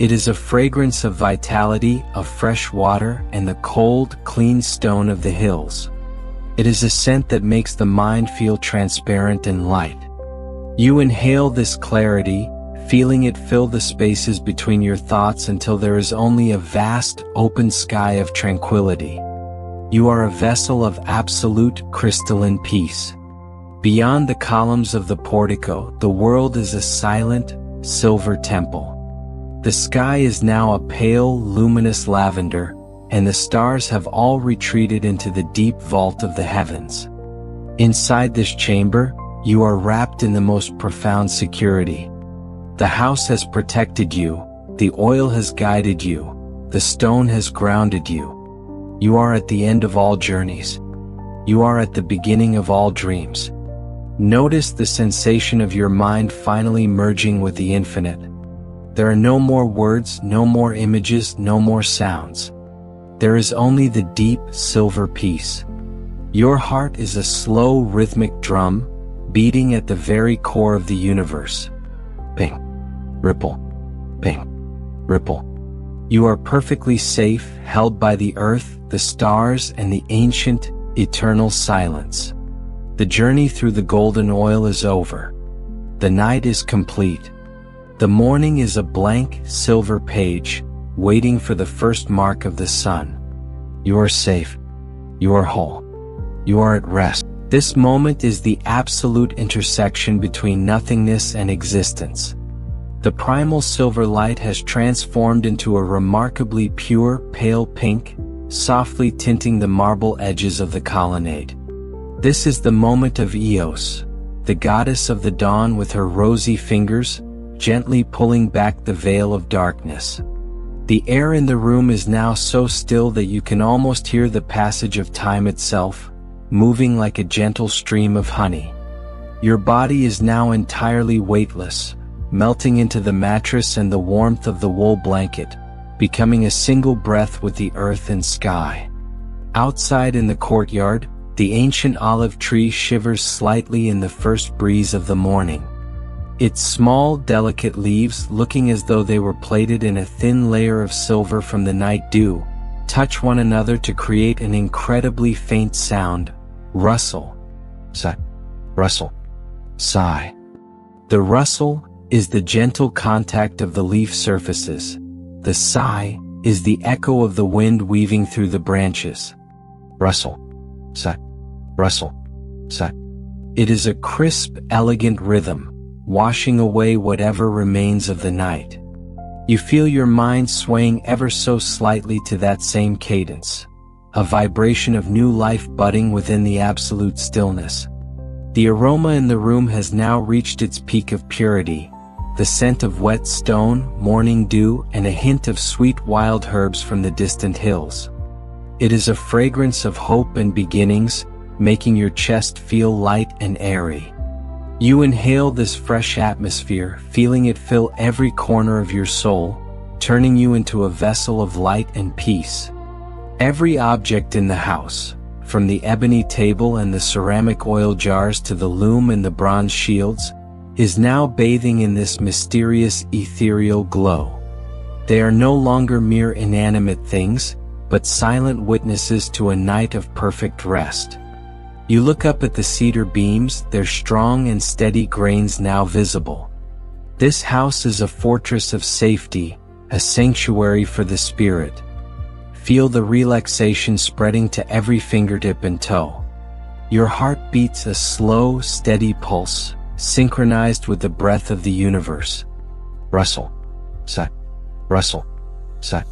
It is a fragrance of vitality, of fresh water, and the cold, clean stone of the hills. It is a scent that makes the mind feel transparent and light. You inhale this clarity, feeling it fill the spaces between your thoughts until there is only a vast, open sky of tranquility. You are a vessel of absolute, crystalline peace. Beyond the columns of the portico, the world is a silent, silver temple. The sky is now a pale, luminous lavender, and the stars have all retreated into the deep vault of the heavens. Inside this chamber, you are wrapped in the most profound security. The house has protected you, the oil has guided you, the stone has grounded you. You are at the end of all journeys. You are at the beginning of all dreams. Notice the sensation of your mind finally merging with the infinite. There are no more words, no more images, no more sounds. There is only the deep, silver peace. Your heart is a slow, rhythmic drum, beating at the very core of the universe. Ping. Ripple. Ping. Ripple. You are perfectly safe, held by the earth, the stars, and the ancient, eternal silence. The journey through the golden oil is over. The night is complete. The morning is a blank, silver page, waiting for the first mark of the sun. You are safe. You are whole. You are at rest. This moment is the absolute intersection between nothingness and existence. The primal silver light has transformed into a remarkably pure, pale pink, softly tinting the marble edges of the colonnade. This is the moment of Eos, the goddess of the dawn, with her rosy fingers, gently pulling back the veil of darkness. The air in the room is now so still that you can almost hear the passage of time itself, moving like a gentle stream of honey. Your body is now entirely weightless, melting into the mattress and the warmth of the wool blanket, becoming a single breath with the earth and sky. Outside in the courtyard, the ancient olive tree shivers slightly in the first breeze of the morning. Its small, delicate leaves, looking as though they were plated in a thin layer of silver from the night dew, touch one another to create an incredibly faint sound: rustle, sigh, rustle, sigh. The rustle is the gentle contact of the leaf surfaces. The sigh is the echo of the wind weaving through the branches. Rustle, sigh, rustle, sigh. It is a crisp, elegant rhythm, washing away whatever remains of the night. You feel your mind swaying ever so slightly to that same cadence, a vibration of new life budding within the absolute stillness. The aroma in the room has now reached its peak of purity, the scent of wet stone, morning dew, and a hint of sweet wild herbs from the distant hills. It is a fragrance of hope and beginnings, making your chest feel light and airy. You inhale this fresh atmosphere, feeling it fill every corner of your soul, turning you into a vessel of light and peace. Every object in the house, from the ebony table and the ceramic oil jars to the loom and the bronze shields, is now bathing in this mysterious ethereal glow. They are no longer mere inanimate things, but silent witnesses to a night of perfect rest. You look up at the cedar beams, their strong and steady grains now visible. This house is a fortress of safety, a sanctuary for the spirit. Feel the relaxation spreading to every fingertip and toe. Your heart beats a slow, steady pulse, synchronized with the breath of the universe. Rustle. Set. Rustle. Set.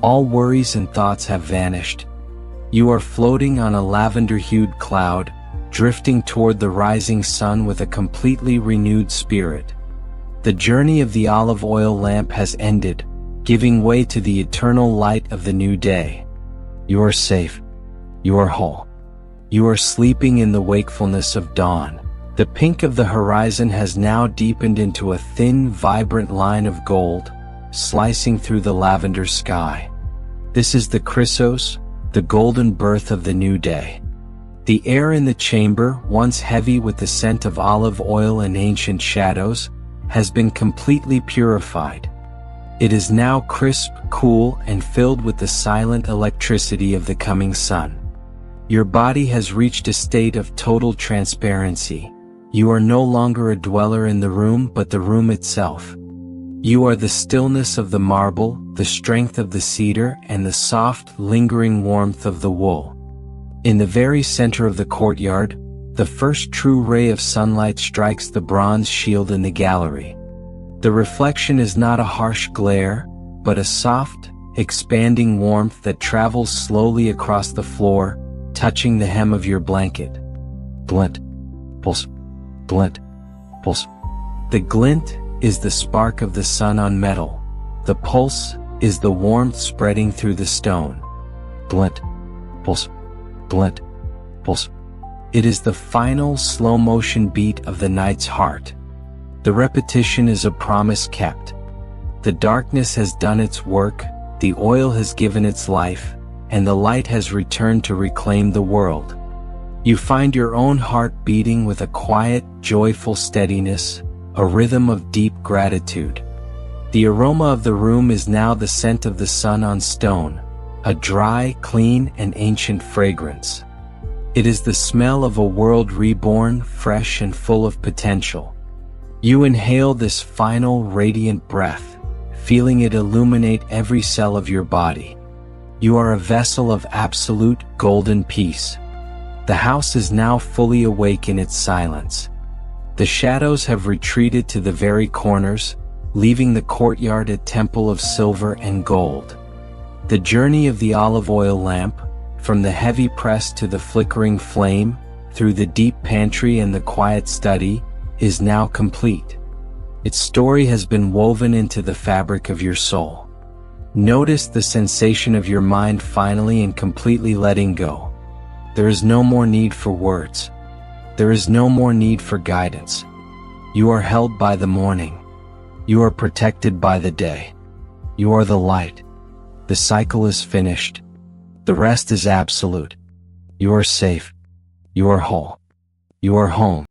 All worries and thoughts have vanished. You are floating on a lavender-hued cloud, drifting toward the rising sun with a completely renewed spirit. The journey of the olive oil lamp has ended, giving way to the eternal light of the new day. You are safe. You are whole. You are sleeping in the wakefulness of dawn. The pink of the horizon has now deepened into a thin, vibrant line of gold, slicing through the lavender sky. This is the chrysos, the golden birth of the new day. The air in the chamber, once heavy with the scent of olive oil and ancient shadows, has been completely purified. It is now crisp, cool, and filled with the silent electricity of the coming sun. Your body has reached a state of total transparency. You are no longer a dweller in the room but the room itself. You are the stillness of the marble, the strength of the cedar, and the soft, lingering warmth of the wool. In the very center of the courtyard, the first true ray of sunlight strikes the bronze shield in the gallery. The reflection is not a harsh glare, but a soft, expanding warmth that travels slowly across the floor, touching the hem of your blanket. Glint. Pulse. Glint. Pulse. The glint is the spark of the sun on metal. The pulse is the warmth spreading through the stone. Glint. Pulse. Glint. Pulse. It is the final slow-motion beat of the night's heart. The repetition is a promise kept. The darkness has done its work, the oil has given its life, and the light has returned to reclaim the world. You find your own heart beating with a quiet, joyful steadiness, a rhythm of deep gratitude. The aroma of the room is now the scent of the sun on stone, a dry, clean, and ancient fragrance. It is the smell of a world reborn, fresh and full of potential. You inhale this final, radiant breath, feeling it illuminate every cell of your body. You are a vessel of absolute, golden peace. The house is now fully awake in its silence. The shadows have retreated to the very corners, leaving the courtyard a temple of silver and gold. The journey of the olive oil lamp, from the heavy press to the flickering flame, through the deep pantry and the quiet study, is now complete. Its story has been woven into the fabric of your soul. Notice the sensation of your mind finally and completely letting go. There is no more need for words. There is no more need for guidance. You are held by the morning. You are protected by the day. You are the light. The cycle is finished. The rest is absolute. You are safe. You are whole. You are home.